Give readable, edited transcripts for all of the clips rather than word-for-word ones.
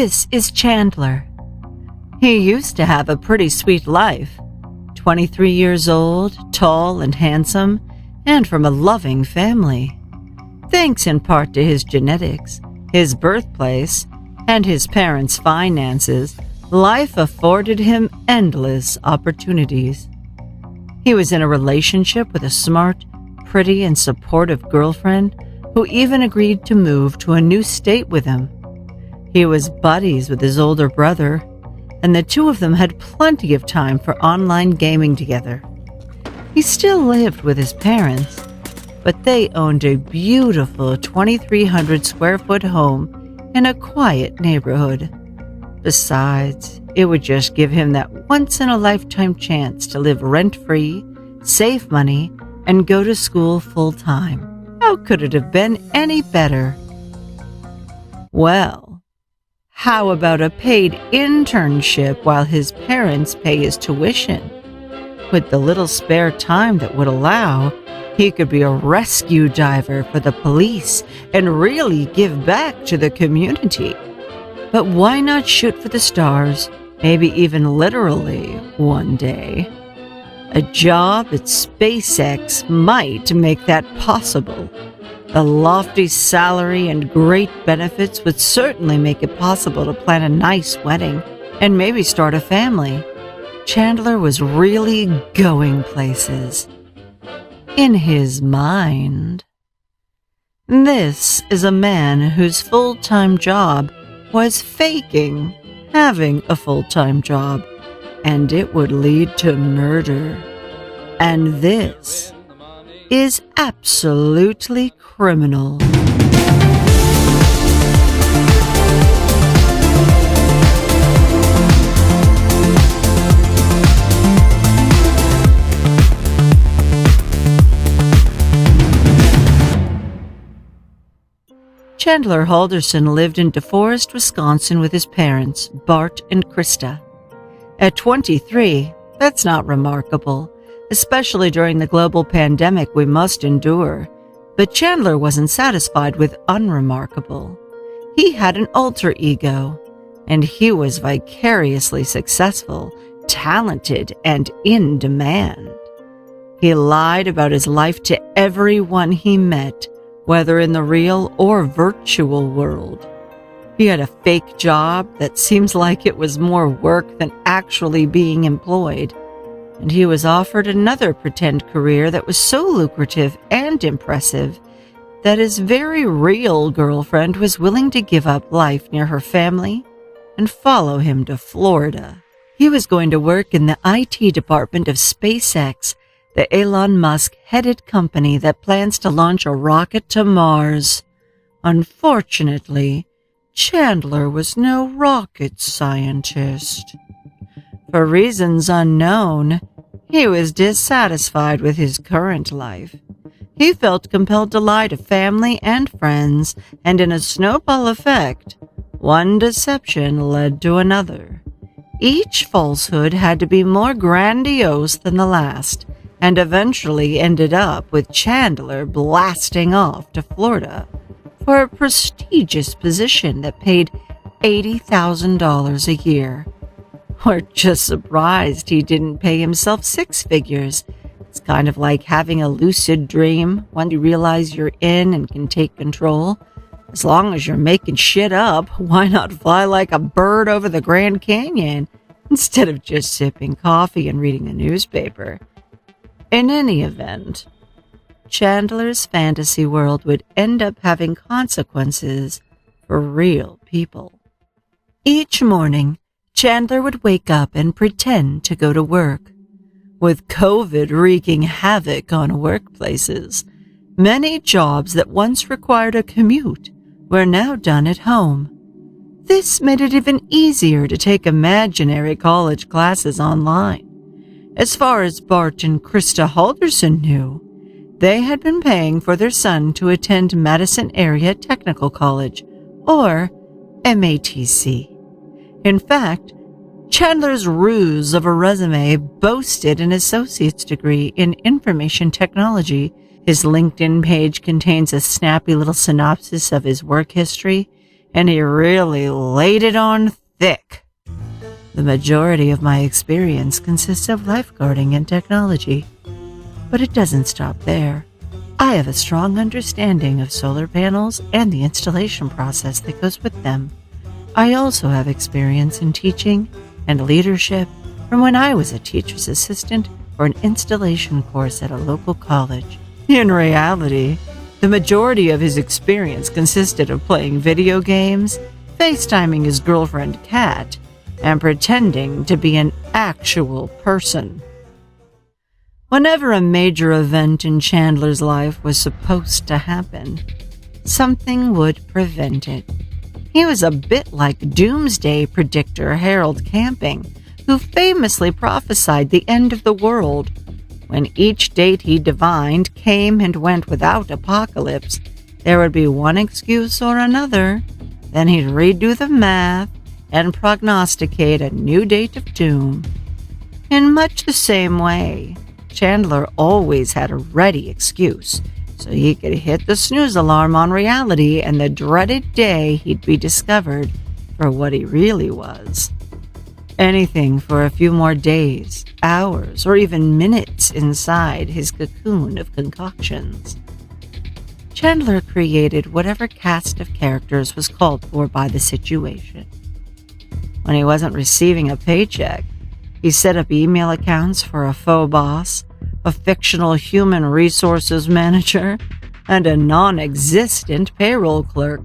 This is Chandler. He used to have a pretty sweet life. 23 years old, tall and handsome, and from a loving family. Thanks in part to his genetics, his birthplace, and his parents' finances, life afforded him endless opportunities. He was in a relationship with a smart, pretty, and supportive girlfriend who even agreed to move to a new state with him. He was buddies with his older brother, and the two of them had plenty of time for online gaming together. He still lived with his parents, but they owned a beautiful 2,300 square foot home in a quiet neighborhood. Besides, it would just give him that once-in-a-lifetime chance to live rent-free, save money, and go to school full-time. How could it have been any better? Well, how about a paid internship while his parents pay his tuition? With the little spare time that would allow, he could be a rescue diver for the police and really give back to the community. But why not shoot for the stars, maybe even literally one day? A job at SpaceX might make that possible. The lofty salary and great benefits would certainly make it possible to plan a nice wedding and maybe start a family. Chandler was really going places. In his mind. This is a man whose full-time job was faking having a full-time job, and it would lead to murder. And this is absolutely criminal. Chandler Halderson lived in DeForest, Wisconsin with his parents, Bart and Krista. At 23, that's not remarkable, especially during the global pandemic we must endure. But Chandler wasn't satisfied with unremarkable. He had an alter ego, and he was vicariously successful, talented, and in demand. He lied about his life to everyone he met, whether in the real or virtual world. He had a fake job that seems like it was more work than actually being employed, and he was offered another pretend career that was so lucrative and impressive that his very real girlfriend was willing to give up life near her family and follow him to Florida. He was going to work in the IT department of SpaceX, the Elon Musk-headed company that plans to launch a rocket to Mars. Unfortunately, Chandler was no rocket scientist. For reasons unknown, he was dissatisfied with his current life. He felt compelled to lie to family and friends, and in a snowball effect, one deception led to another. Each falsehood had to be more grandiose than the last, and eventually ended up with Chandler blasting off to Florida for a prestigious position that paid $80,000 a year. We're just surprised he didn't pay himself six figures. It's kind of like having a lucid dream when you realize you're in and can take control. As long as you're making shit up, why not fly like a bird over the Grand Canyon instead of just sipping coffee and reading the newspaper? In any event, Chandler's fantasy world would end up having consequences for real people. Each morning, Chandler would wake up and pretend to go to work. With COVID wreaking havoc on workplaces, many jobs that once required a commute were now done at home. This made it even easier to take imaginary college classes online. As far as Bart and Krista Halderson knew, they had been paying for their son to attend Madison Area Technical College, or MATC. In fact, Chandler's ruse of a resume boasted an associate's degree in information technology. His LinkedIn page contains a snappy little synopsis of his work history, and he really laid it on thick. The majority of my experience consists of lifeguarding and technology, but it doesn't stop there. I have a strong understanding of solar panels and the installation process that goes with them. I also have experience in teaching and leadership from when I was a teacher's assistant for an installation course at a local college. In reality, the majority of his experience consisted of playing video games, FaceTiming his girlfriend Kat, and pretending to be an actual person. Whenever a major event in Chandler's life was supposed to happen, something would prevent it. He was a bit like doomsday predictor Harold Camping, who famously prophesied the end of the world. When each date he divined came and went without apocalypse, there would be one excuse or another. Then he'd redo the math and prognosticate a new date of doom. In much the same way, Chandler always had a ready excuse, so he could hit the snooze alarm on reality and the dreaded day he'd be discovered for what he really was. Anything for a few more days, hours, or even minutes inside his cocoon of concoctions. Chandler created whatever cast of characters was called for by the situation. When he wasn't receiving a paycheck, he set up email accounts for a faux boss, a fictional human resources manager, and a non-existent payroll clerk.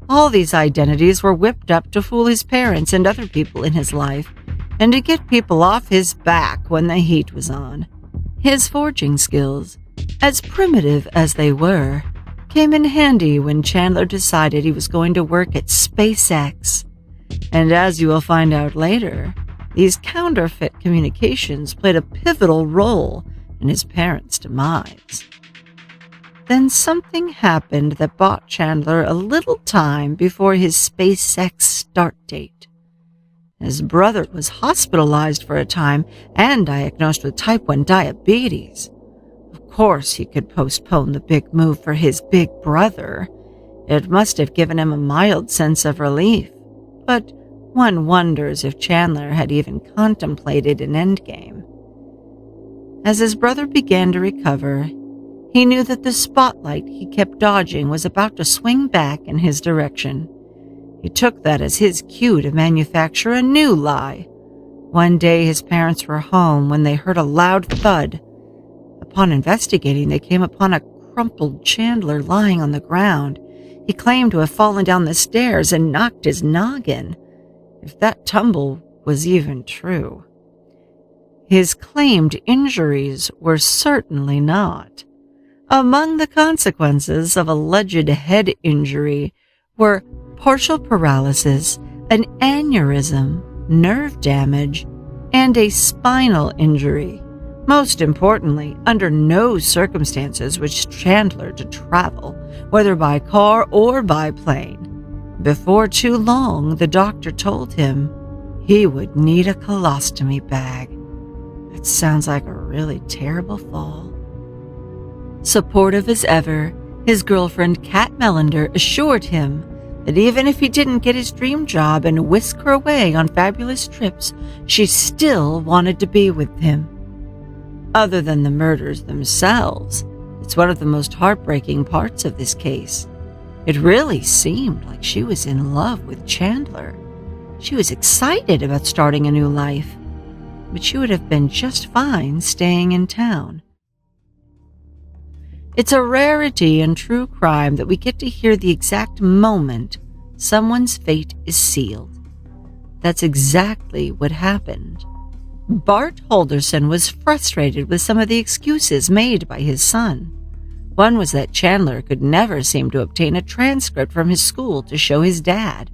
All these identities were whipped up to fool his parents and other people in his life, and to get people off his back when the heat was on. His forging skills, as primitive as they were, came in handy when Chandler decided he was going to work at SpaceX. And as you will find out later, these counterfeit communications played a pivotal role in his parents' demise. Then something happened that bought Chandler a little time before his SpaceX start date. His brother was hospitalized for a time and diagnosed with type 1 diabetes. Of course, he could postpone the big move for his big brother. It must have given him a mild sense of relief, but one wonders if Chandler had even contemplated an endgame. As his brother began to recover, he knew that the spotlight he kept dodging was about to swing back in his direction. He took that as his cue to manufacture a new lie. One day his parents were home when they heard a loud thud. Upon investigating, they came upon a crumpled Chandler lying on the ground. He claimed to have fallen down the stairs and knocked his noggin, if that tumble was even true. His claimed injuries were certainly not. Among the consequences of alleged head injury were partial paralysis, an aneurysm, nerve damage, and a spinal injury. Most importantly, under no circumstances was Chandler to travel, whether by car or by plane. Before too long, the doctor told him he would need a colostomy bag. That sounds like a really terrible fall. Supportive as ever, his girlfriend Kat Melander assured him that even if he didn't get his dream job and whisk her away on fabulous trips, she still wanted to be with him. Other than the murders themselves, it's one of the most heartbreaking parts of this case. It really seemed like she was in love with Chandler. She was excited about starting a new life, but she would have been just fine staying in town. It's a rarity in true crime that we get to hear the exact moment someone's fate is sealed. That's exactly what happened. Bart Holderson was frustrated with some of the excuses made by his son. One was that Chandler could never seem to obtain a transcript from his school to show his dad.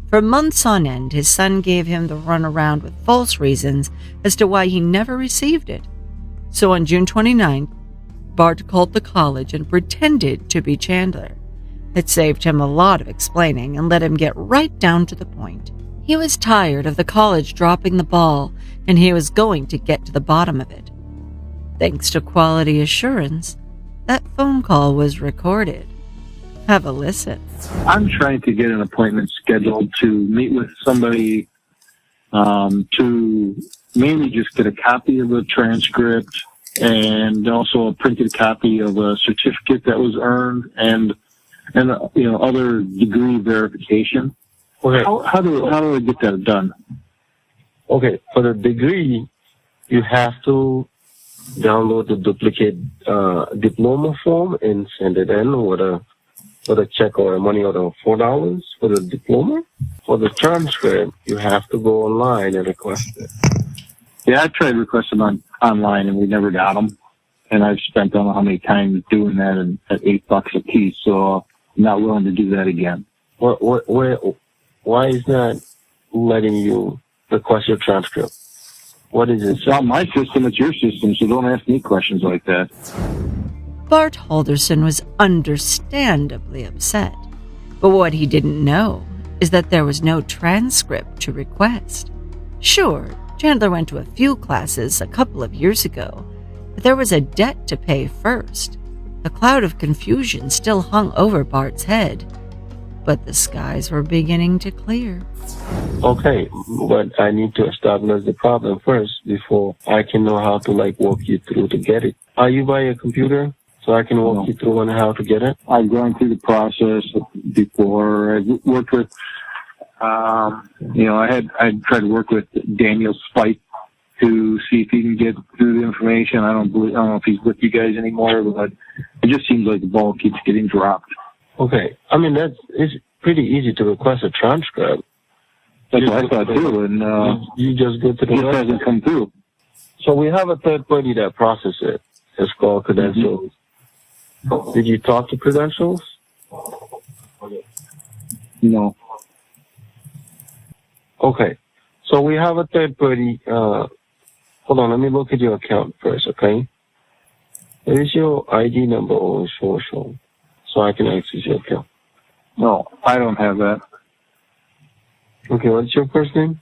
For months on end, his son gave him the runaround with false reasons as to why he never received it. So on June 29th, Bart called the college and pretended to be Chandler. It saved him a lot of explaining and let him get right down to the point. He was tired of the college dropping the ball, and he was going to get to the bottom of it. Thanks to quality assurance, that phone call was recorded. Have a listen. I'm trying to get an appointment scheduled to meet with somebody to mainly just get a copy of the transcript and also a printed copy of a certificate that was earned and other degree verification. Okay. How do I get that done? Okay, for the degree, you have to download the duplicate diploma form and send it in with a check or a money order of $4 for the diploma. For the transcript, you have to go online and request it. Yeah, I tried requesting online and we never got them. And I've spent I don't know how many times doing that at $8 a piece, so I'm not willing to do that again. Why is that letting you request your transcript? What is it? It's not my system, it's your system, so don't ask me questions like that. Bart Halderson was understandably upset, but what he didn't know is that there was no transcript to request. Sure, Chandler went to a few classes a couple of years ago, but there was a debt to pay first. A cloud of confusion still hung over Bart's head, but the skies were beginning to clear. Okay, but I need to establish the problem first before I can know how to walk you through to get it. Are you by a computer so I can walk you through on how to get it? I've gone through the process before. I worked with, I tried to work with Daniel Spike to see if he can get through the information. I don't know if he's with you guys anymore, but it just seems like the ball keeps getting dropped. Okay, I mean it's pretty easy to request a transcript. That's what I thought too, and you just go to the it hasn't come through. So we have a third party that processes it. It's called Credentials. Mm-hmm. Did you talk to Credentials? No. Okay, so we have a third party. Hold on, let me look at your account first, okay? What is your ID number or social, so I can access your account? No, I don't have that. Okay, what's your first name?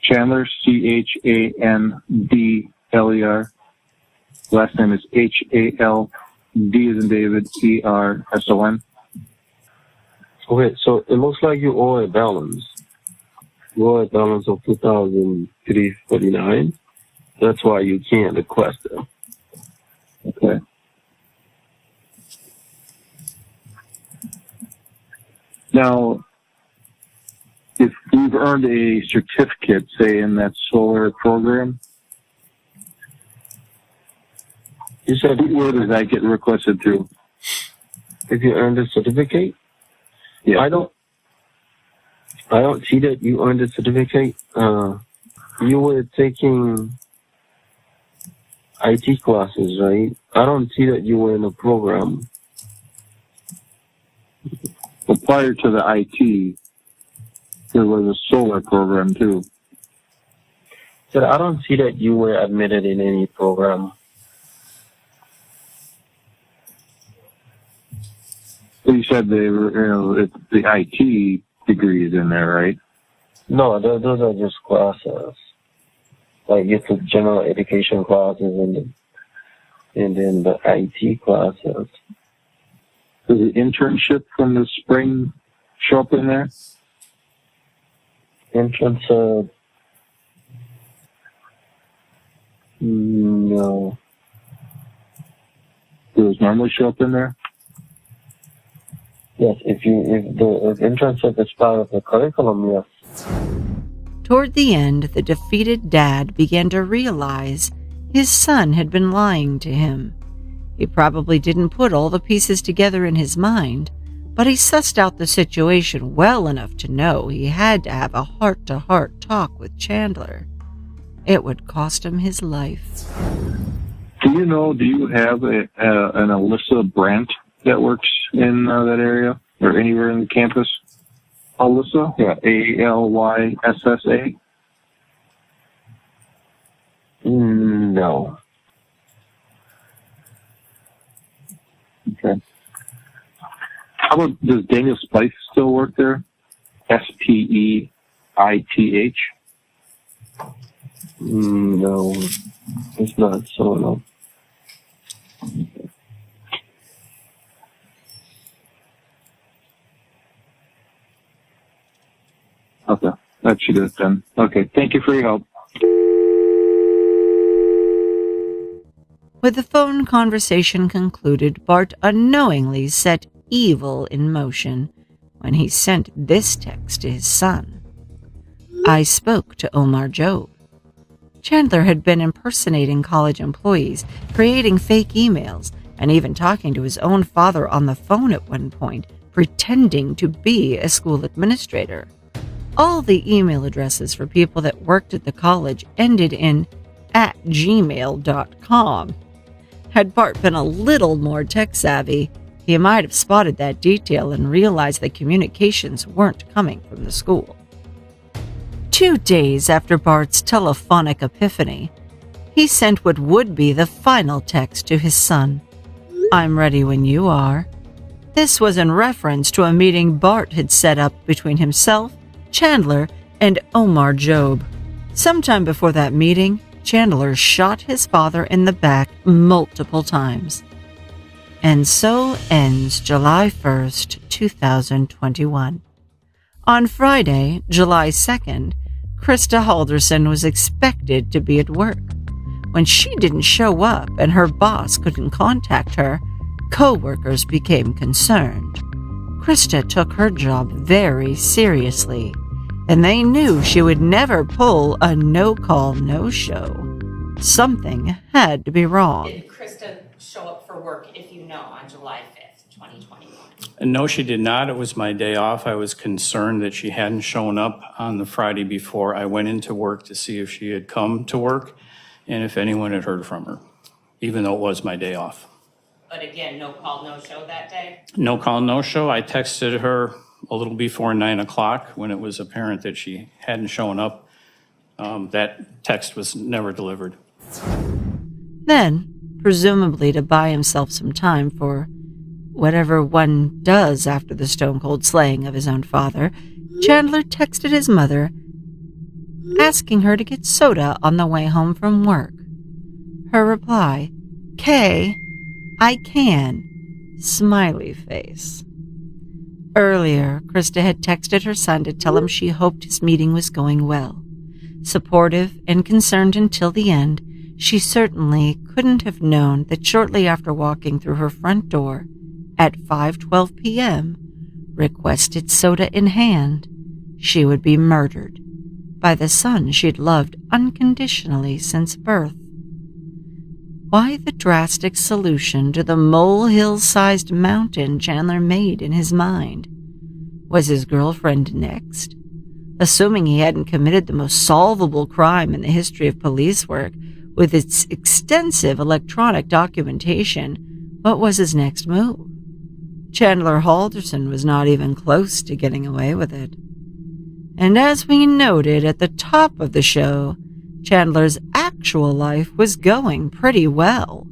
Chandler, Chandler. Last name is Hald as in David, Erson. Okay, so it looks like you owe a balance. You owe a balance of $2,349. That's why you can't request it. Okay. Now, if you've earned a certificate, say in that solar program, you said where does that get requested through? If you earned a certificate? Yeah. I don't see that you earned a certificate. You were taking IT classes, right? I don't see that you were in a program. Well, prior to the IT, there was a solar program too. So I don't see that you were admitted in any program. So you said they were, the IT degree is in there, right? No, those are just classes. Like you took general education classes and then the IT classes. Does the internship from the spring show up in there? Entrance, no. Does those normally show up in there? Yes, if the internship is part of the curriculum, yes. Toward the end, the defeated dad began to realize his son had been lying to him. He probably didn't put all the pieces together in his mind, but he sussed out the situation well enough to know he had to have a heart-to-heart talk with Chandler. It would cost him his life. Do you have an Alyssa Brandt that works in that area or anywhere in the campus? Alyssa? Yeah, Alyssa? No. Okay. How about, does Daniel Spice still work there? Speith? No, it's not so, no. That should do it then. Okay, thank you for your help. With the phone conversation concluded, Bart unknowingly set evil in motion when he sent this text to his son. I spoke to Omar Job. Chandler had been impersonating college employees, creating fake emails, and even talking to his own father on the phone at one point, pretending to be a school administrator. All the email addresses for people that worked at the college ended in @gmail.com. Had Bart been a little more tech-savvy, he might have spotted that detail and realized that communications weren't coming from the school. 2 days after Bart's telephonic epiphany, he sent what would be the final text to his son. "I'm ready when you are." This was in reference to a meeting Bart had set up between himself, Chandler, and Omar Job. Sometime before that meeting, Chandler shot his father in the back multiple times. And so ends July 1st, 2021. On Friday, July 2nd, Krista Halderson was expected to be at work. When she didn't show up and her boss couldn't contact her, co-workers became concerned. Krista took her job very seriously, and they knew she would never pull a no-call, no-show. Something had to be wrong. Did Krista show up for work, if you know, on July 5th, 2021? No, she did not. It was my day off. I was concerned that she hadn't shown up on the Friday before. I went into work to see if she had come to work and if anyone had heard from her, even though it was my day off. But again, no call, no show that day? No call, no show. I texted her a little before 9 o'clock when it was apparent that she hadn't shown up. That text was never delivered. Then, presumably to buy himself some time for whatever one does after the stone-cold slaying of his own father, Chandler texted his mother, asking her to get soda on the way home from work. Her reply, "Kay, I can," smiley face. Earlier, Krista had texted her son to tell him she hoped his meeting was going well. Supportive and concerned until the end, she certainly couldn't have known that shortly after walking through her front door at 5:12 p.m., requested soda in hand, she would be murdered by the son she'd loved unconditionally since birth. Why the drastic solution to the molehill-sized mountain Chandler made in his mind? Was his girlfriend next? Assuming he hadn't committed the most solvable crime in the history of police work, with its extensive electronic documentation, what was his next move? Chandler Halderson was not even close to getting away with it. And as we noted at the top of the show, Chandler's actual life was going pretty well,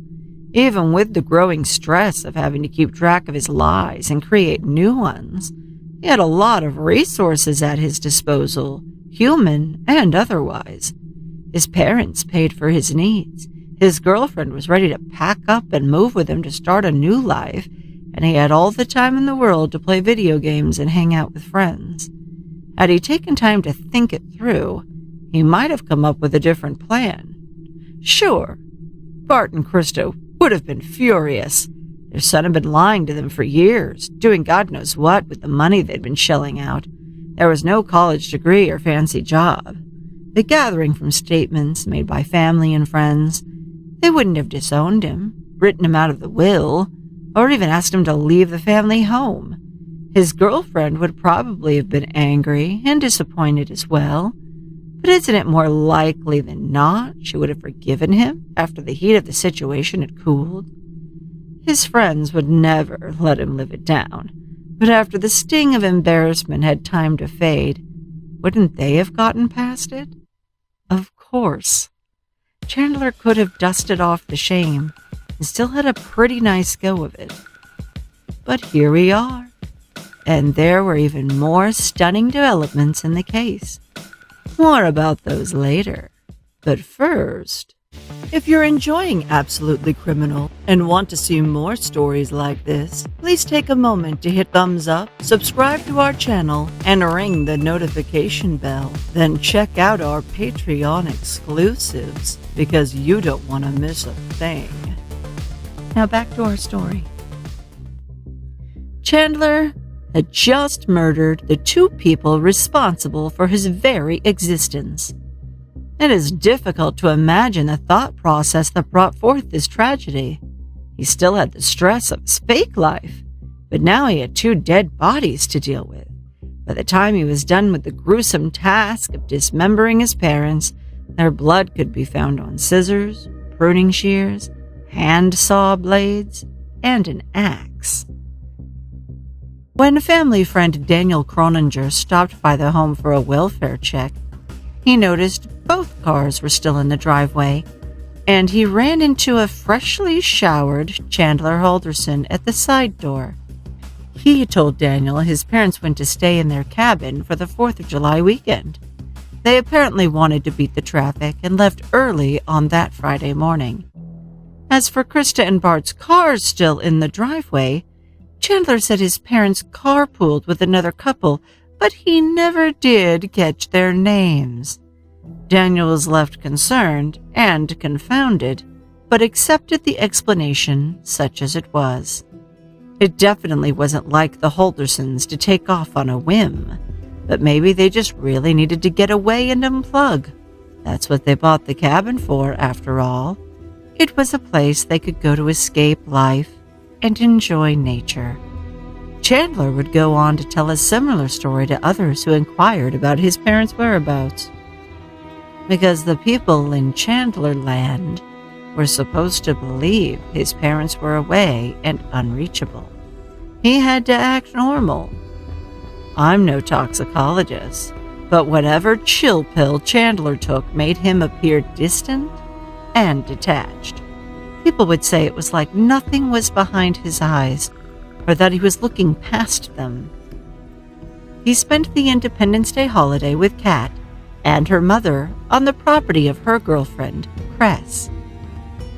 even with the growing stress of having to keep track of his lies and create new ones. He had a lot of resources at his disposal, human and otherwise. His parents paid for his needs. His girlfriend was ready to pack up and move with him to start a new life, and he had all the time in the world to play video games and hang out with friends. Had he taken time to think it through, he might have come up with a different plan. Sure, Bart and Krista would have been furious. Their son had been lying to them for years, doing God knows what with the money they'd been shelling out. There was no college degree or fancy job. But gathering from statements made by family and friends, they wouldn't have disowned him, written him out of the will, or even asked him to leave the family home. His girlfriend would probably have been angry and disappointed as well. But isn't it more likely than not she would have forgiven him after the heat of the situation had cooled? His friends would never let him live it down, but after the sting of embarrassment had time to fade, wouldn't they have gotten past it? Of course. Chandler could have dusted off the shame and still had a pretty nice go of it. But here we are, and there were even more stunning developments in the case. More about those later. But first... If you're enjoying Absolutely Criminal and want to see more stories like this, please take a moment to hit thumbs up, subscribe to our channel, and ring the notification bell. Then check out our Patreon exclusives, because you don't want to miss a thing. Now back to our story. Chandler had just murdered the two people responsible for his very existence. It is difficult to imagine the thought process that brought forth this tragedy. He still had the stress of his fake life, but now he had two dead bodies to deal with. By the time he was done with the gruesome task of dismembering his parents, their blood could be found on scissors, pruning shears, hand saw blades, and an axe. When family friend Daniel Croninger stopped by the home for a welfare check, he noticed both cars were still in the driveway, and he ran into a freshly showered Chandler Halderson at the side door. He told Daniel his parents went to stay in their cabin for the 4th of July weekend. They apparently wanted to beat the traffic and left early on that Friday morning. As for Krista and Bart's cars still in the driveway, Chandler said his parents carpooled with another couple, but he never did catch their names. Daniel was left concerned and confounded, but accepted the explanation such as it was. It definitely wasn't like the Haldersons to take off on a whim, but maybe they just really needed to get away and unplug. That's what they bought the cabin for, after all. It was a place they could go to escape life and enjoy nature. Chandler would go on to tell a similar story to others who inquired about his parents' whereabouts. Because the people in Chandler land were supposed to believe his parents were away and unreachable. He had to act normal. I'm no toxicologist, but whatever chill pill Chandler took made him appear distant and detached. People would say it was like nothing was behind his eyes, or that he was looking past them. He spent the Independence Day holiday with Kat and her mother on the property of her girlfriend, Cress.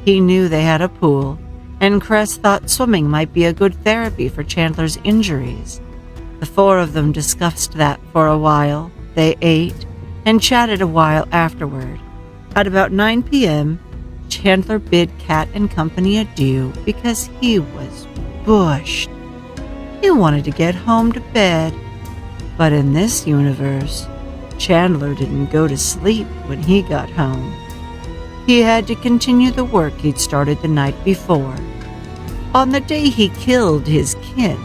He knew they had a pool, and Cress thought swimming might be a good therapy for Chandler's injuries. The four of them discussed that for a while. They ate and chatted a while afterward. At about 9 p.m., Chandler bid Kat and company adieu because he was bushed. He wanted to get home to bed, but in this universe, Chandler didn't go to sleep when he got home. He had to continue the work he'd started the night before. On the day he killed his kin,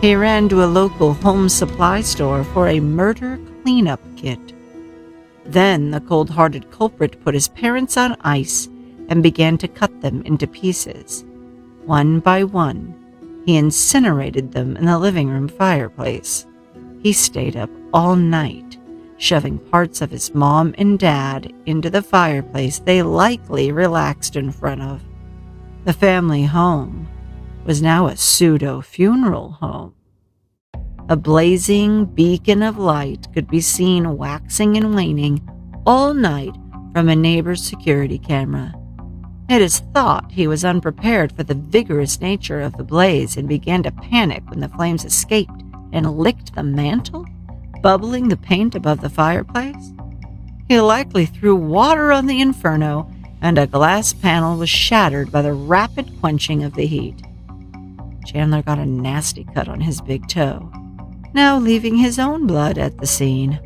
he ran to a local home supply store for a murder cleanup kit. Then the cold-hearted culprit put his parents on ice and began to cut them into pieces. One by one, he incinerated them in the living room fireplace. He stayed up all night, shoving parts of his mom and dad into the fireplace they likely relaxed in front of. The family home was now a pseudo-funeral home. A blazing beacon of light could be seen waxing and waning all night from a neighbor's security camera. It is thought he was unprepared for the vigorous nature of the blaze and began to panic when the flames escaped and licked the mantel, bubbling the paint above the fireplace. He likely threw water on the inferno, and a glass panel was shattered by the rapid quenching of the heat. Chandler got a nasty cut on his big toe, now leaving his own blood at the scene.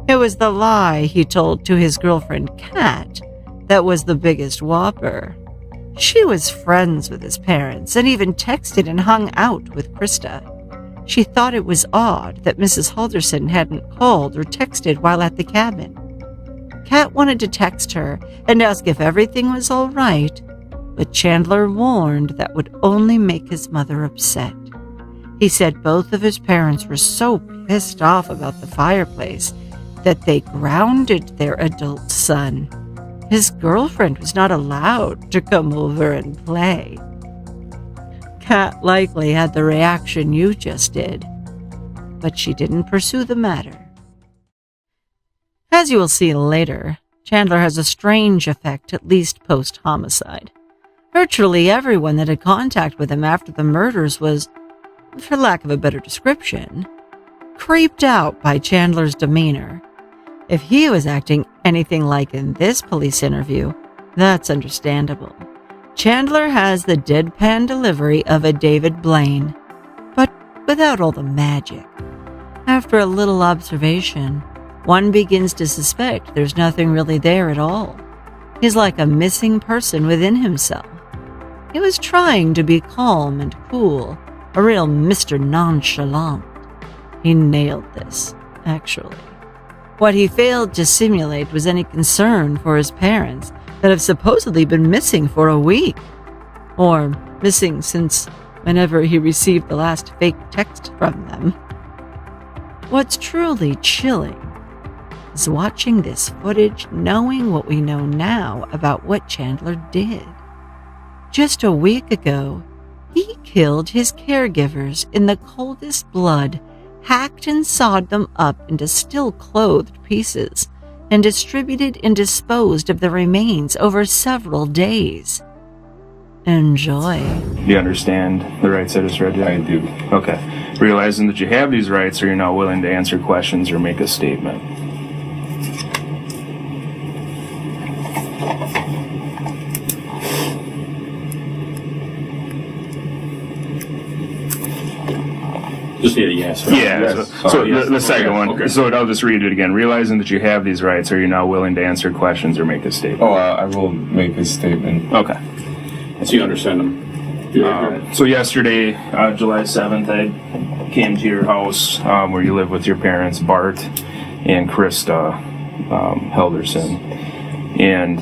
It was the lie he told to his girlfriend Kat that was the biggest whopper. She was friends with his parents and even texted and hung out with Krista. She thought it was odd that Mrs. Halderson hadn't called or texted while at the cabin. Kat wanted to text her and ask if everything was all right, but Chandler warned that would only make his mother upset. He said both of his parents were so pissed off about the fireplace that they grounded their adult son. His girlfriend was not allowed to come over and play. Kat likely had the reaction you just did, but she didn't pursue the matter. As you will see later, Chandler has a strange effect, at least post-homicide. Virtually everyone that had contact with him after the murders was, for lack of a better description, creeped out by Chandler's demeanor. If he was acting anything like in this police interview, that's understandable. Chandler has the deadpan delivery of a David Blaine, but without all the magic. After a little observation, one begins to suspect there's nothing really there at all. He's like a missing person within himself. He was trying to be calm and cool, a real Mr. Nonchalant. He nailed this, actually. What he failed to simulate was any concern for his parents that have supposedly been missing for a week. Or missing since whenever he received the last fake text from them. What's truly chilling is watching this footage, knowing what we know now about what Chandler did. Just a week ago, he killed his caregivers in the coldest blood, hacked and sawed them up into still-clothed pieces, and distributed and disposed of the remains over several days. Enjoy. Do you understand the rights I just read you? I do. Okay. Realizing that you have these rights, are you now willing to answer questions or make a statement? Just need a yes. Right? Yeah. Yes. So Yes. the second one. Okay. So I'll just read it again. Realizing that you have these rights, are you now willing to answer questions or make a statement? I will make a statement. Okay. So you understand them? So yesterday, July 7th, I came to your house where you live with your parents, Bart and Krista Helderson. And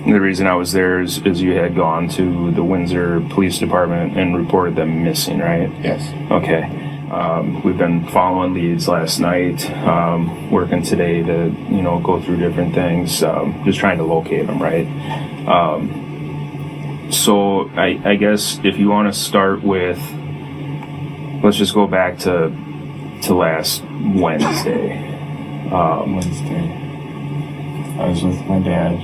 the reason I was there is you had gone to the Windsor Police Department and reported them missing, right? Yes. Okay. We've been following leads last night, working today to, go through different things, just trying to locate them, right? So I guess if you want to start with, let's just go back to last Wednesday. Wednesday. I was with my dad.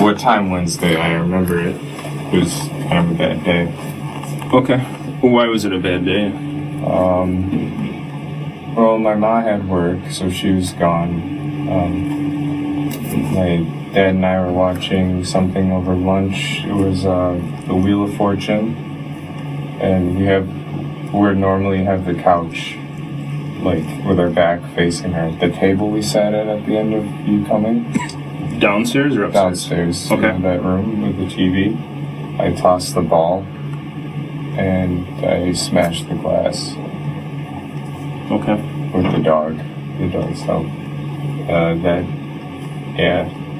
What time Wednesday? I remember it. It was kind of a bad day. Okay. Well, why was it a bad day? Well, my mom had work, so she was gone. My dad and I were watching something over lunch. It was the Wheel of Fortune, and we normally have the couch, like with our back facing the table we sat at the end of you coming. Downstairs or upstairs? Downstairs. Okay. In that room with the TV. I tossed the ball, and I smashed the glass. Okay. With the dog's help. That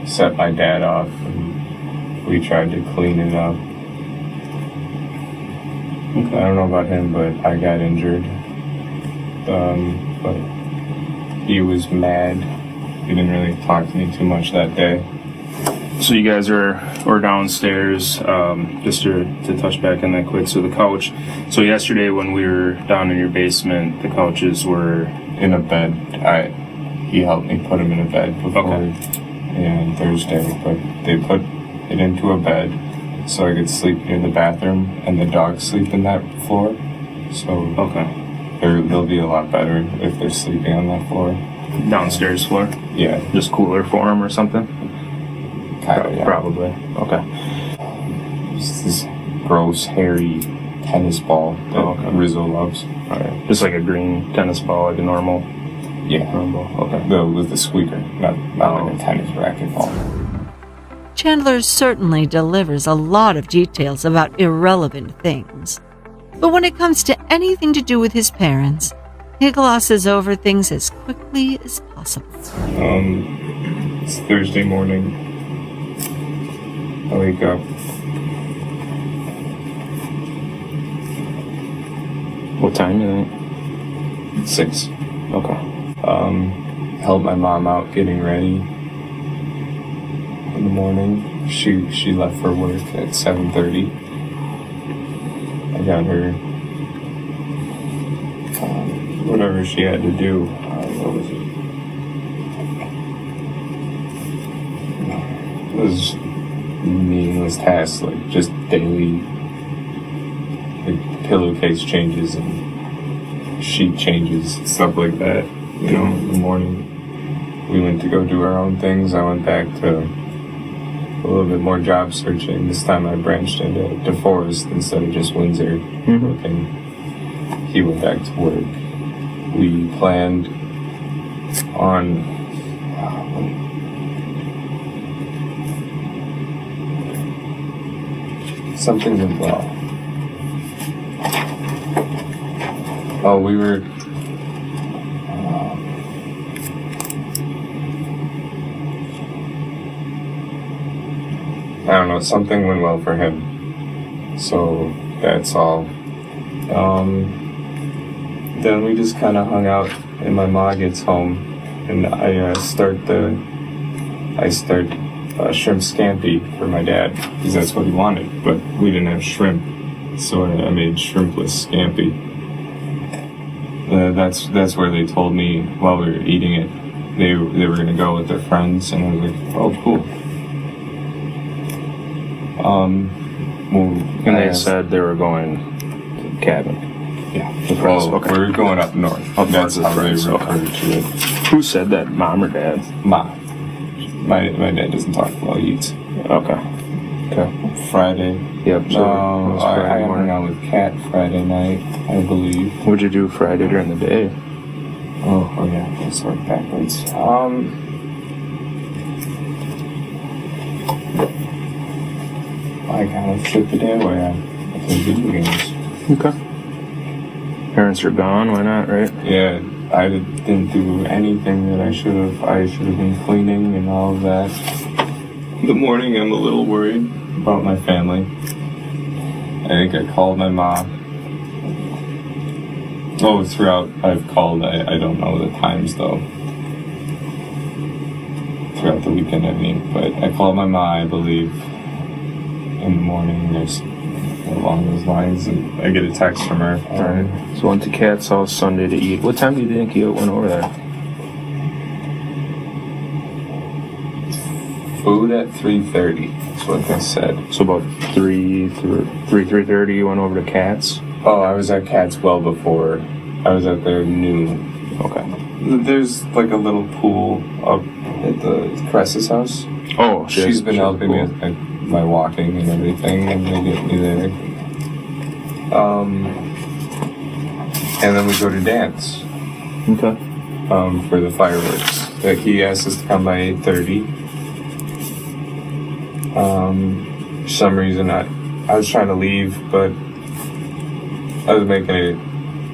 set my dad off, and we tried to clean it up. Okay. I don't know about him, but I got injured. But he was mad. He didn't really talk to me too much that day. So you guys were downstairs, just to touch back on that quick. So the couch, so yesterday when we were down in your basement, the couches were in a bed. He helped me put him in a bed before. Okay. On Thursday, but they put it into a bed so I could sleep near the bathroom, and the dogs sleep in that floor. So okay. They'll be a lot better if they're sleeping on that floor. Downstairs floor? Yeah. Just cooler for them or something? Yeah. Probably. Okay. It's this gross, hairy tennis ball that Rizzo loves. All right. Just like a green tennis ball, like a normal. Yeah. Normal. Okay. With the squeaker, not like a tennis racquetball. Chandler certainly delivers a lot of details about irrelevant things. But when it comes to anything to do with his parents, he glosses over things as quickly as possible. It's Thursday morning. I wake up. What time is it? 6. Okay. Help my mom out getting ready in the morning. She left for work at 7:30. I got her whatever she had to do. What was it? was meaningless tasks, like just daily, like pillowcase changes and sheet changes, stuff like that. You know, in the morning, we went to go do our own things. I went back to a little bit more job searching. This time I branched into DeForest instead of just Windsor looking. He went back to work. We planned on something went well. Oh, we were I don't know, something went well for him. So that's all. Then we just kind of hung out and my ma gets home and I start shrimp scampi for my dad because that's what he wanted, but we didn't have shrimp, so I made shrimpless scampi. That's where they told me while we were eating it they were gonna go with their friends, and I was like, oh, cool. And they said they were going to the cabin. Yeah. The friends, Well, okay. we're going up north. Up That's north how they with friends, refer to it. Who said that, mom or dad? Ma. My dad doesn't talk while he eats. Okay. Friday. Yep. So it was I Friday hung morning. out with Kat Friday night, I believe. What'd you do Friday during the day? Oh yeah, let's work backwards. I kind of took the day away. I played video games. Okay. Parents are gone. Why not? Right? Yeah, I didn't do anything that I should have. I should have been cleaning and all of that. In the morning, I'm a little worried about my family. I think I called my mom. Oh, throughout I've called. I don't know the times though. Throughout the weekend, I mean. But I called my mom, I believe, in the morning. There's along those lines, and I get a text from her. Alright. So went to Cat's house Sunday to eat. What time do you think you went over there? Food at 3:30. That's what I said. So about 3:30 you went over to Cat's? Oh, I was at Cat's well before. I was at their noon. Okay. There's like a little pool up at the Cress's house. Oh, She's been helping me with my walking and everything, and they get me there. And then we go to dance. Okay. For the fireworks. Like he asked us to come by 8:30. For some reason I was trying to leave, but I was making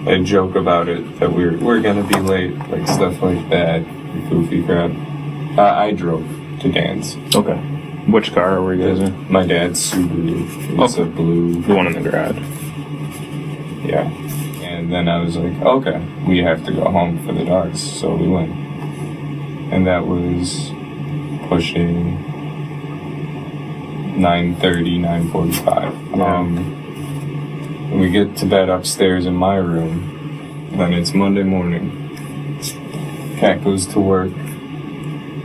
a joke about it that we're gonna be late, like stuff like that, goofy crap. I drove to dance. Okay. Which car were you guys in? My dad's Subaru. It's a blue. The one in the garage. Yeah. And then I was like, okay, we have to go home for the dogs, so we went. And that was pushing 9:30, 9:45. When we get to bed upstairs in my room, then it's Monday morning. Cat goes to work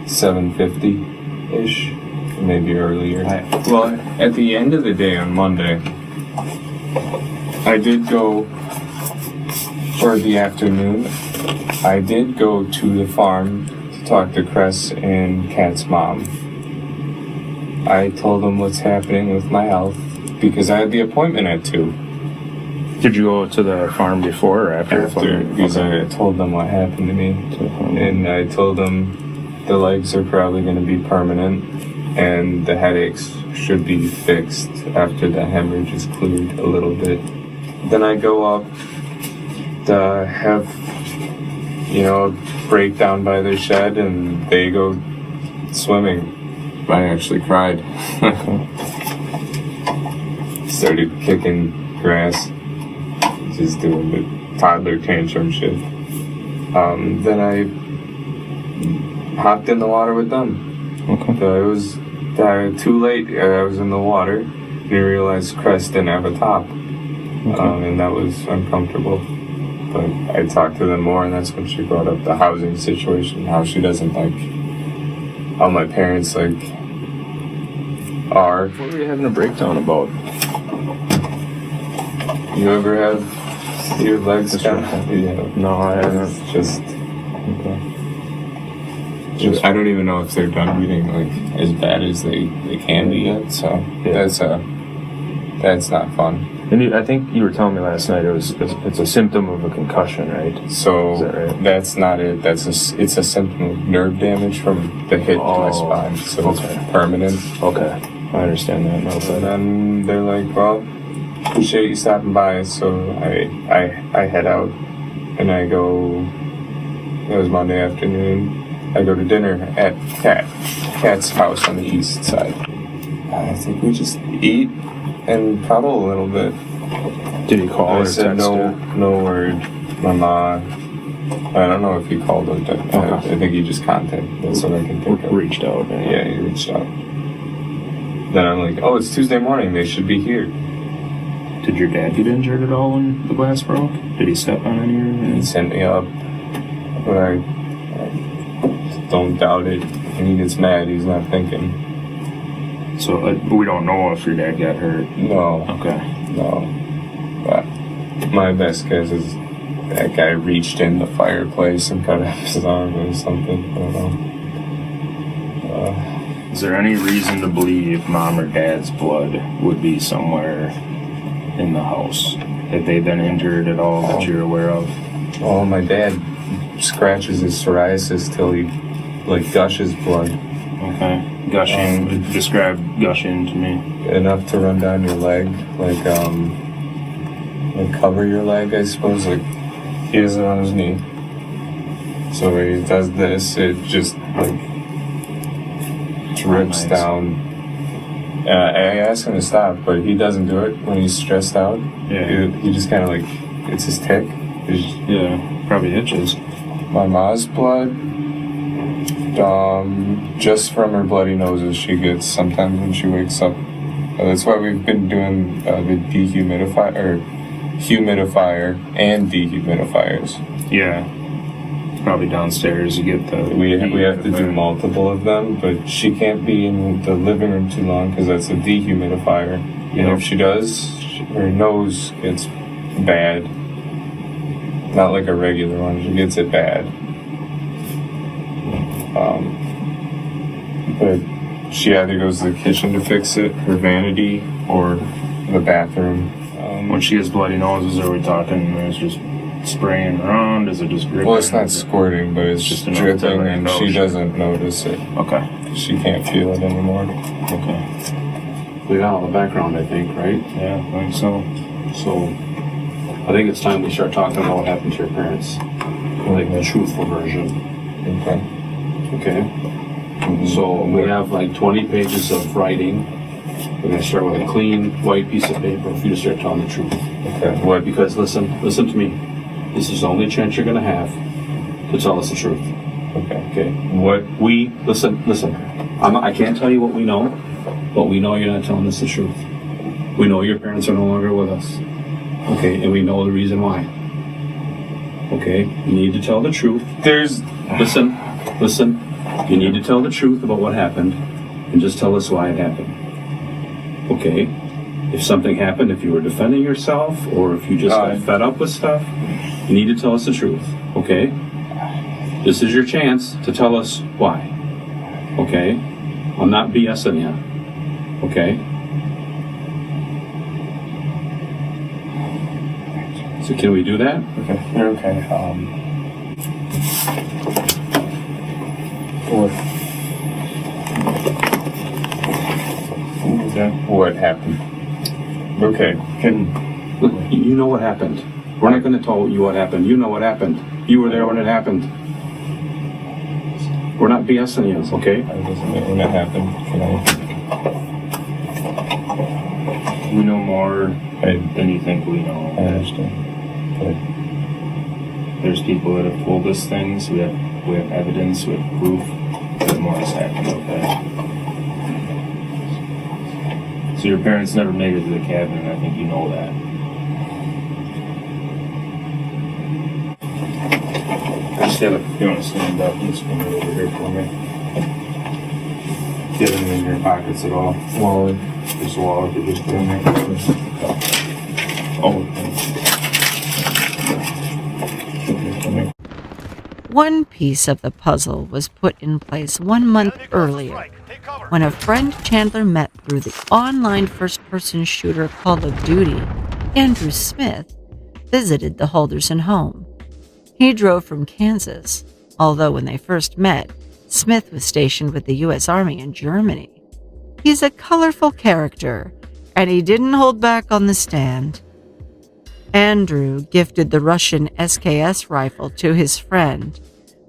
7:50-ish, maybe earlier. Well, at the end of the day on Monday, I did go for the afternoon. I did go to the farm to talk to Cress and Kat's mom. I told them what's happening with my health because I had the appointment at 2. Did you go to the farm before or after? After, because I told them what happened to me. And I told them the legs are probably going to be permanent and the headaches should be fixed after the hemorrhage is cleared a little bit. Then I go up to have, break down by their shed and they go swimming. I actually cried. Started kicking grass, just doing the toddler tantrum shit. Then I hopped in the water with them. Okay. So it was too late. I was in the water and I realized Crest didn't have a top. And that was uncomfortable. But I talked to them more, and that's when she brought up the housing situation, how she doesn't like, how my parents are. What were you having a breakdown about? You ever have your legs kind of? Yeah. No, I haven't. It's just. Okay. I don't even know if they're done bleeding like as bad as they can be yet. So that's not fun. And I think you were telling me last night it's a symptom of a concussion, right? So Is that right? that's not it. It's a symptom of nerve damage from the hit to my spine. So it's permanent. Okay, I understand that now. So then they're like, well, appreciate you stopping by. So I head out and I go. It was Monday afternoon. I go to dinner at Kat's house on the east side. I think we just eat and cuddle a little bit. Did he call I or said text no word. My mom. I don't know if he called or texted. Okay. I think he just contacted. That's what I can think of. Reached out. Yeah, he reached out. Then I'm like, oh, it's Tuesday morning. They should be here. Did your dad get injured at all when the glass broke? Did he step on any? He sent me up, but I don't doubt it. When he gets mad, he's not thinking. So we don't know if your dad got hurt. No. Okay. No. But my best guess is that guy reached in the fireplace and cut off his arm or something. I don't know. Is there any reason to believe mom or dad's blood would be somewhere in the house? Have they been injured at all that you're aware of? Oh, my dad scratches his psoriasis till he, gushes blood. Okay. Gushing. Describe gushing to me. Enough to run down your leg, like cover your leg, I suppose. Like, he has it on his knee. So when he does this, it just, drips down. I ask him to stop, but he doesn't do it when he's stressed out. Yeah. He just kind of it's his tick. Yeah, probably itches. My mom's blood, just from her bloody noses she gets sometimes when she wakes up. That's why we've been doing the humidifier and dehumidifiers. Yeah. Probably downstairs you get the... We have to do multiple of them, but she can't be in the living room too long because that's a dehumidifier. And if she does, her nose gets bad. Not like a regular one, she gets it bad. But she either goes to the kitchen to fix it, her vanity, or the bathroom. When she has bloody noses, are we talking there's just spraying around? Is it just dripping? Well, it's not squirting, but it's just dripping, and she doesn't notice it. Okay. She can't feel it anymore. Okay. We got all the background, I think, right? Yeah, I think so. So I think it's time we start talking about what happened to your parents. Like the truthful version. Okay. Okay? So we have 20 pages of writing. We're going to start with a clean white piece of paper for you to start telling the truth. Okay. What? Because listen to me. This is the only chance you're going to have to tell us the truth. Okay. Okay? What? Listen. I can't tell you what we know, but we know you're not telling us the truth. We know your parents are no longer with us. Okay? And we know the reason why. Okay? You need to tell the truth. Listen. You need to tell the truth about what happened and just tell us why it happened. Okay? If something happened, if you were defending yourself, or if you just got fed up with stuff, you need to tell us the truth. Okay? This is your chance to tell us why. Okay? I'm not BSing you. Okay? So can we do that? Okay. Okay. What happened? Okay. You know what happened. We're not going to tell you what happened. You know what happened. You were there when it happened. We're not BSing you, okay? I wasn't there when it happened. We know more than you think we know. I understand. There's people that have told us things. We have evidence. We have proof that more has happened. Okay. So your parents never made it to the cabin, and I think you know that. Stand up. You want to stand up and just come over here for me? get them in your pockets at all? Wallet. Just wallet that just put in there. Oh. One piece of the puzzle was put in place 1 month earlier when a friend Chandler met through the online first-person shooter Call of Duty, Andrew Smith, visited the Halderson home. He drove from Kansas, although when they first met, Smith was stationed with the U.S. Army in Germany. He's a colorful character, and he didn't hold back on the stand. Andrew gifted the Russian SKS rifle to his friend,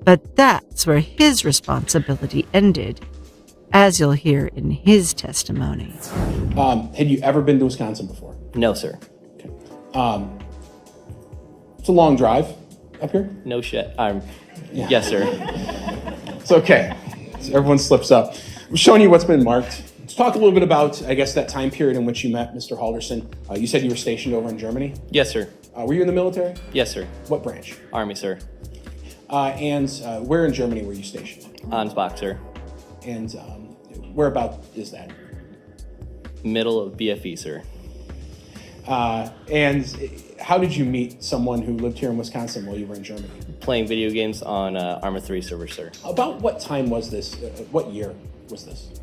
but that's where his responsibility ended, as you'll hear in his testimony. Had you ever been to Wisconsin before? No, sir. Okay. It's a long drive up here. No shit. Yes, sir. It's okay. So everyone slips up. I'm showing you what's been marked. Let's talk a little bit about, I guess, that time period in which you met Mr. Halderson. You said you were stationed over in Germany. Yes, sir. Were you in the military? Yes, sir. What branch? Army, sir. And where in Germany were you stationed? Ansbach, sir. And whereabout is that? Middle of BFE, sir. And how did you meet someone who lived here in Wisconsin while you were in Germany? Playing video games on Arma 3 server, sir. About what time was this? What year was this?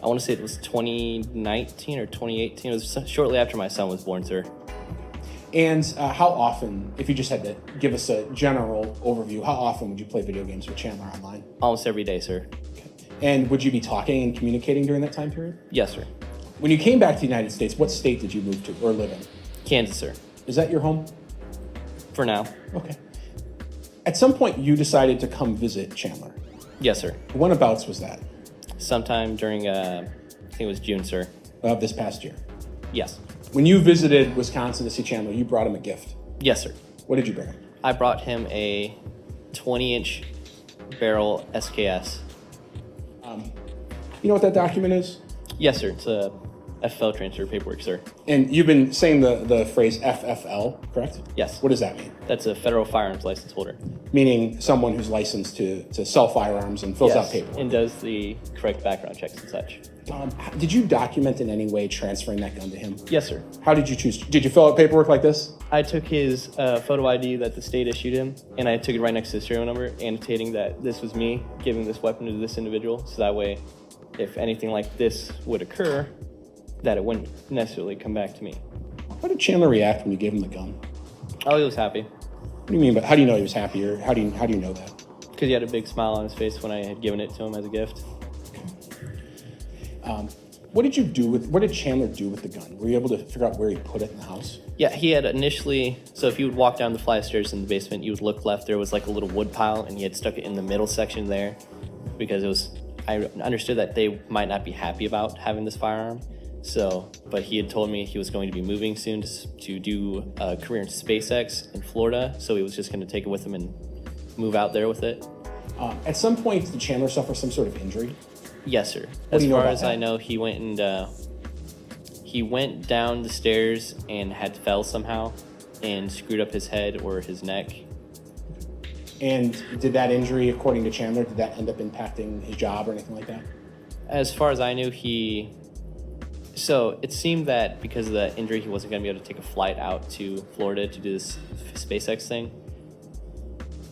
I want to say it was 2019 or 2018. It was shortly after my son was born, sir. And how often, if you just had to give us a general overview, how often would you play video games with Chandler online? Almost every day, sir. Okay. And would you be talking and communicating during that time period? Yes, sir. When you came back to the United States, what state did you move to or live in? Kansas, sir. Is that your home? For now. Okay. At some point, you decided to come visit Chandler. Yes, sir. Whenabouts was that? Sometime during, I think it was June, sir. Of this past year? Yes. When you visited Wisconsin to see Chandler, you brought him a gift. Yes, sir. What did you bring him? I brought him a 20-inch barrel SKS. You know what that document is? Yes, sir. It's a FFL transfer paperwork, sir. And you've been saying the phrase FFL, correct? Yes. What does that mean? That's a federal firearms license holder. Meaning someone who's licensed to sell firearms and fills out paperwork. And does the correct background checks and such. Did you document in any way transferring that gun to him? Yes, sir. How did you choose? Did you fill out paperwork like this? I took his photo ID that the state issued him, and I took it right next to his serial number, annotating that this was me giving this weapon to this individual, so that way, if anything like this would occur, that it wouldn't necessarily come back to me. How did Chandler react when you gave him the gun? Oh, he was happy. What do you mean? But how do you know he was happy, or how do you know that? Because he had a big smile on his face when I had given it to him as a gift. What did Chandler do with the gun? Were you able to figure out where he put it in the house? Yeah, he had initially, so if you would walk down the flight of stairs in the basement, you would look left, there was like a little wood pile, and he had stuck it in the middle section there, because it was, I understood that they might not be happy about having this firearm. So, but he had told me he was going to be moving soon to do a career in SpaceX in Florida, so he was just going to take it with him and move out there with it. At some point, did Chandler suffer some sort of injury? Yes, sir. What do you know as far about as that? I know, he went down the stairs and had fell somehow and screwed up his head or his neck. And did that injury, according to Chandler, did that end up impacting his job or anything like that? As far as I knew, so it seemed that because of the injury, he wasn't going to be able to take a flight out to Florida to do this SpaceX thing.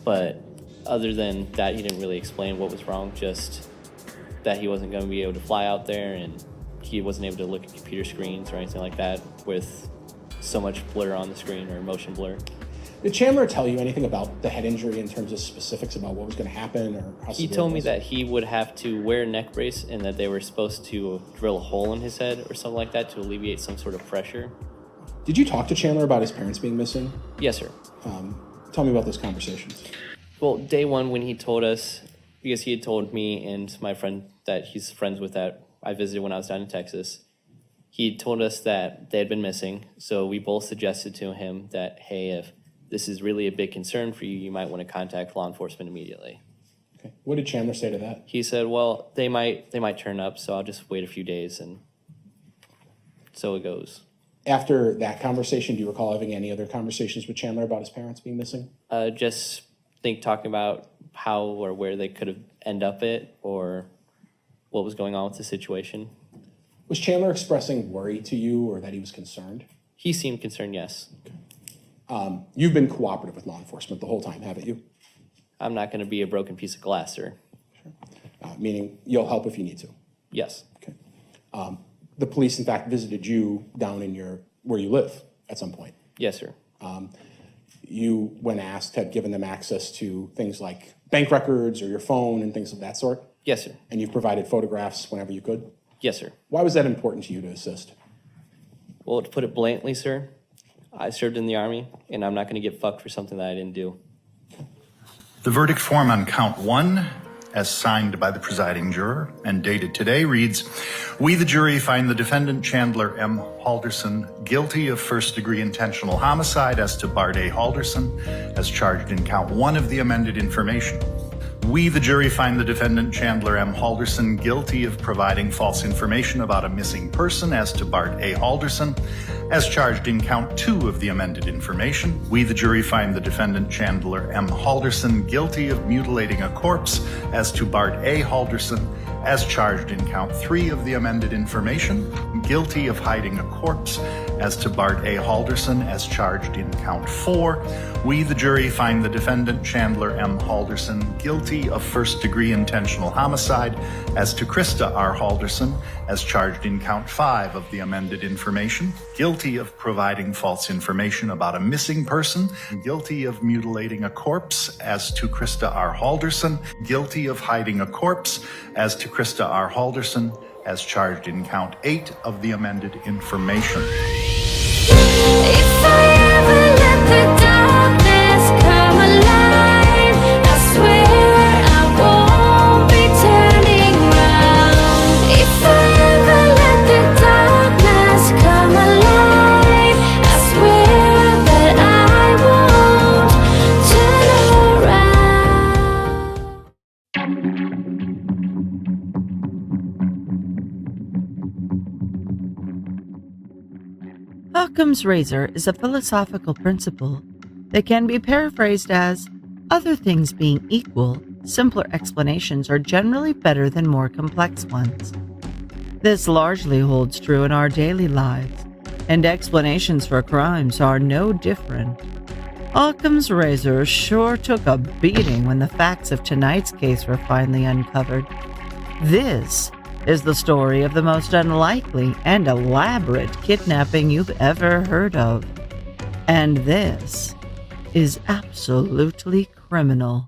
But other than that, he didn't really explain what was wrong, just that he wasn't going to be able to fly out there and he wasn't able to look at computer screens or anything like that with so much blur on the screen or motion blur. Did Chandler tell you anything about the head injury in terms of specifics about what was going to happen or how He severe told it me was? that he would have to wear a neck brace and that they were supposed to drill a hole in his head or something like that to alleviate some sort of pressure. Did you talk to Chandler about his parents being missing? Yes, sir. Tell me about those conversations. Well, day one when he told us, because he had told me and my friend that he's friends with that I visited when I was down in Texas, he told us that they had been missing. So we both suggested to him that, hey, if this is really a big concern for you, you might want to contact law enforcement immediately. Okay. What did Chandler say to that? He said, well, they might turn up, so I'll just wait a few days, and so it goes. After that conversation, do you recall having any other conversations with Chandler about his parents being missing? Just talking about how or where they could have end up it, or what was going on with the situation. Was Chandler expressing worry to you or that he was concerned? He seemed concerned, yes. You've been cooperative with law enforcement the whole time, haven't you? I'm not going to be a broken piece of glass, sir. Meaning you'll help if you need to. Yes. Okay. The police, in fact, visited you down in where you live at some point. Yes, sir. You, when asked, had given them access to things like bank records or your phone and things of that sort? Yes, sir. And you've provided photographs whenever you could? Yes, sir. Why was that important to you to assist? Well, to put it bluntly, sir, I served in the Army, and I'm not going to get fucked for something that I didn't do. The verdict form on count 1, as signed by the presiding juror and dated today, reads, "We, the jury, find the defendant Chandler M. Halderson guilty of first-degree intentional homicide as to Bart A. Halderson, as charged in count 1 of the amended information. We, the jury, find the defendant Chandler M. Halderson guilty of providing false information about a missing person as to Bart A. Halderson, as charged in count 2 of the amended information. We, the jury, find the defendant Chandler M. Halderson guilty of mutilating a corpse as to Bart A. Halderson, as charged in count 3 of the amended information. Guilty of hiding a corpse as to Bart A. Halderson, as charged in count 4. We, the jury, find the defendant Chandler M. Halderson guilty of first-degree intentional homicide as to Krista R. Halderson, as charged in count 5 of the amended information. Guilty of providing false information about a missing person. Guilty of mutilating a corpse as to Krista R. Halderson. Guilty of hiding a corpse as to Krista R. Halderson, as charged in count 8 of the amended information." If I ever let the darkness come alive, I swear I won't be turning round. If I ever let the darkness come alive, I swear that I won't turn around. Occam's razor is a philosophical principle that can be paraphrased as, other things being equal, simpler explanations are generally better than more complex ones. This largely holds true in our daily lives, and explanations for crimes are no different. Occam's razor sure took a beating when the facts of tonight's case were finally uncovered. This is the story of the most unlikely and elaborate kidnapping you've ever heard of. And this is absolutely criminal.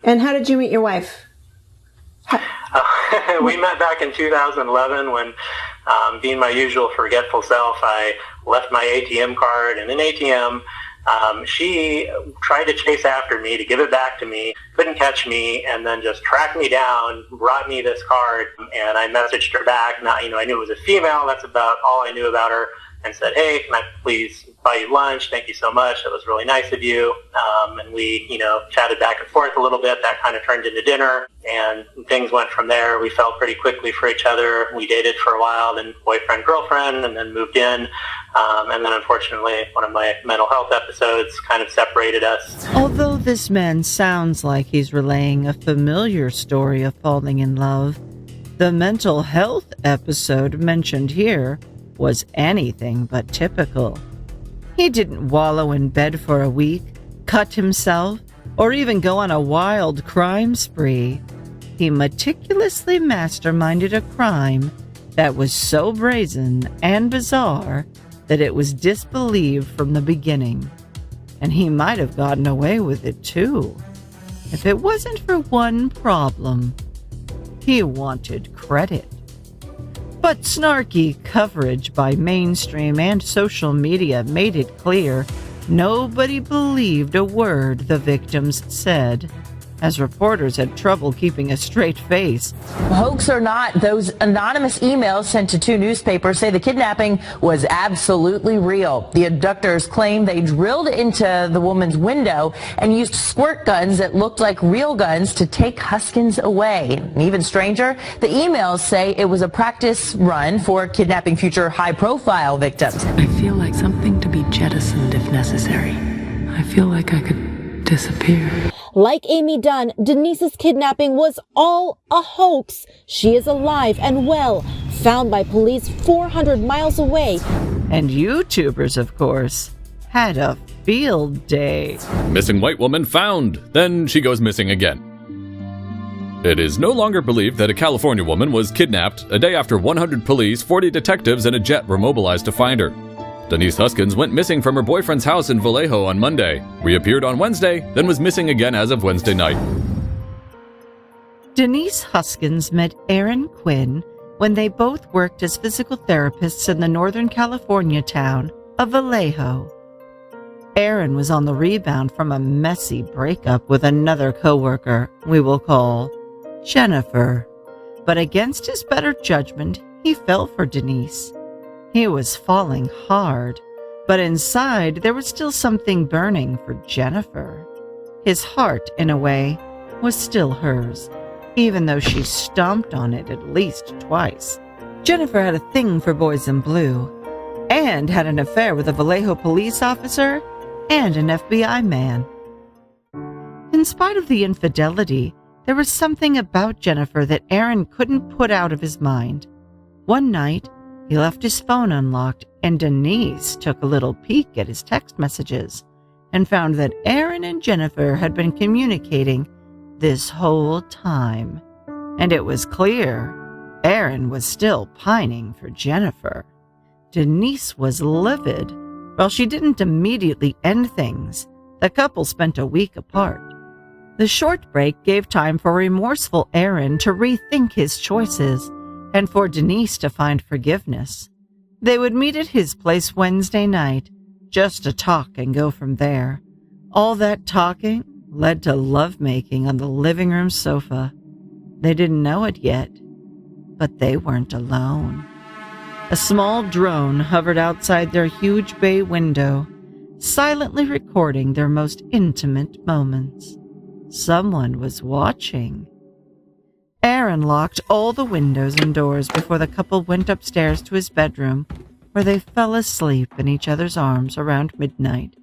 And how did you meet your wife? We met back in 2011 when, being my usual forgetful self, I left my ATM card in an ATM. She tried to chase after me to give it back to me, couldn't catch me, and then just tracked me down, brought me this card, and I messaged her back. Now, I knew it was a female. That's about all I knew about her. And said, "Hey, can I please buy you lunch? Thank you so much. That was really nice of you." And we, chatted back and forth a little bit. That kind of turned into dinner, and things went from there. We fell pretty quickly for each other. We dated for a while, then boyfriend, girlfriend, and then moved in. And then unfortunately, one of my mental health episodes kind of separated us. Although this man sounds like he's relaying a familiar story of falling in love, the mental health episode mentioned here was anything but typical. He didn't wallow in bed for a week, cut himself, or even go on a wild crime spree. He meticulously masterminded a crime that was so brazen and bizarre that it was disbelieved from the beginning. And he might have gotten away with it too, if it wasn't for one problem. He wanted credit. But snarky coverage by mainstream and social media made it clear nobody believed a word the victims said. as reporters had trouble keeping a straight face. Hoax or not, those anonymous emails sent to 2 newspapers say the kidnapping was absolutely real. The abductors claim they drilled into the woman's window and used squirt guns that looked like real guns to take Huskins away. And even stranger, the emails say it was a practice run for kidnapping future high-profile victims. I feel like something to be jettisoned if necessary. I feel like I could disappear. Like Amy Dunn, Denise's kidnapping was all a hoax. She is alive and well, found by police 400 miles away. And YouTubers, of course, had a field day. Missing white woman found. Then she goes missing again. It is no longer believed that a California woman was kidnapped a day after 100 police, 40 detectives, and a jet were mobilized to find her. Denise Huskins went missing from her boyfriend's house in Vallejo on Monday, reappeared on Wednesday, then was missing again as of Wednesday night. Denise Huskins met Aaron Quinn when they both worked as physical therapists in the Northern California town of Vallejo. Aaron was on the rebound from a messy breakup with another coworker we will call Jennifer. But against his better judgment, he fell for Denise. He was falling hard, but inside there was still something burning for Jennifer. His heart, in a way, was still hers, even though she stomped on it at least twice. Jennifer had a thing for boys in blue, and had an affair with a Vallejo police officer and an FBI man. In spite of the infidelity, there was something about Jennifer that Aaron couldn't put out of his mind. One night, he left his phone unlocked, and Denise took a little peek at his text messages and found that Aaron and Jennifer had been communicating this whole time. And it was clear Aaron was still pining for Jennifer. Denise was livid. While she didn't immediately end things, the couple spent a week apart. The short break gave time for remorseful Aaron to rethink his choices and for Denise to find forgiveness. They would meet at his place Wednesday night, just to talk and go from there. All that talking led to lovemaking on the living room sofa. They didn't know it yet, but they weren't alone. A small drone hovered outside their huge bay window, silently recording their most intimate moments. Someone was watching. Aaron locked all the windows and doors before the couple went upstairs to his bedroom, where they fell asleep in each other's arms around midnight.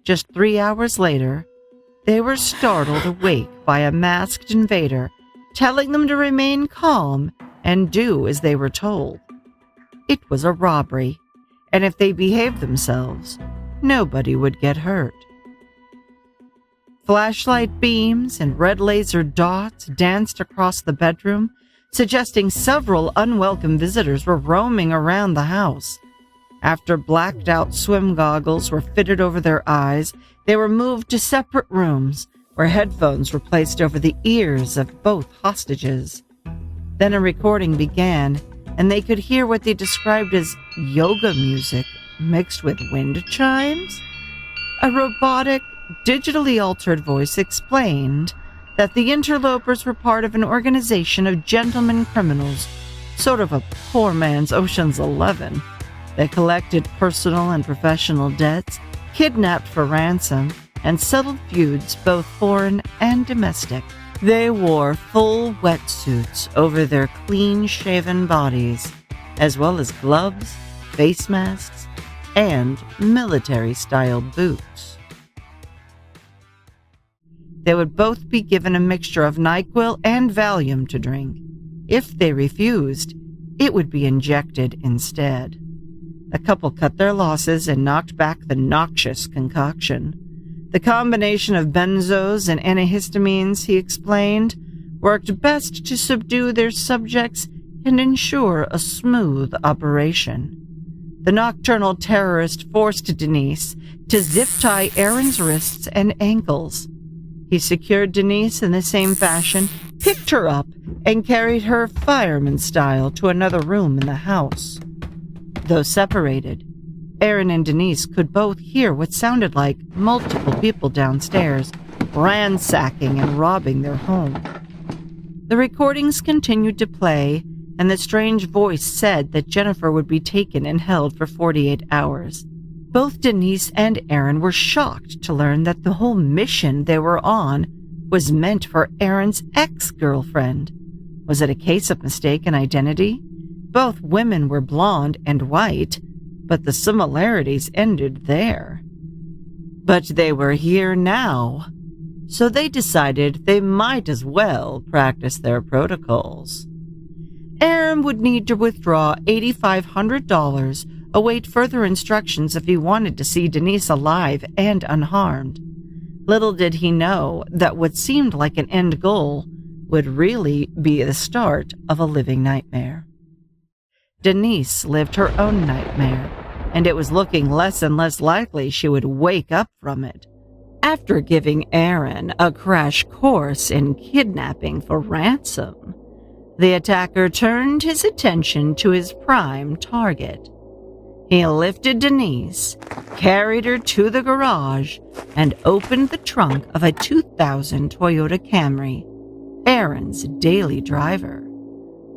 Just 3 hours later, they were startled awake by a masked invader telling them to remain calm and do as they were told. It was a robbery, and if they behaved themselves, nobody would get hurt. Flashlight beams and red laser dots danced across the bedroom, suggesting several unwelcome visitors were roaming around the house. After blacked-out swim goggles were fitted over their eyes, they were moved to separate rooms, where headphones were placed over the ears of both hostages. Then a recording began, and they could hear what they described as yoga music mixed with wind chimes. A robotic, digitally altered voice explained that the interlopers were part of an organization of gentlemen criminals, sort of a poor man's Ocean's 11. They collected personal and professional debts, kidnapped for ransom, and settled feuds both foreign and domestic. They wore full wetsuits over their clean-shaven bodies, as well as gloves, face masks, and military-style boots. They would both be given a mixture of NyQuil and Valium to drink. If they refused, it would be injected instead. The couple cut their losses and knocked back the noxious concoction. The combination of benzos and antihistamines, he explained, worked best to subdue their subjects and ensure a smooth operation. The nocturnal terrorist forced Denise to zip-tie Aaron's wrists and ankles. He secured Denise in the same fashion, picked her up, and carried her fireman style to another room in the house. Though separated, Aaron and Denise could both hear what sounded like multiple people downstairs, up ransacking and robbing their home. The recordings continued to play, and the strange voice said that Jennifer would be taken and held for 48 hours. Both Denise and Aaron were shocked to learn that the whole mission they were on was meant for Aaron's ex-girlfriend. Was it a case of mistaken identity? Both women were blonde and white, but the similarities ended there. But they were here now, so they decided they might as well practice their protocols. Aaron would need to withdraw $8,500, await further instructions if he wanted to see Denise alive and unharmed. Little did he know that what seemed like an end goal would really be the start of a living nightmare. Denise lived her own nightmare, and it was looking less and less likely she would wake up from it. After giving Aaron a crash course in kidnapping for ransom, the attacker turned his attention to his prime target. He lifted Denise, carried her to the garage, and opened the trunk of a 2000 Toyota Camry, Aaron's daily driver.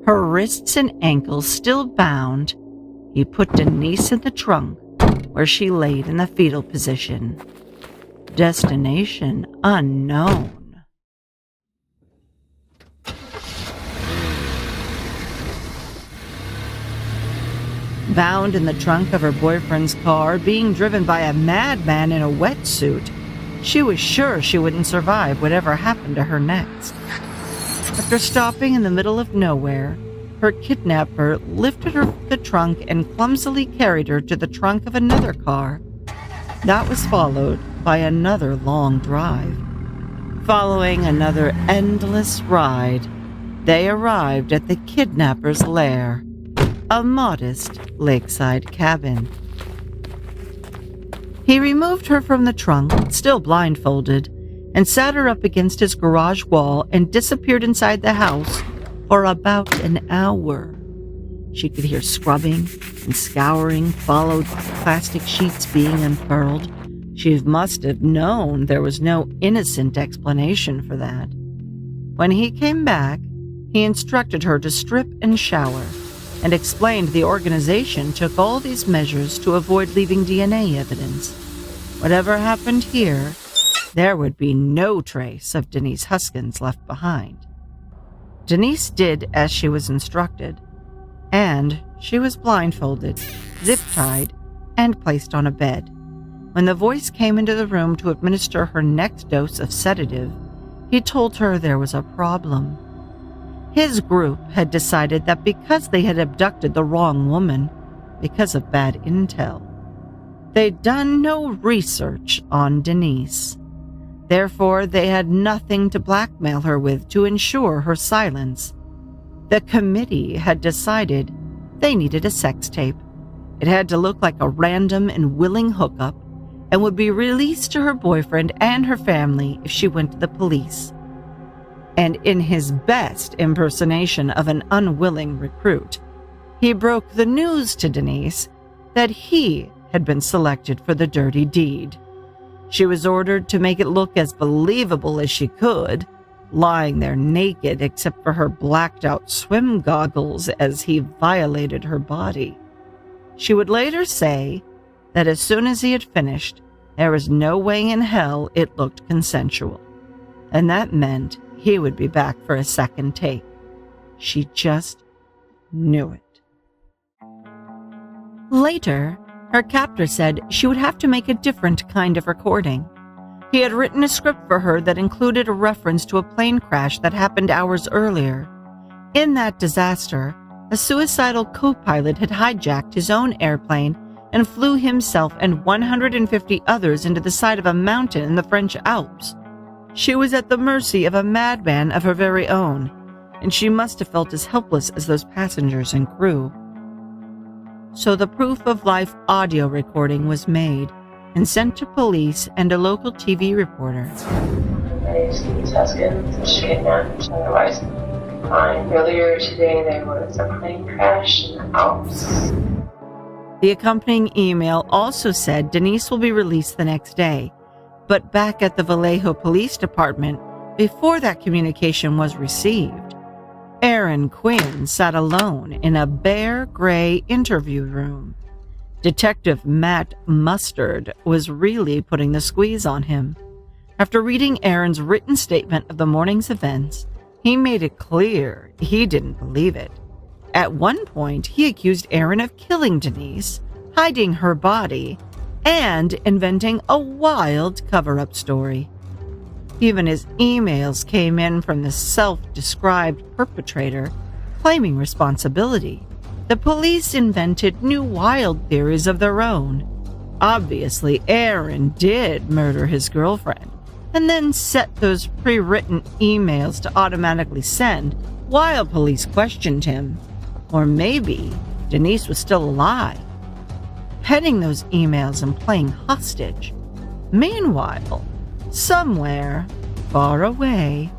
Her wrists and ankles still bound, he put Denise in the trunk, where she laid in the fetal position. Destination unknown. Bound in the trunk of her boyfriend's car, being driven by a madman in a wetsuit, she was sure she wouldn't survive whatever happened to her next. After stopping in the middle of nowhere, her kidnapper lifted her from the trunk and clumsily carried her to the trunk of another car. That was followed by another long drive. Following another endless ride, they arrived at the kidnapper's lair, a modest lakeside cabin. He removed her from the trunk, still blindfolded, and sat her up against his garage wall and disappeared inside the house for about an hour. She could hear scrubbing and scouring, followed by plastic sheets being unfurled. She must have known there was no innocent explanation for that. When he came back, he instructed her to strip and shower, and explained the organization took all these measures to avoid leaving DNA evidence. Whatever happened here, there would be no trace of Denise Huskins left behind. Denise did as she was instructed, and she was blindfolded, zip-tied, and placed on a bed. When the voice came into the room to administer her next dose of sedative, he told her there was a problem. His group had decided that because they had abducted the wrong woman, because of bad intel, they'd done no research on Denise. Therefore, they had nothing to blackmail her with to ensure her silence. The committee had decided they needed a sex tape. It had to look like a random and willing hookup and would be released to her boyfriend and her family if she went to the police. And in his best impersonation of an unwilling recruit, he broke the news to Denise that he had been selected for the dirty deed. She was ordered to make it look as believable as she could, lying there naked except for her blacked-out swim goggles as he violated her body. She would later say that as soon as he had finished, there was no way in hell it looked consensual, and that meant he would be back for a second take. She just knew it. Later, her captor said she would have to make a different kind of recording. He had written a script for her that included a reference to a plane crash that happened hours earlier. In that disaster, a suicidal co-pilot had hijacked his own airplane and flew himself and 150 others into the side of a mountain in the French Alps. She was at the mercy of a madman of her very own, and she must have felt as helpless as those passengers and crew. So the proof of life audio recording was made and sent to police and a local TV reporter. My name is Denise Huskins. She kidnapped otherwise fine. Earlier today there was a plane crash in the Alps. The accompanying email also said Denise will be released the next day. But back at the Vallejo Police Department, before that communication was received, Aaron Quinn sat alone in a bare gray interview room. Detective Matt Mustard was really putting the squeeze on him. After reading Aaron's written statement of the morning's events, he made it clear he didn't believe it. At one point, he accused Aaron of killing Denise, hiding her body, and inventing a wild cover-up story. Even his emails came in from the self-described perpetrator, claiming responsibility. The police invented new wild theories of their own. Obviously, Aaron did murder his girlfriend, and then set those pre-written emails to automatically send while police questioned him. Or maybe Denise was still alive, penning those emails and playing hostage. Meanwhile, somewhere far away,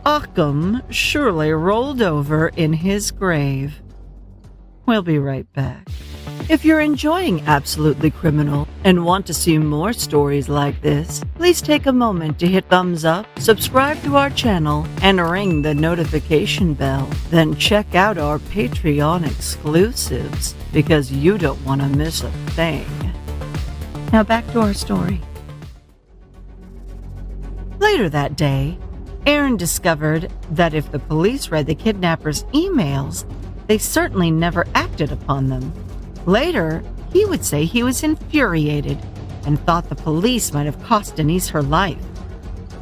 Occam surely rolled over in his grave. We'll be right back. If you're enjoying Absolutely Criminal and want to see more stories like this, please take a moment to hit thumbs up, subscribe to our channel, and ring the notification bell. Then check out our Patreon exclusives, because you don't want to miss a thing. Now back to our story. Later that day, Aaron discovered that if the police read the kidnapper's emails, they certainly never acted upon them. Later, he would say he was infuriated and thought the police might have cost Denise her life.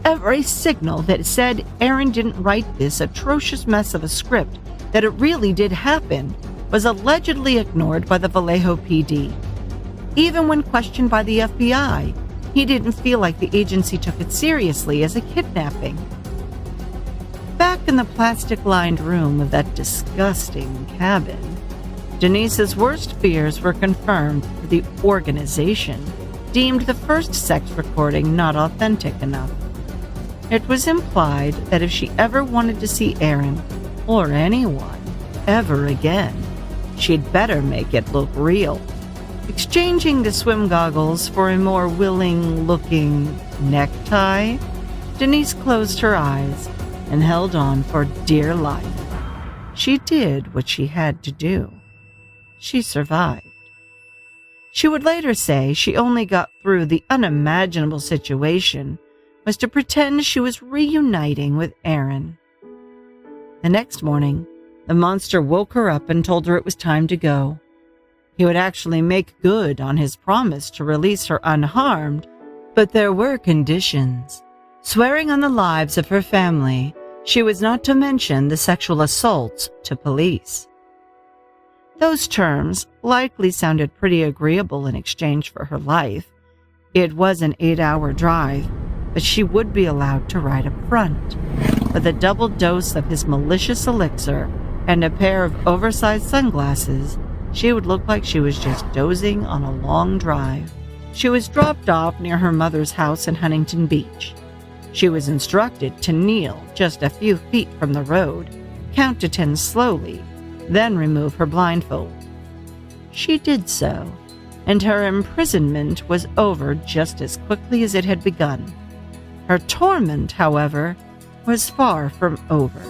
Every signal that said Aaron didn't write this atrocious mess of a script, that it really did happen, was allegedly ignored by the Vallejo PD. Even when questioned by the FBI, he didn't feel like the agency took it seriously as a kidnapping. Back in the plastic-lined room of that disgusting cabin, Denise's worst fears were confirmed. The organization deemed the first sex recording not authentic enough. It was implied that if she ever wanted to see Aaron, or anyone, ever again, she'd better make it look real. Exchanging the swim goggles for a more willing-looking necktie, Denise closed her eyes and held on for dear life. She did what she had to do. She survived. She would later say she only got through the unimaginable situation was to pretend she was reuniting with Aaron. The next morning, the monster woke her up and told her it was time to go. He would actually make good on his promise to release her unharmed, but there were conditions. Swearing on the lives of her family, she was not to mention the sexual assaults to police. Those terms likely sounded pretty agreeable in exchange for her life. It was an 8-hour drive, but she would be allowed to ride up front. With a double dose of his malicious elixir and a pair of oversized sunglasses, she would look like she was just dozing on a long drive. She was dropped off near her mother's house in Huntington Beach. She was instructed to kneel just a few feet from the road, count to 10 slowly, then remove her blindfold. She did so, and her imprisonment was over just as quickly as it had begun. Her torment, however, was far from over.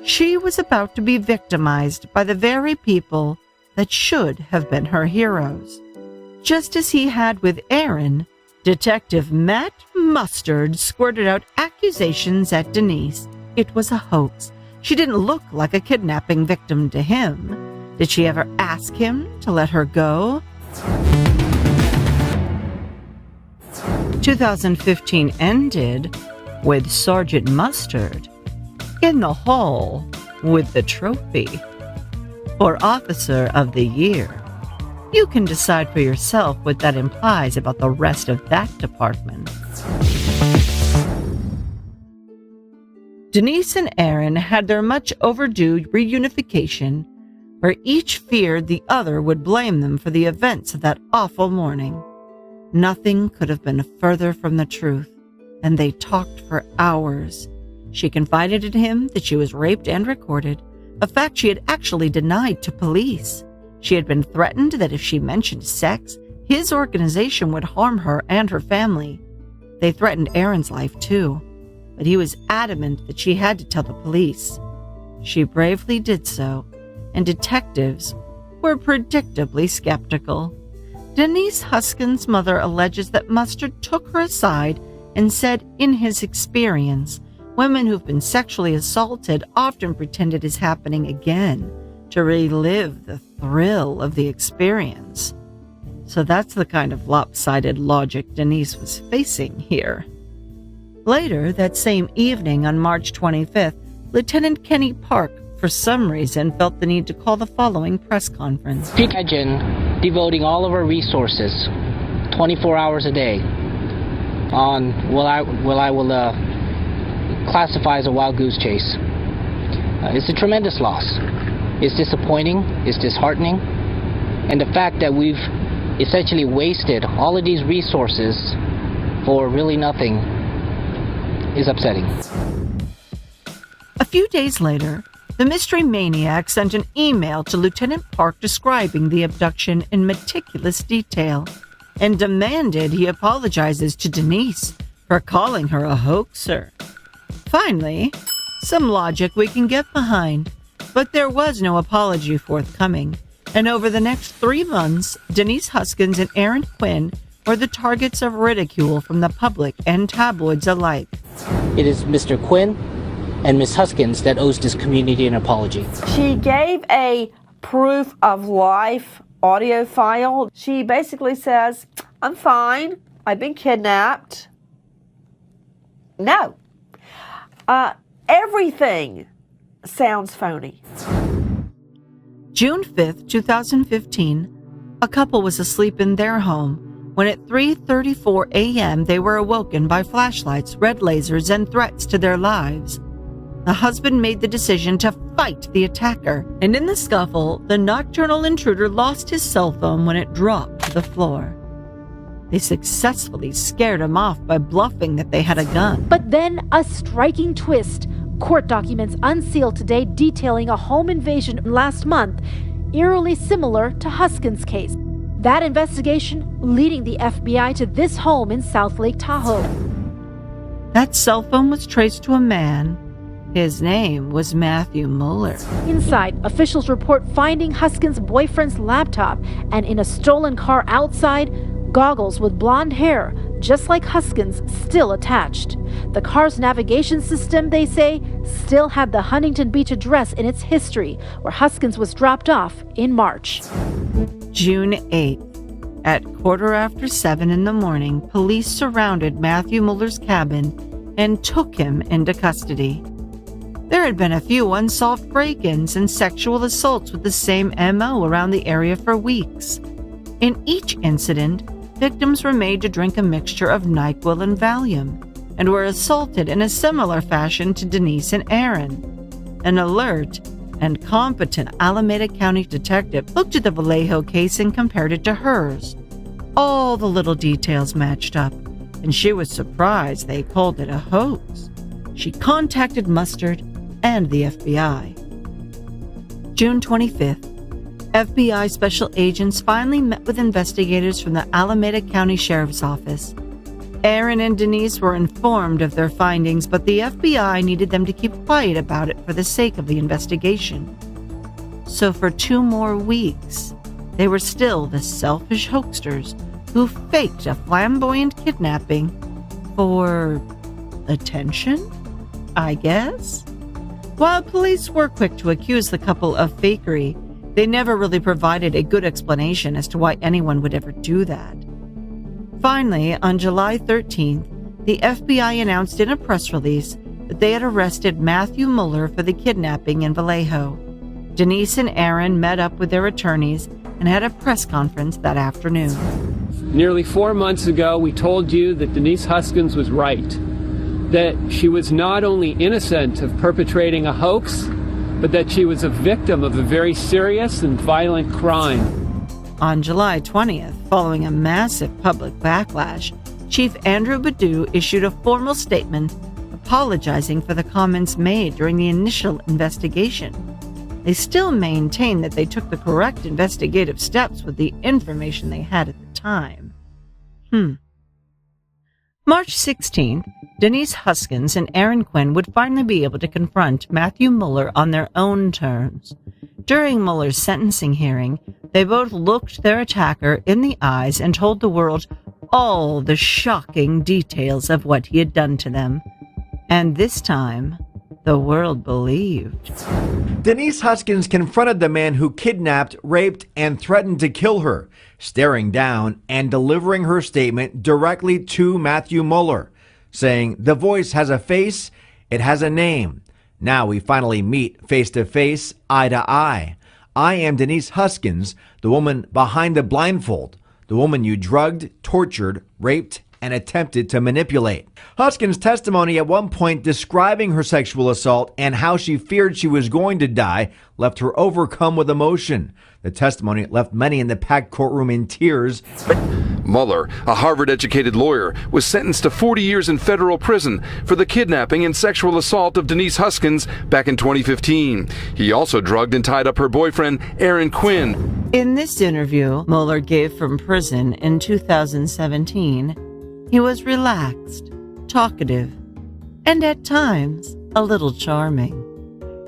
She was about to be victimized by the very people that should have been her heroes. Just as he had with Aaron, Detective Matt Mustard squirted out accusations at Denise. It was a hoax. She didn't look like a kidnapping victim to him. Did she ever ask him to let her go? 2015 ended with Sergeant Mustard in the hall with the trophy for Officer of the Year. You can decide for yourself what that implies about the rest of that department. Denise and Aaron had their much overdue reunification, where each feared the other would blame them for the events of that awful morning. Nothing could have been further from the truth, and they talked for hours. She confided in him that she was raped and recorded, a fact she had actually denied to police. She had been threatened that if she mentioned sex, his organization would harm her and her family. They threatened Aaron's life too, but he was adamant that she had to tell the police. She bravely did so, and detectives were predictably skeptical. Denise Huskin's mother alleges that Mustard took her aside and said, in his experience, women who've been sexually assaulted often pretend it is happening again to relive the thrill of the experience. So that's the kind of lopsided logic Denise was facing here. Later that same evening on March 25th, Lieutenant Kenny Park, for some reason, felt the need to call the following press conference. Imagine devoting all of our resources, 24 hours a day, on what I will classify as a wild goose chase. It's a tremendous loss. It's disappointing, it's disheartening, and the fact that we've essentially wasted all of these resources for really nothing is upsetting. A few days later, the mystery maniac sent an email to Lieutenant Park describing the abduction in meticulous detail and demanded he apologizes to Denise for calling her a hoaxer. Finally, some logic we can get behind, but there was no apology forthcoming, and over the next 3 months, Denise Huskins and Aaron Quinn were the targets of ridicule from the public and tabloids alike. It is Mr. Quinn and Ms. Huskins that owes this community an apology. She gave a proof of life audio file. She basically says, I'm fine. I've been kidnapped. No. Everything sounds phony. June 5th, 2015, a couple was asleep in their home when at 3:34 a.m. they were awoken by flashlights, red lasers, and threats to their lives. The husband made the decision to fight the attacker, and in the scuffle, the nocturnal intruder lost his cell phone when it dropped to the floor. They successfully scared him off by bluffing that they had a gun. But then a striking twist. Court documents unsealed today detailing a home invasion last month, eerily similar to Huskin's case. That investigation leading the FBI to this home in South Lake Tahoe. That cell phone was traced to a man. His name was Matthew Muller. Inside, officials report finding Huskin's boyfriend's laptop and in a stolen car outside, goggles with blonde hair, just like Huskin's, still attached. The car's navigation system, they say, still had the Huntington Beach address in its history, where Huskins was dropped off in March. June 8th. At 7:15 in the morning, police surrounded Matthew Muller's cabin and took him into custody. There had been a few unsolved break-ins and sexual assaults with the same MO around the area for weeks. In each incident, victims were made to drink a mixture of NyQuil and Valium and were assaulted in a similar fashion to Denise and Aaron. An alert and competent Alameda County detective looked at the Vallejo case and compared it to hers. All the little details matched up, and she was surprised they called it a hoax. She contacted Mustard and the FBI. June 25th. FBI special agents finally met with investigators from the Alameda County Sheriff's Office. Aaron and Denise were informed of their findings, but the FBI needed them to keep quiet about it for the sake of the investigation. So for 2 more weeks, they were still the selfish hoaxers who faked a flamboyant kidnapping for attention, I guess? While police were quick to accuse the couple of fakery, they never really provided a good explanation as to why anyone would ever do that. Finally, on July 13th, the FBI announced in a press release that they had arrested Matthew Muller for the kidnapping in Vallejo. Denise and Aaron met up with their attorneys and had a press conference that afternoon. Nearly 4 months ago, we told you that Denise Huskins was right, that she was not only innocent of perpetrating a hoax, but that she was a victim of a very serious and violent crime. On July 20th, following a massive public backlash, Chief Andrew Badu issued a formal statement apologizing for the comments made during the initial investigation. They still maintain that they took the correct investigative steps with the information they had at the time. March 16th, Denise Huskins and Aaron Quinn would finally be able to confront Matthew Mueller on their own terms. During Mueller's sentencing hearing, they both looked their attacker in the eyes and told the world all the shocking details of what he had done to them. And this time, the world believed. Denise Huskins confronted the man who kidnapped, raped, and threatened to kill her, staring down and delivering her statement directly to Matthew Mueller, saying, "The voice has a face, it has a name. Now we finally meet face to face, eye to eye. I am Denise Huskins, the woman behind the blindfold, the woman you drugged, tortured, raped, and attempted to manipulate." Huskins' testimony at one point describing her sexual assault and how she feared she was going to die left her overcome with emotion. The testimony left many in the packed courtroom in tears. Mueller, a Harvard-educated lawyer, was sentenced to 40 years in federal prison for the kidnapping and sexual assault of Denise Huskins back in 2015. He also drugged and tied up her boyfriend, Aaron Quinn. In this interview Mueller gave from prison in 2017, he was relaxed, talkative, and at times a little charming.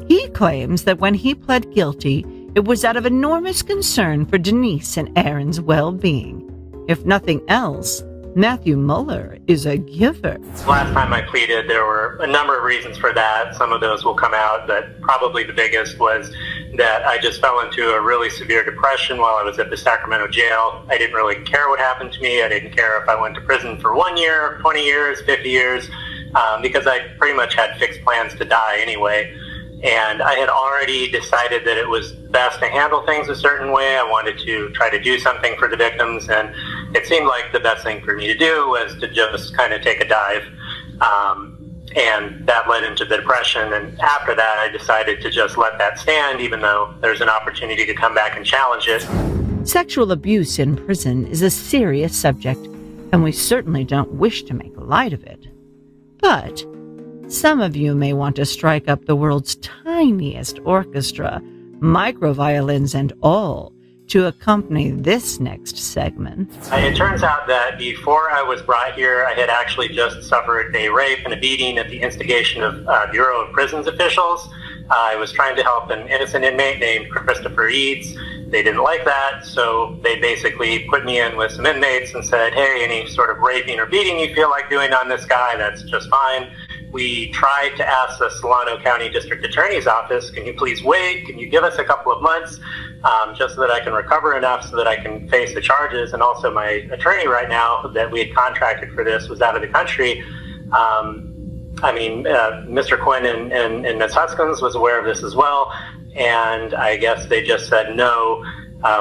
He claims that when he pled guilty, it was out of enormous concern for Denise and Aaron's well-being. If nothing else, Matthew Mueller is a giver. Last time I pleaded, there were a number of reasons for that. Some of those will come out, but probably the biggest was that I just fell into a really severe depression while I was at the Sacramento jail. I didn't really care what happened to me. I didn't care if I went to prison for 1 year, 20 years, 50 years, because I pretty much had fixed plans to die anyway. And I had already decided that it was best to handle things a certain way. I wanted to try to do something for the victims, and it seemed like the best thing for me to do was to just kind of take a dive. And that led into the depression. And after that, I decided to just let that stand, even though there's an opportunity to come back and challenge it. Sexual abuse in prison is a serious subject, and we certainly don't wish to make light of it. But some of you may want to strike up the world's tiniest orchestra, microviolins and all, to accompany this next segment. It turns out that before I was brought here, I had actually just suffered a rape and a beating at the instigation of Bureau of Prisons officials. I was trying to help an innocent inmate named Christopher Eads. They didn't like that, so they basically put me in with some inmates and said, hey, any sort of raping or beating you feel like doing on this guy, that's just fine. We tried to ask the Solano County District Attorney's Office, can you please wait? Can you give us a couple of months just so that I can recover enough so that I can face the charges? And also my attorney right now that we had contracted for this was out of the country. Mr. Quinn and Ms. Huskins was aware of this as well. And I guess they just said, no,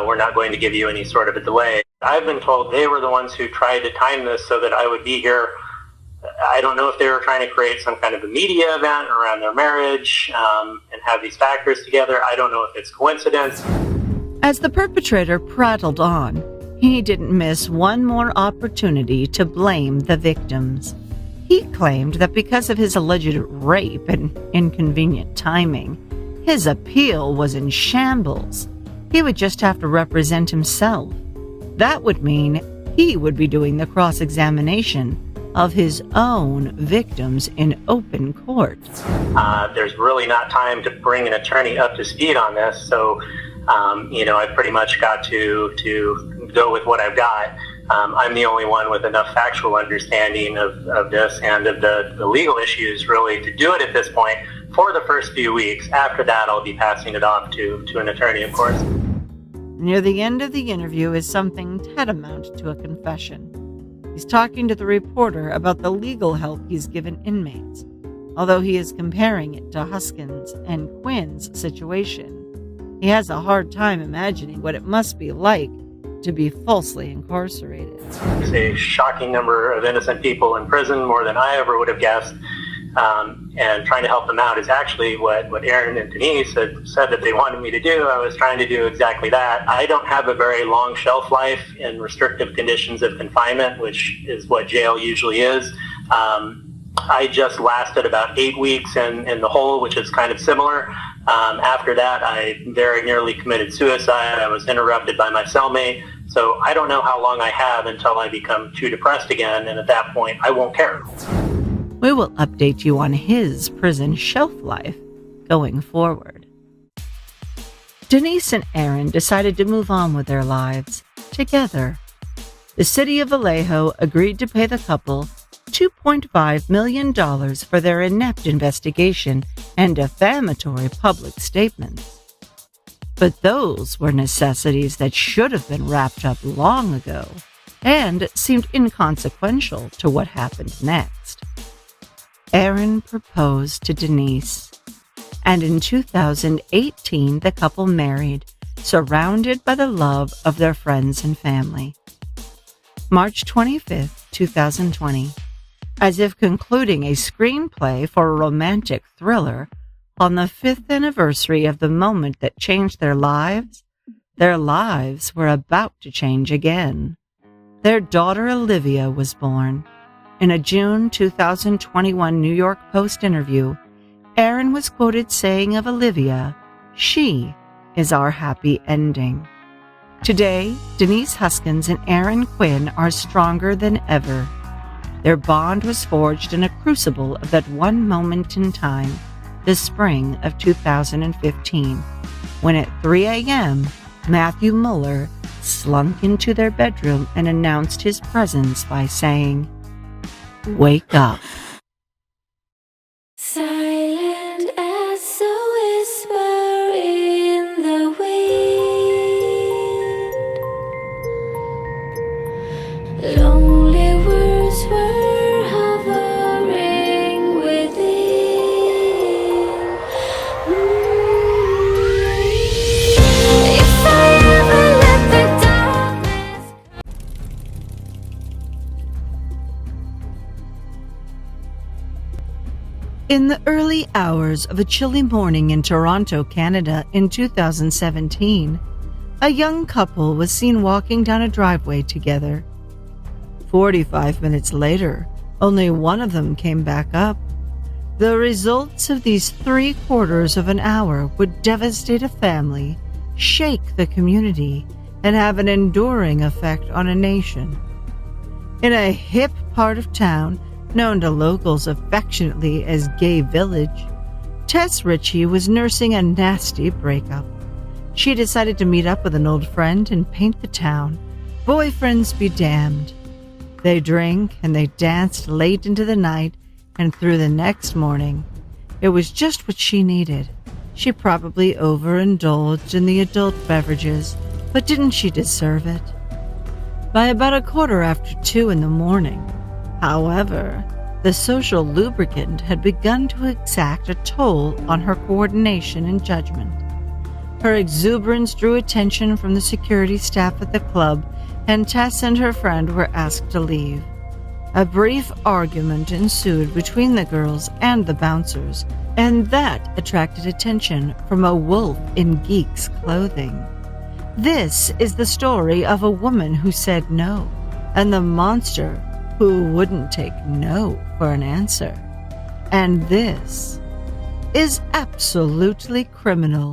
we're not going to give you any sort of a delay. I've been told they were the ones who tried to time this so that I would be here. I don't know if they were trying to create some kind of a media event around their marriage and have these factors together. I don't know if it's coincidence. As the perpetrator prattled on, he didn't miss one more opportunity to blame the victims. He claimed that because of his alleged rape and inconvenient timing, his appeal was in shambles. He would just have to represent himself. That would mean he would be doing the cross-examination of his own victims in open court. There's really not time to bring an attorney up to speed on this, so I've pretty much got to go with what I've got. I'm the only one with enough factual understanding of this and of the legal issues really to do it at this point for the first few weeks. After that, I'll be passing it off to an attorney, of course. Near the end of the interview is something tantamount to a confession. He's talking to the reporter about the legal help he's given inmates, although he is comparing it to Huskins and Quinn's situation. He has a hard time imagining what it must be like to be falsely incarcerated. There's a shocking number of innocent people in prison, more than I ever would have guessed, and trying to help them out is actually what Aaron and Denise had said that they wanted me to do. I was trying to do exactly that. I don't have a very long shelf life in restrictive conditions of confinement, which is what jail usually is. I just lasted about 8 weeks in the hole, which is kind of similar. After that, I very nearly committed suicide. I was interrupted by my cellmate, So I don't know how long I have until I become too depressed again, and at that point, I won't care. We will update you on his prison shelf life going forward. Denise and Aaron decided to move on with their lives together. The city of Vallejo agreed to pay the couple $2.5 million for their inept investigation and defamatory public statements. But those were necessities that should have been wrapped up long ago and seemed inconsequential to what happened next. Aaron proposed to Denise, and in 2018 the couple married, surrounded by the love of their friends and family. March 25th, 2020, as if concluding a screenplay for a romantic thriller, on the 5th anniversary of the moment that changed their lives were about to change again. Their daughter Olivia was born. In a June 2021 New York Post interview, Aaron was quoted saying of Olivia, "She is our happy ending." Today, Denise Huskins and Aaron Quinn are stronger than ever. Their bond was forged in a crucible of that one moment in time, the spring of 2015, when at 3 a.m., Matthew Mueller slunk into their bedroom and announced his presence by saying, "Wake up." Silent as a whisper in the wind. Lonely words were hovering within. If I ever let the darkness. In the early hours of a chilly morning in Toronto, Canada in 2017, a young couple was seen walking down a driveway together. 45 minutes later, only one of them came back up. The results of these 3/4 of an hour would devastate a family, shake the community, and have an enduring effect on a nation. In a hip part of town, known to locals affectionately as Gay Village, Tess Ritchie was nursing a nasty breakup. She decided to meet up with an old friend and paint the town. Boyfriends be damned. They drank and they danced late into the night and through the next morning. It was just what she needed. She probably overindulged in the adult beverages, but didn't she deserve it? By about 2:15 in the morning, however, the social lubricant had begun to exact a toll on her coordination and judgment. Her exuberance drew attention from the security staff at the club, and Tess and her friend were asked to leave. A brief argument ensued between the girls and the bouncers, and that attracted attention from a wolf in geek's clothing. This is the story of a woman who said no, and the monster who wouldn't take no for an answer. And this is absolutely criminal.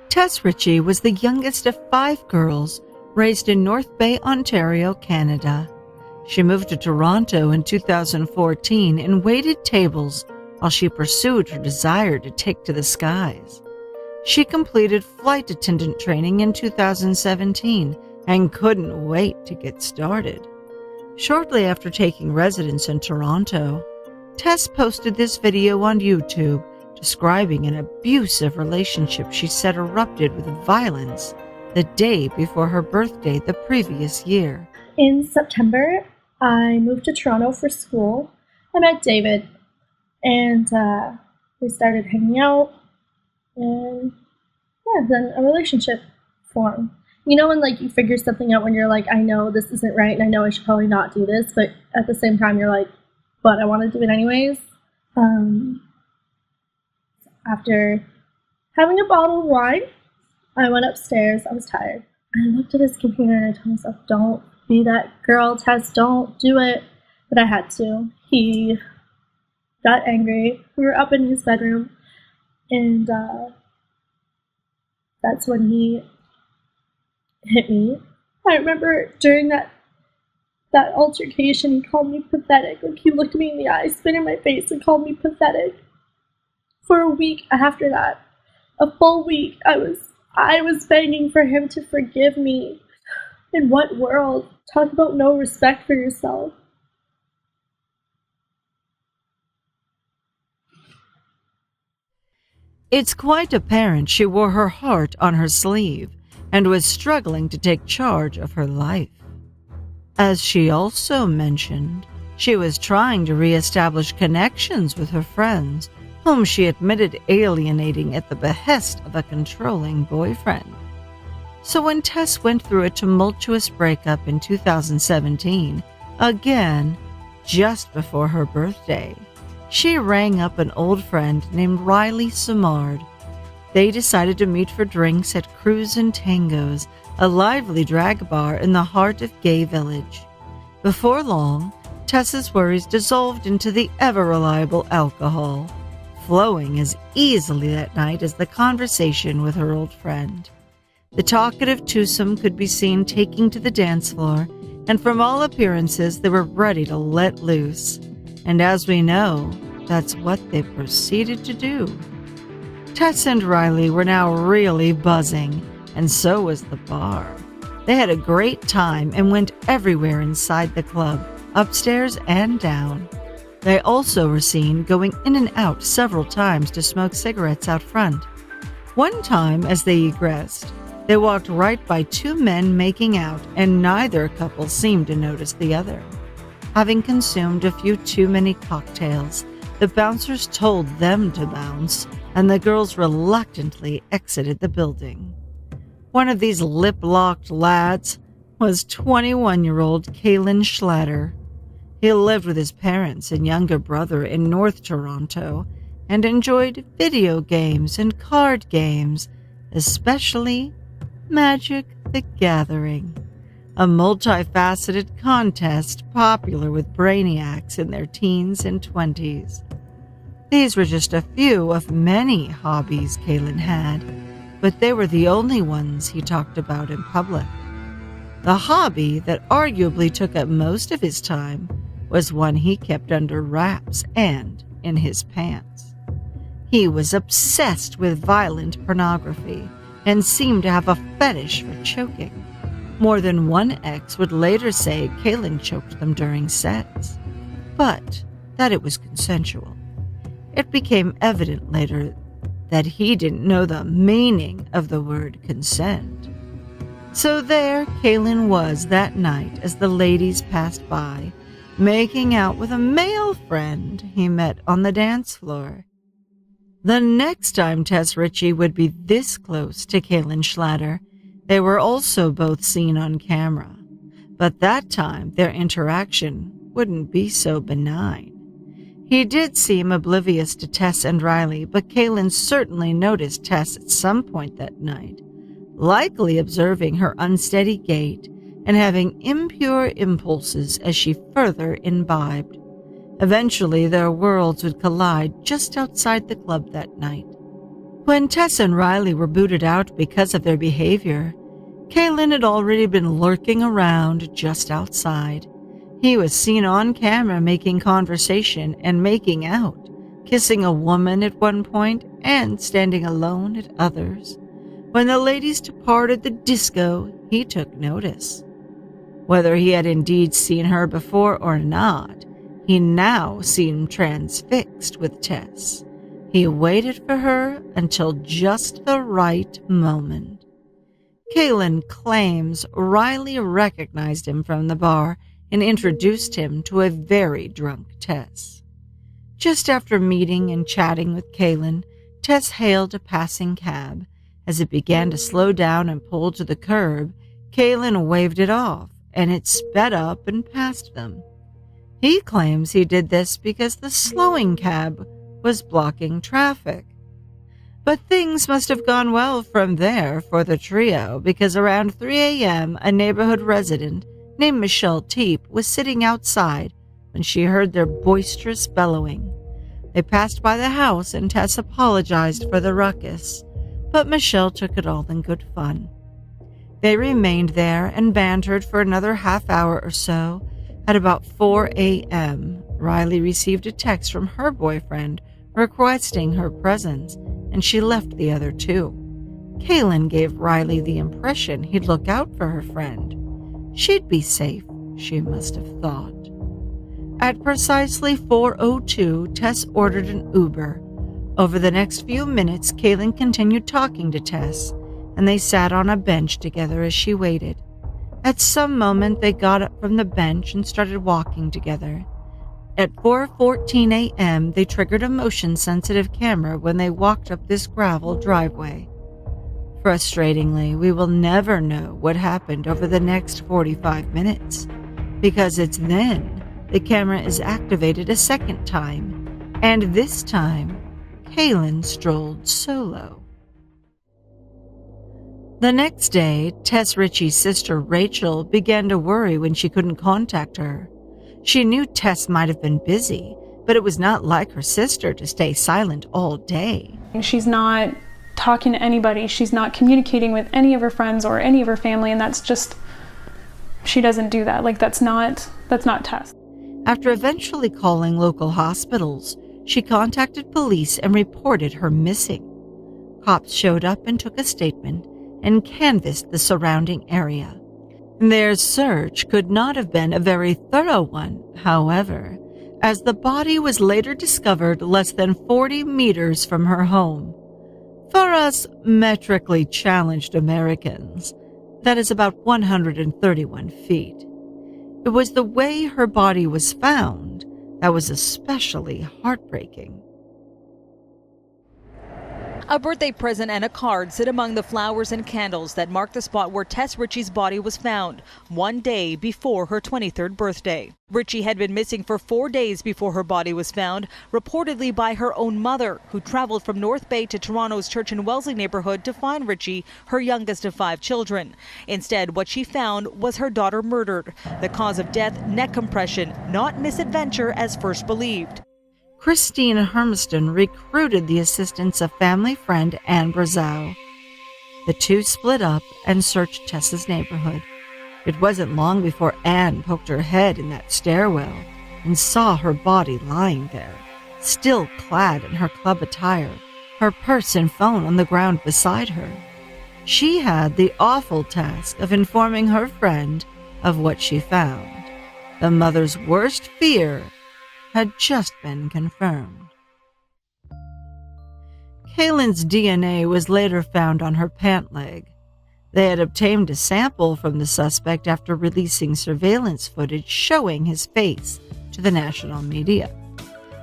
Tess Ritchie was the youngest of 5 girls raised in North Bay, Ontario, Canada. She moved to Toronto in 2014 and waited tables while she pursued her desire to take to the skies. She completed flight attendant training in 2017 and couldn't wait to get started. Shortly after taking residence in Toronto, Tess posted this video on YouTube describing an abusive relationship she said erupted with violence the day before her birthday the previous year. In September, I moved to Toronto for school. I met David, and we started hanging out, and then a relationship formed. You know when you figure something out when you're like, I know this isn't right, and I know I should probably not do this, but at the same time you're like, but I want to do it anyways. After having a bottle of wine, I went upstairs. I was tired. I looked at his computer and I told myself, don't be that girl, Tess, don't do it. But I had to. He got angry. We were up in his bedroom, and that's when he hit me. I remember during that altercation, he called me pathetic. Like, he looked me in the eye, spit in my face, and called me pathetic. For a week after that, a full week, I was begging for him to forgive me. In what world? Talk about no respect for yourself. It's quite apparent she wore her heart on her sleeve and was struggling to take charge of her life. As she also mentioned, she was trying to reestablish connections with her friends, whom she admitted alienating at the behest of a controlling boyfriend. So when Tess went through a tumultuous breakup in 2017, again, just before her birthday, she rang up an old friend named Riley Simard. They decided to meet for drinks at Cruise and Tango's, a lively drag bar in the heart of Gay Village. Before long, Tess's worries dissolved into the ever-reliable alcohol, flowing as easily that night as the conversation with her old friend. The talkative twosome could be seen taking to the dance floor, and from all appearances they were ready to let loose. And as we know, that's what they proceeded to do. Tess and Riley were now really buzzing, and so was the bar. They had a great time and went everywhere inside the club, upstairs and down. They also were seen going in and out several times to smoke cigarettes out front. One time, as they egressed, they walked right by two men making out, and neither couple seemed to notice the other. Having consumed a few too many cocktails, the bouncers told them to bounce, and the girls reluctantly exited the building. One of these lip-locked lads was 21-year-old Kalen Schlatter. He lived with his parents and younger brother in North Toronto and enjoyed video games and card games, especially Magic the Gathering, a multifaceted contest popular with brainiacs in their teens and 20s. These were just a few of many hobbies Kalen had, but they were the only ones he talked about in public. The hobby that arguably took up most of his time was one he kept under wraps and in his pants. He was obsessed with violent pornography and seemed to have a fetish for choking. More than one ex would later say Kalen choked them during sex, but that it was consensual. It became evident later that he didn't know the meaning of the word consent. So there Kalen was that night as the ladies passed by, making out with a male friend he met on the dance floor. The next time Tess Ritchie would be this close to Kalen Schlatter, they were also both seen on camera. But that time their interaction wouldn't be so benign. He did seem oblivious to Tess and Riley, but Kalen certainly noticed Tess at some point that night, likely observing her unsteady gait and having impure impulses as she further imbibed. Eventually, their worlds would collide just outside the club that night. When Tess and Riley were booted out because of their behavior, Kalen had already been lurking around just outside. He was seen on camera making conversation and making out, kissing a woman at one point and standing alone at others. When the ladies departed the disco, he took notice. Whether he had indeed seen her before or not, he now seemed transfixed with Tess. He waited for her until just the right moment. Kalen claims Riley recognized him from the bar and introduced him to a very drunk Tess. Just after meeting and chatting with Kalen, Tess hailed a passing cab. As it began to slow down and pull to the curb, Kalen waved it off, and it sped up and passed them. He claims he did this because the slowing cab was blocking traffic. But things must have gone well from there for the trio, because around 3 a.m., a neighborhood resident named Michelle Teep was sitting outside when she heard their boisterous bellowing. They passed by the house and Tess apologized for the ruckus, but Michelle took it all in good fun. They remained there and bantered for another half hour or so. At about 4 a.m., Riley received a text from her boyfriend requesting her presence, and she left the other two. Kaylin gave Riley the impression he'd look out for her friend. She'd be safe, she must have thought. At precisely 4:02, Tess ordered an Uber. Over the next few minutes, Kaylin continued talking to Tess, and they sat on a bench together as she waited. At some moment, they got up from the bench and started walking together. At 4:14 a.m., they triggered a motion-sensitive camera when they walked up this gravel driveway. Frustratingly, we will never know what happened over the next 45 minutes, because it's then the camera is activated a second time, and this time, Kaylin strolled solo. The next day, Tess Ritchie's sister Rachel began to worry when she couldn't contact her. She knew Tess might have been busy, but it was not like her sister to stay silent all day. She's not talking to anybody. She's not communicating with any of her friends or any of her family, and that's just, she doesn't do that. Like, that's not Tess. After eventually calling local hospitals, she contacted police and reported her missing. Cops showed up and took a statement and canvassed the surrounding area. Their search could not have been a very thorough one, however, as the body was later discovered less than 40 meters from her home. For us metrically challenged Americans, that is about 131 feet. It was the way her body was found that was especially heartbreaking. A birthday present and a card sit among the flowers and candles that mark the spot where Tess Ritchie's body was found, one day before her 23rd birthday. Ritchie had been missing for 4 days before her body was found, reportedly by her own mother, who traveled from North Bay to Toronto's Church and Wellesley neighborhood to find Ritchie, her youngest of 5 children. Instead, what she found was her daughter murdered. The cause of death, neck compression, not misadventure as first believed. Christine Hermiston recruited the assistance of family friend Anne Brazow. The two split up and searched Tess's neighborhood. It wasn't long before Anne poked her head in that stairwell and saw her body lying there, still clad in her club attire, her purse and phone on the ground beside her. She had the awful task of informing her friend of what she found. The mother's worst fear had just been confirmed. Kaylin's DNA was later found on her pant leg. They had obtained a sample from the suspect after releasing surveillance footage showing his face to the national media.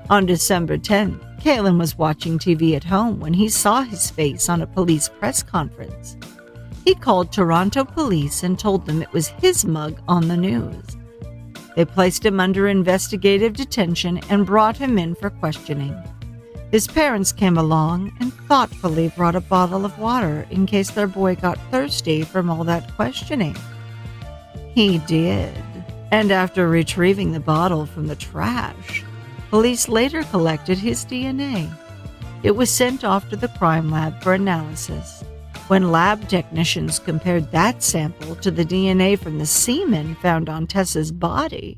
On December 10th, Kaylin was watching TV at home when he saw his face on a police press conference. He called Toronto police and told them it was his mug on the news. They placed him under investigative detention and brought him in for questioning. His parents came along and thoughtfully brought a bottle of water in case their boy got thirsty from all that questioning. He did, and after retrieving the bottle from the trash, police later collected his DNA. It was sent off to the crime lab for analysis. When lab technicians compared that sample to the DNA from the semen found on Tess's body,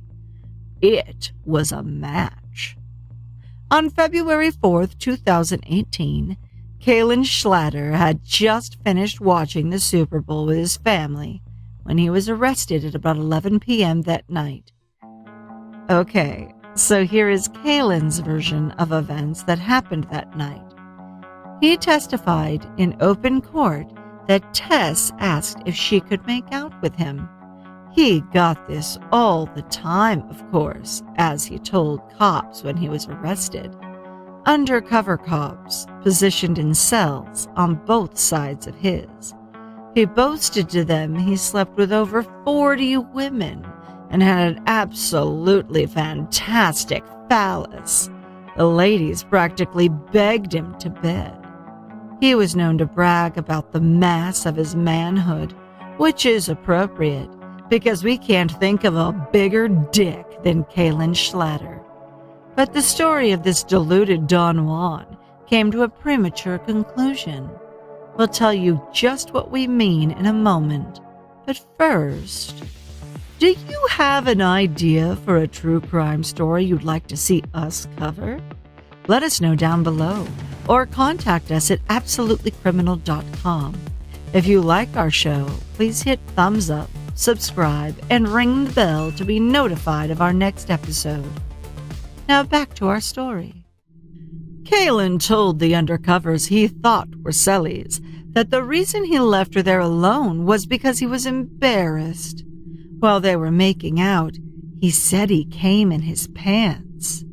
it was a match. On February 4th, 2018, Kaylin Schlatter had just finished watching the Super Bowl with his family when he was arrested at about 11 p.m. that night. Okay, so here is Kaylin's version of events that happened that night. He testified in open court that Tess asked if she could make out with him. He got this all the time, of course, as he told cops when he was arrested. Undercover cops positioned in cells on both sides of his. He boasted to them he slept with over 40 women and had an absolutely fantastic phallus. The ladies practically begged him to bed. He was known to brag about the mass of his manhood, which is appropriate because we can't think of a bigger dick than Kalen Schlatter. But the story of this deluded Don Juan came to a premature conclusion. We'll tell you just what we mean in a moment. But first, do you have an idea for a true crime story you'd like to see us cover? Let us know down below or contact us at absolutelycriminal.com. If you like our show, please hit thumbs up, subscribe, and ring the bell to be notified of our next episode. Now back to our story. Kalen told the undercovers he thought were Cellies that the reason he left her there alone was because he was embarrassed. While they were making out, he said he came in his pants.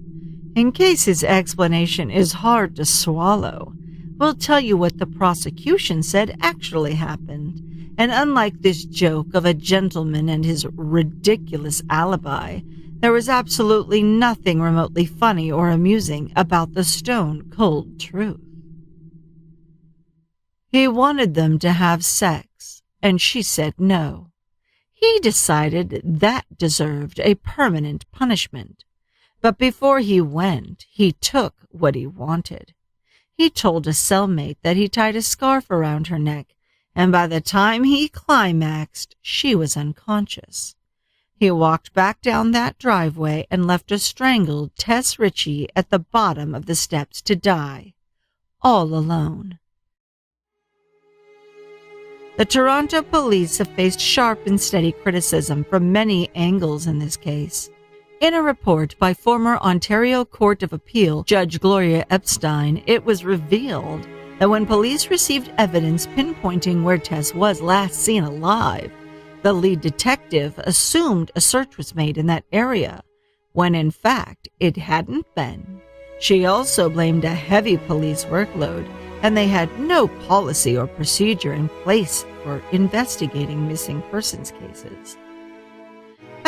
In case his explanation is hard to swallow, we'll tell you what the prosecution said actually happened. And unlike this joke of a gentleman and his ridiculous alibi, there was absolutely nothing remotely funny or amusing about the stone-cold truth. He wanted them to have sex, and she said no. He decided that deserved a permanent punishment. But before he went, he took what he wanted. He told a cellmate that he tied a scarf around her neck, and by the time he climaxed, she was unconscious. He walked back down that driveway and left a strangled Tess Ritchie at the bottom of the steps to die, all alone. The Toronto police have faced sharp and steady criticism from many angles in this case. In a report by former Ontario Court of Appeal Judge Gloria Epstein, it was revealed that when police received evidence pinpointing where Tess was last seen alive, the lead detective assumed a search was made in that area, when in fact it hadn't been. She also blamed a heavy police workload, and they had no policy or procedure in place for investigating missing persons cases.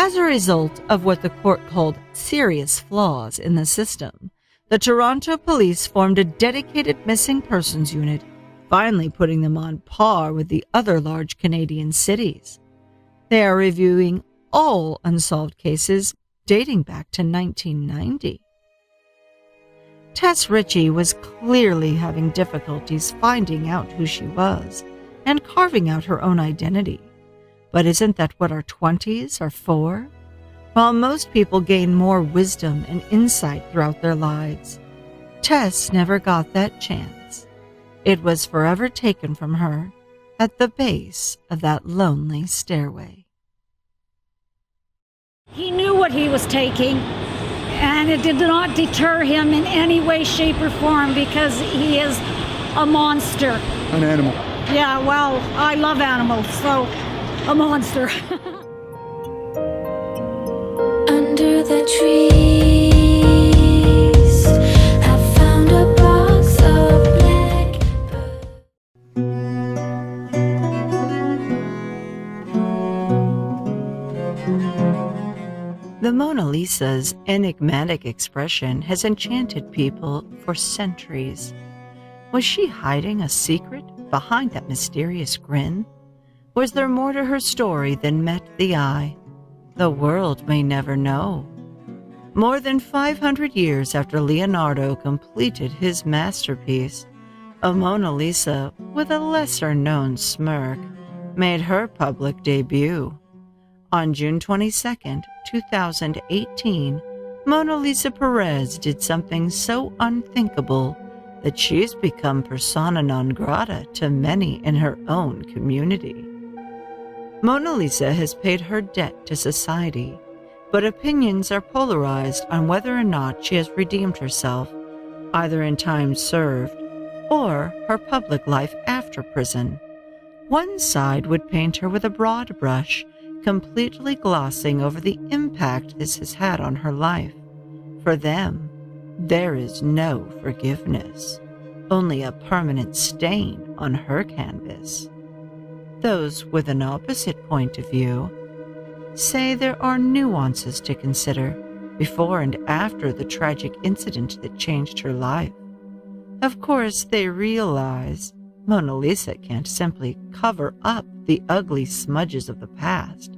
As a result of what the court called serious flaws in the system, the Toronto police formed a dedicated missing persons unit, finally putting them on par with the other large Canadian cities. They are reviewing all unsolved cases dating back to 1990. Tess Ritchie was clearly having difficulties finding out who she was and carving out her own identity. But isn't that what our 20s are for? While most people gain more wisdom and insight throughout their lives, Tess never got that chance. It was forever taken from her at the base of that lonely stairway. He knew what he was taking, and it did not deter him in any way, shape, or form because he is a monster. An animal. Yeah, well, I love animals, so a monster. Under the trees, I found a box of black. The Mona Lisa's enigmatic expression has enchanted people for centuries. Was she hiding a secret behind that mysterious grin? Was there more to her story than met the eye? The world may never know. More than 500 years after Leonardo completed his masterpiece, a Mona Lisa with a lesser-known smirk made her public debut. On June 22, 2018, Mona Lisa Perez did something so unthinkable that she's become persona non grata to many in her own community. Mona Lisa has paid her debt to society, but opinions are polarized on whether or not she has redeemed herself, either in time served or her public life after prison. One side would paint her with a broad brush, completely glossing over the impact this has had on her life. For them, there is no forgiveness, only a permanent stain on her canvas. Those with an opposite point of view say there are nuances to consider before and after the tragic incident that changed her life. Of course, they realize Mona Lisa can't simply cover up the ugly smudges of the past,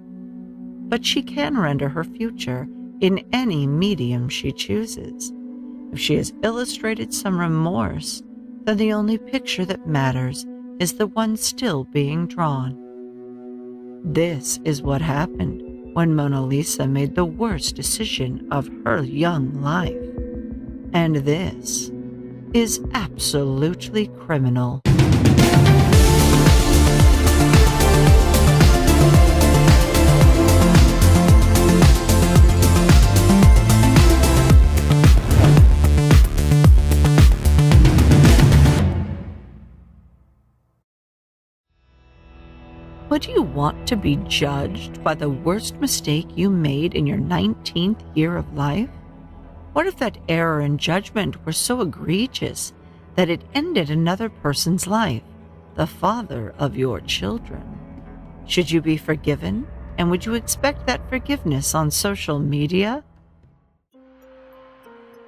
but she can render her future in any medium she chooses. If she has illustrated some remorse, then the only picture that matters is the one still being drawn. This is what happened when Mona Lisa made the worst decision of her young life. And this is absolutely criminal. Would you want to be judged by the worst mistake you made in your 19th year of life? What if that error in judgment were so egregious that it ended another person's life, the father of your children? Should you be forgiven, and would you expect that forgiveness on social media?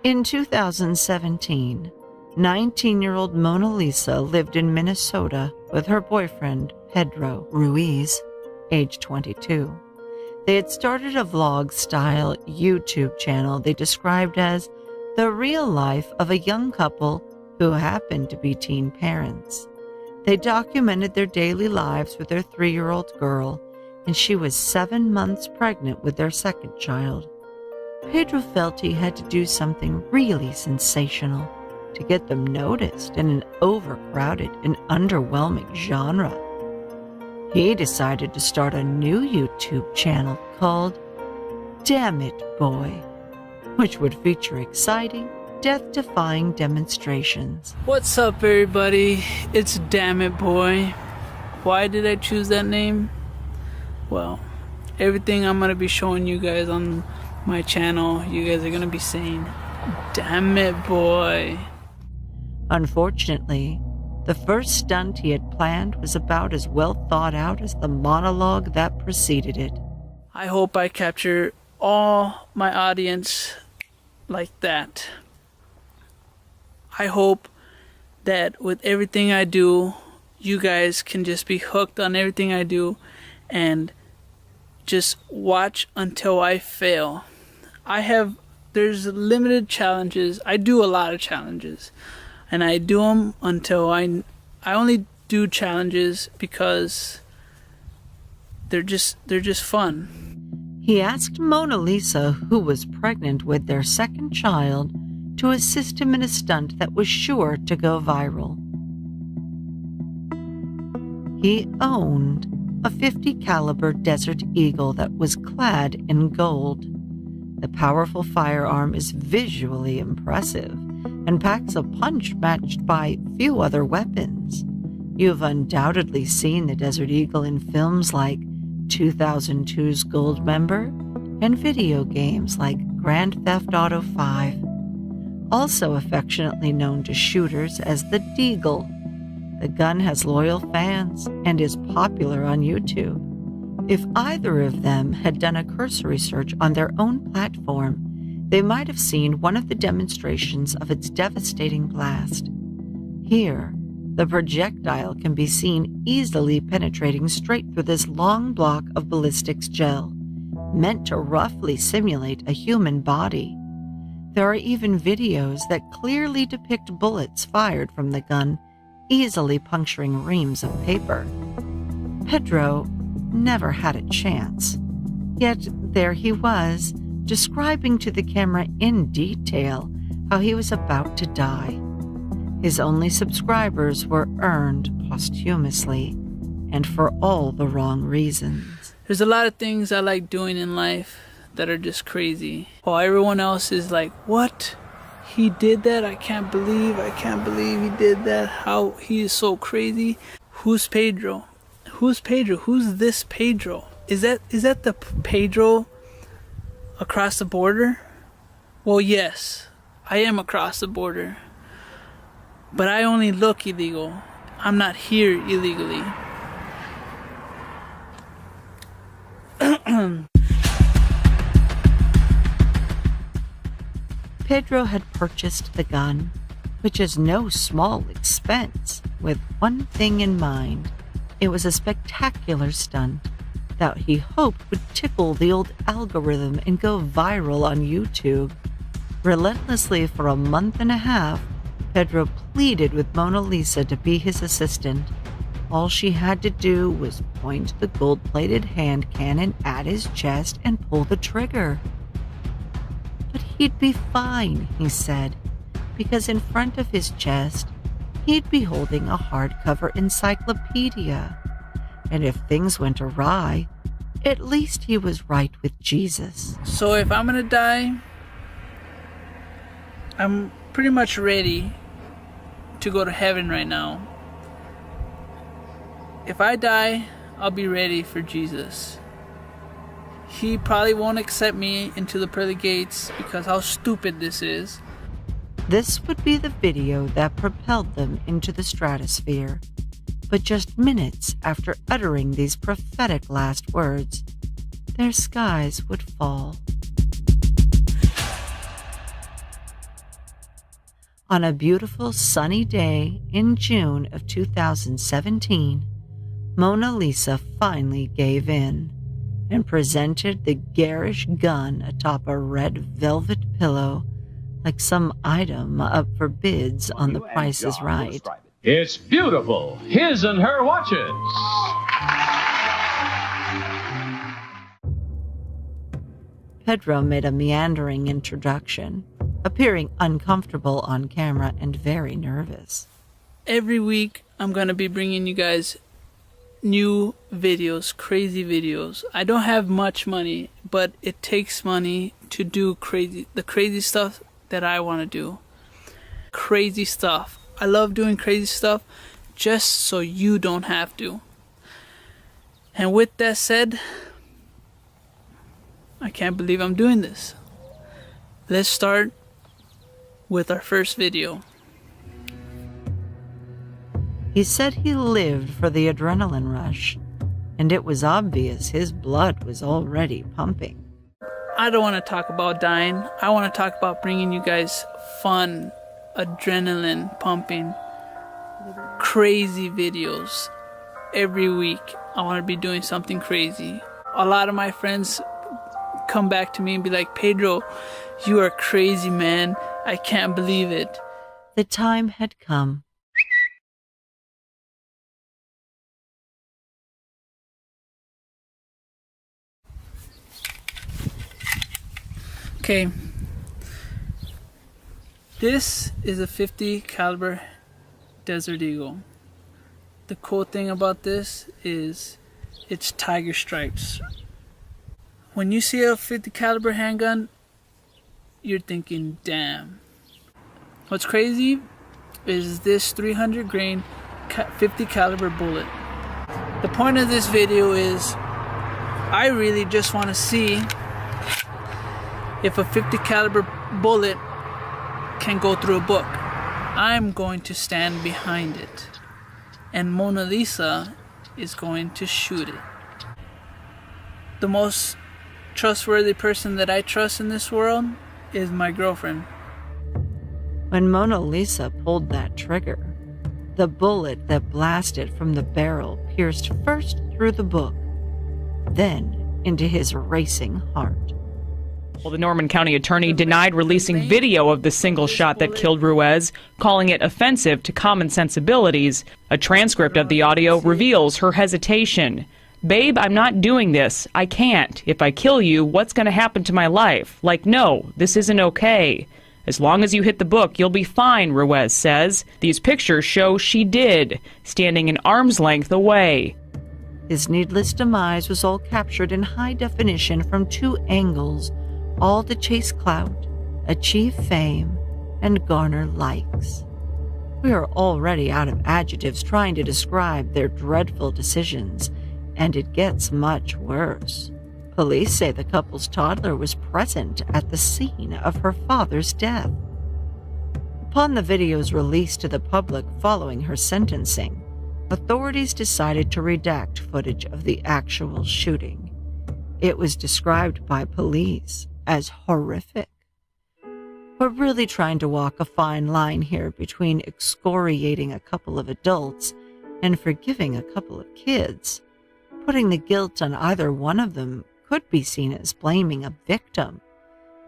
In 2017, 19-year-old Mona Lisa lived in Minnesota with her boyfriend, Pedro Ruiz, age 22. They had started a vlog-style YouTube channel they described as the real life of a young couple who happened to be teen parents. They documented their daily lives with their 3-year-old girl, and she was 7 months pregnant with their second child. Pedro felt he had to do something really sensational to get them noticed in an overcrowded and underwhelming genre. He decided to start a new YouTube channel called Damn It Boy, which would feature exciting, death-defying demonstrations. What's up, everybody? It's Damn It Boy. Why did I choose that name? Well, everything I'm going to be showing you guys on my channel, you guys are going to be saying, Damn It Boy. Unfortunately, the first stunt he had planned was about as well thought out as the monologue that preceded it. I hope I capture all my audience like that. I hope that with everything I do, you guys can just be hooked on everything I do and just watch until I fail. There's limited challenges. I do a lot of challenges. And I do them until I only do challenges because they're just fun. He asked Mona Lisa, who was pregnant with their second child, to assist him in a stunt that was sure to go viral. He owned a .50 caliber Desert Eagle that was clad in gold. The powerful firearm is visually impressive and packs a punch matched by few other weapons. You've undoubtedly seen the Desert Eagle in films like 2002's Goldmember and video games like Grand Theft Auto 5. Also affectionately known to shooters as the Deagle, the gun has loyal fans and is popular on YouTube. If either of them had done a cursory search on their own platform, they might have seen one of the demonstrations of its devastating blast. Here, the projectile can be seen easily penetrating straight through this long block of ballistics gel, meant to roughly simulate a human body. There are even videos that clearly depict bullets fired from the gun, easily puncturing reams of paper. Pedro never had a chance. Yet there he was, describing to the camera in detail how he was about to die. His only subscribers were earned posthumously, and for all the wrong reasons. There's a lot of things I like doing in life that are just crazy. While everyone else is like, what? He did that? I can't believe he did that. How he is so crazy. Who's Pedro? Who's Pedro? Who's this Pedro? Is that the Pedro across the border? Well, yes, I am across the border. But I only look illegal. I'm not here illegally. Pedro had purchased the gun, which is no small expense, with one thing in mind. It was a spectacular stunt that he hoped would tickle the old algorithm and go viral on YouTube. Relentlessly for a month and a half, Pedro pleaded with Mona Lisa to be his assistant. All she had to do was point the gold-plated hand cannon at his chest and pull the trigger. But he'd be fine, he said, because in front of his chest, he'd be holding a hardcover encyclopedia. And if things went awry, at least he was right with Jesus. So if I'm gonna die, I'm pretty much ready to go to heaven right now. If I die, I'll be ready for Jesus. He probably won't accept me into the pearly gates because how stupid this is. This would be the video that propelled them into the stratosphere. But just minutes after uttering these prophetic last words, their skies would fall. On a beautiful sunny day in June of 2017, Mona Lisa finally gave in and presented the garish gun atop a red velvet pillow like some item up for bids on The Price is Right. It's beautiful. His and her watches. Pedro made a meandering introduction, appearing uncomfortable on camera and very nervous. Every week, I'm going to be bringing you guys new videos, crazy videos. I don't have much money, but it takes money to do the crazy stuff that I want to do. Crazy stuff. I love doing crazy stuff just so you don't have to. And with that said, I can't believe I'm doing this. Let's start with our first video. He said he lived for the adrenaline rush, and it was obvious his blood was already pumping. I don't want to talk about dying. I want to talk about bringing you guys fun, adrenaline pumping, crazy videos. Every week, I want to be doing something crazy. A lot of my friends come back to me and be like, Pedro, you are crazy, man. I can't believe it. The time had come. Okay, this is a .50 caliber Desert Eagle. The cool thing about this is it's tiger stripes. When you see a .50 caliber handgun, you're thinking, damn. What's crazy is this 300 grain .50 caliber bullet. The point of this video is I really just want to see if a .50 caliber bullet can go through a book. I'm going to stand behind it, and Mona Lisa is going to shoot it. The most trustworthy person that I trust in this world is my girlfriend. When Mona Lisa pulled that trigger, the bullet that blasted from the barrel pierced first through the book, then into his racing heart. Well, the Norman County attorney denied releasing video of the single shot that killed Ruiz, calling it offensive to common sensibilities. A transcript of the audio reveals her hesitation. Babe, I'm not doing this. I can't. If I kill you, what's going to happen to my life? Like, no, this isn't okay. As long as you hit the book, you'll be fine, Ruiz says. These pictures show she did, standing an arm's length away. His needless demise was all captured in high definition from two angles, all to chase clout, achieve fame, and garner likes. We are already out of adjectives trying to describe their dreadful decisions, and it gets much worse. Police say the couple's toddler was present at the scene of her father's death. Upon the video's release to the public following her sentencing, authorities decided to redact footage of the actual shooting. It was described by police as horrific. We're really trying to walk a fine line here between excoriating a couple of adults and forgiving a couple of kids. Putting the guilt on either one of them could be seen as blaming a victim,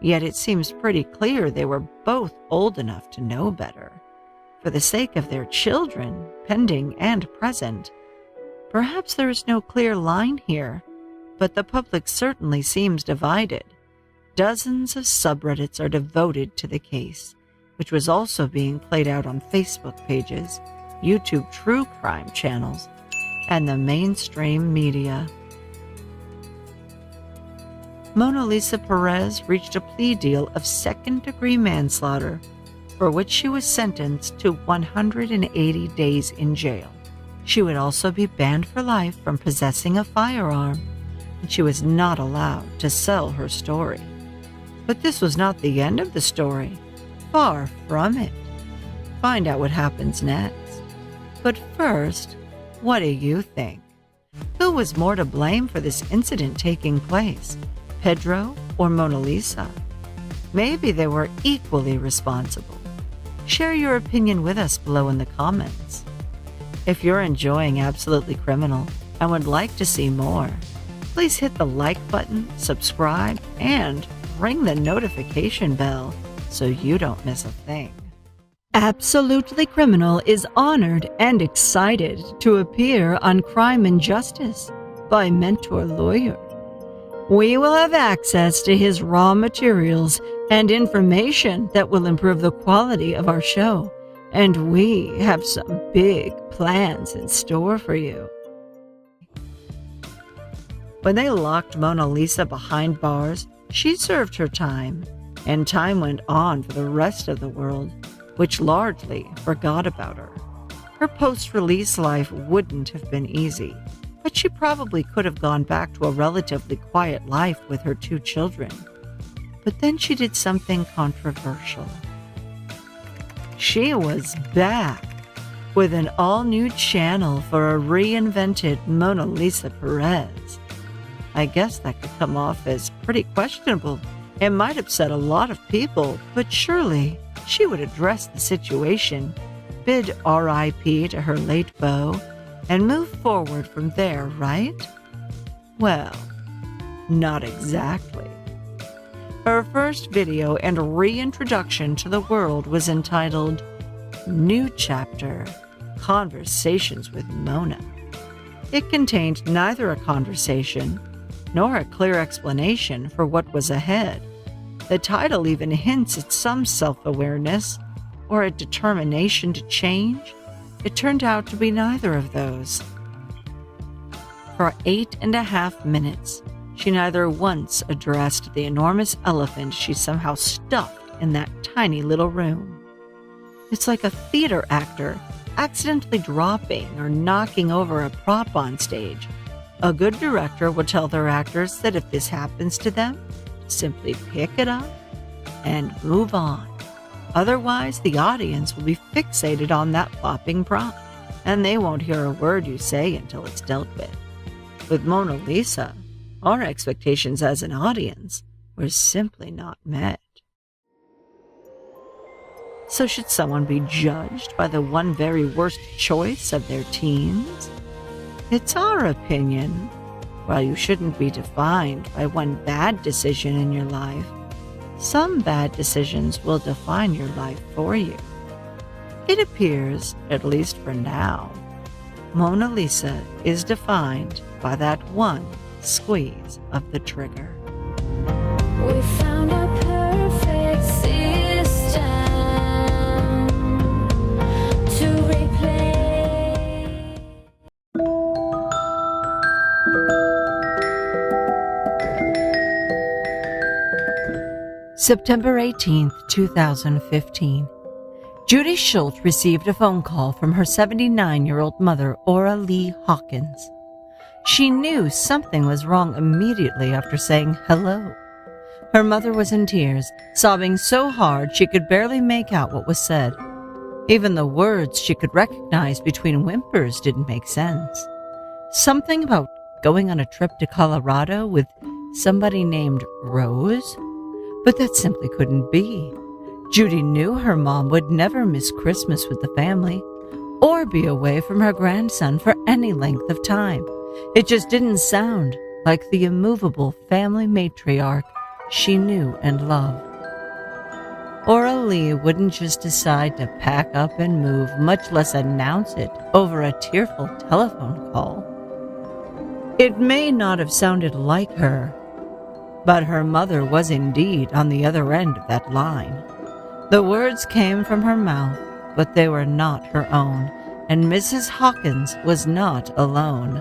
yet it seems pretty clear they were both old enough to know better. For the sake of their children, pending and present, perhaps there is no clear line here, but the public certainly seems divided. Dozens of subreddits are devoted to the case, which was also being played out on Facebook pages, YouTube true crime channels, and the mainstream media. Mona Lisa Perez reached a plea deal of second-degree manslaughter, for which she was sentenced to 180 days in jail. She would also be banned for life from possessing a firearm, and she was not allowed to sell her story. But this was not the end of the story. Far from it. Find out what happens next. But first, what do you think? Who was more to blame for this incident taking place, Pedro or Mona Lisa? Maybe they were equally responsible. Share your opinion with us below in the comments. If you're enjoying Absolutely Criminal and would like to see more, please hit the like button, subscribe, and ring the notification bell so you don't miss a thing. Absolutely Criminal is honored and excited to appear on Crime and Justice by Mentor Lawyer. We will have access to his raw materials and information that will improve the quality of our show, and we have some big plans in store for you. When they locked Mona Lisa behind bars, she served her time, and time went on for the rest of the world, which largely forgot about her. Her post-release life wouldn't have been easy, but she probably could have gone back to a relatively quiet life with her 2 children. But then she did something controversial. She was back with an all-new channel for a reinvented Mona Lisa Perez. I guess that could come off as pretty questionable and might upset a lot of people, but surely she would address the situation, bid RIP to her late beau, and move forward from there, right? Well, not exactly. Her first video and reintroduction to the world was entitled New Chapter, Conversations with Mona. It contained neither a conversation nor a clear explanation for what was ahead. The title even hints at some self-awareness or a determination to change. It turned out to be neither of those. For 8.5 minutes, she neither once addressed the enormous elephant she somehow stuffed in that tiny little room. It's like a theater actor accidentally dropping or knocking over a prop on stage. A good director will tell their actors that if this happens to them, simply pick it up and move on. Otherwise, the audience will be fixated on that flopping prop, and they won't hear a word you say until it's dealt with. With Mona Lisa, our expectations as an audience were simply not met. So should someone be judged by the one very worst choice of their teens? It's our opinion. While you shouldn't be defined by one bad decision in your life, some bad decisions will define your life for you. It appears, at least for now, Mona Lisa is defined by that one squeeze of the trigger. We found a perfect system to replay. September 18th, 2015. Judy Schultz received a phone call from her 79-year-old mother, Ora Lee Hawkins. She knew something was wrong immediately after saying hello. Her mother was in tears, sobbing so hard she could barely make out what was said. Even the words she could recognize between whimpers didn't make sense. Something about going on a trip to Colorado with somebody named Rose? But that simply couldn't be. Judy knew her mom would never miss Christmas with the family or be away from her grandson for any length of time. It just didn't sound like the immovable family matriarch she knew and loved. Ora Lee wouldn't just decide to pack up and move, much less announce it over a tearful telephone call. It may not have sounded like her, but her mother was indeed on the other end of that line. The words came from her mouth, but they were not her own, and Mrs. Hawkins was not alone.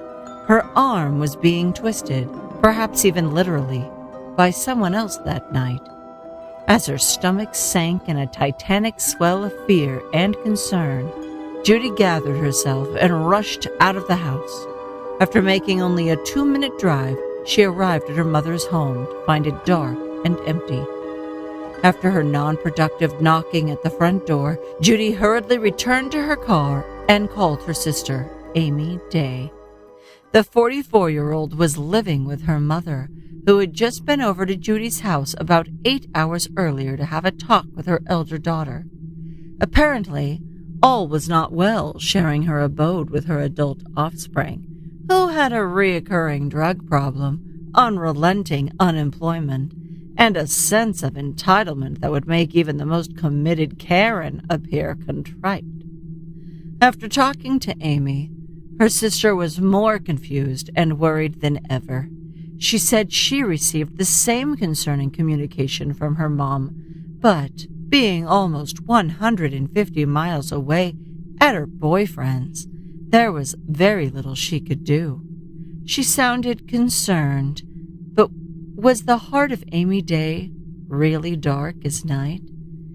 Her arm was being twisted, perhaps even literally, by someone else that night. As her stomach sank in a titanic swell of fear and concern, Judy gathered herself and rushed out of the house. After making only a 2-minute drive, she arrived at her mother's home to find it dark and empty. After her non-productive knocking at the front door, Judy hurriedly returned to her car and called her sister, Amy Day. The 44-year-old was living with her mother, who had just been over to Judy's house about 8 hours earlier to have a talk with her elder daughter. Apparently, all was not well sharing her abode with her adult offspring, who had a reoccurring drug problem, unrelenting unemployment, and a sense of entitlement that would make even the most committed Karen appear contrite. After talking to Amy, her sister was more confused and worried than ever. She said she received the same concerning communication from her mom, but being almost 150 miles away at her boyfriend's, there was very little she could do. She sounded concerned, but was the heart of Amy Day really dark as night?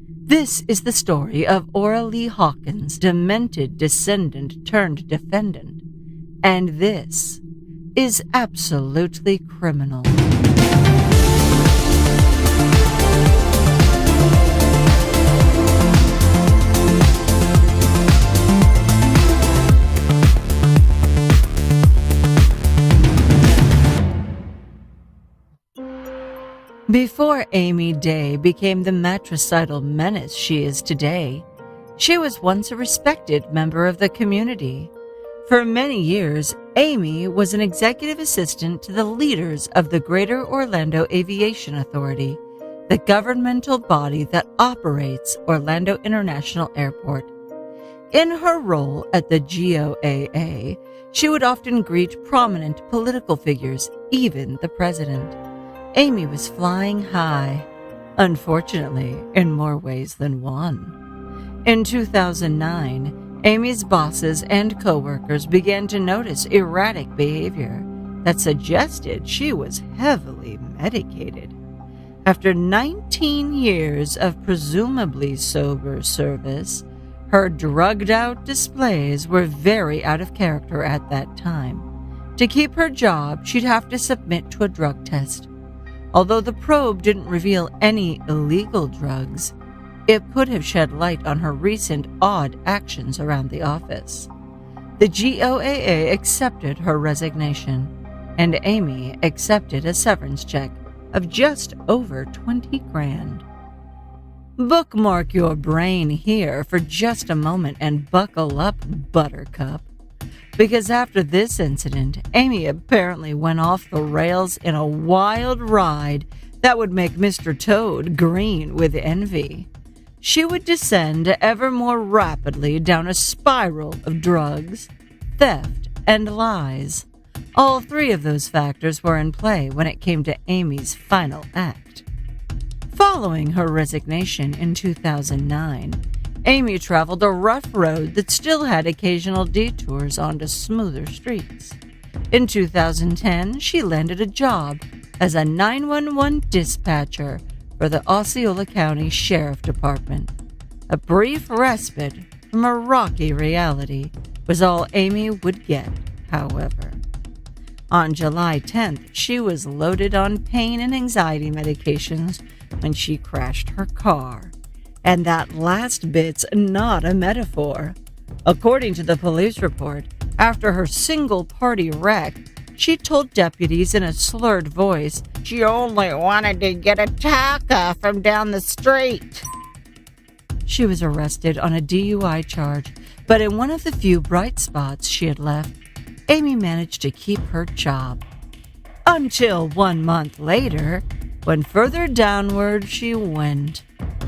This is the story of Ora Lee Hawkins, demented descendant turned defendant, and this is absolutely criminal. Before Amy Day became the matricidal menace she is today, she was once a respected member of the community. For many years, Amy was an executive assistant to the leaders of the Greater Orlando Aviation Authority, the governmental body that operates Orlando International Airport. In her role at the GOAA, she would often greet prominent political figures, even the president. Amy was flying high, unfortunately, in more ways than one. In 2009, Amy's bosses and coworkers began to notice erratic behavior that suggested she was heavily medicated. After 19 years of presumably sober service, her drugged-out displays were very out of character at that time. To keep her job, she'd have to submit to a drug test. Although the probe didn't reveal any illegal drugs, it could have shed light on her recent odd actions around the office. The GOAA accepted her resignation, and Amy accepted a severance check of just over $20,000. Bookmark your brain here for just a moment and buckle up, Buttercup. Because after this incident, Amy apparently went off the rails in a wild ride that would make Mr. Toad green with envy. She would descend ever more rapidly down a spiral of drugs, theft, and lies. All three of those factors were in play when it came to Amy's final act. Following her resignation in 2009, Amy traveled a rough road that still had occasional detours onto smoother streets. In 2010, she landed a job as a 911 dispatcher for the Osceola County Sheriff Department. A brief respite from a rocky reality was all Amy would get, however. On July 10th, she was loaded on pain and anxiety medications when she crashed her car. And that last bit's not a metaphor. According to the police report, after her single-party wreck, she told deputies in a slurred voice she only wanted to get a taco from down the street. she was arrested on a DUI charge, but in one of the few bright spots she had left, Amy managed to keep her job. Until 1 month later, when further downward she went.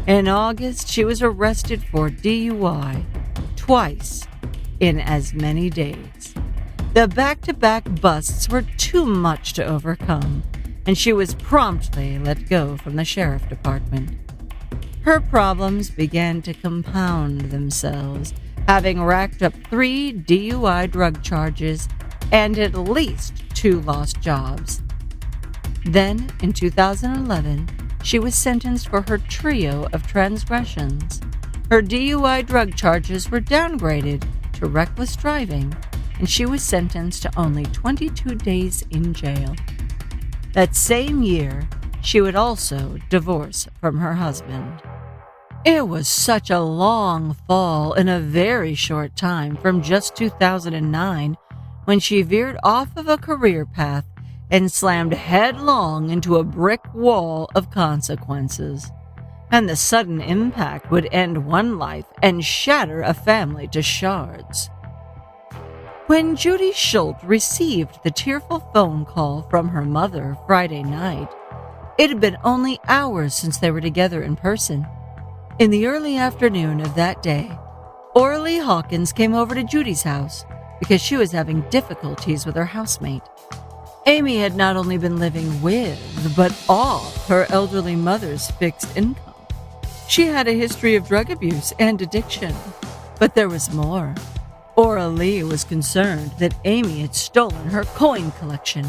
In August, she was arrested for DUI twice in as many days. The back-to-back busts were too much to overcome, and she was promptly let go from the sheriff department. Her problems began to compound themselves, having racked up 3 DUI drug charges and at least 2 lost jobs. Then, in 2011, she was sentenced for her trio of transgressions. Her DUI drug charges were downgraded to reckless driving, and she was sentenced to only 22 days in jail. That same year, she would also divorce from her husband. It was such a long fall in a very short time from just 2009 when she veered off of a career path and slammed headlong into a brick wall of consequences. And the sudden impact would end one life and shatter a family to shards. When Judy Schultz received the tearful phone call from her mother Friday night, it had been only hours since they were together in person. In the early afternoon of that day, Orly Hawkins came over to Judy's house because she was having difficulties with her housemate. Amy had not only been living with, but off her elderly mother's fixed income. She had a history of drug abuse and addiction, but there was more. Orly was concerned that Amy had stolen her coin collection,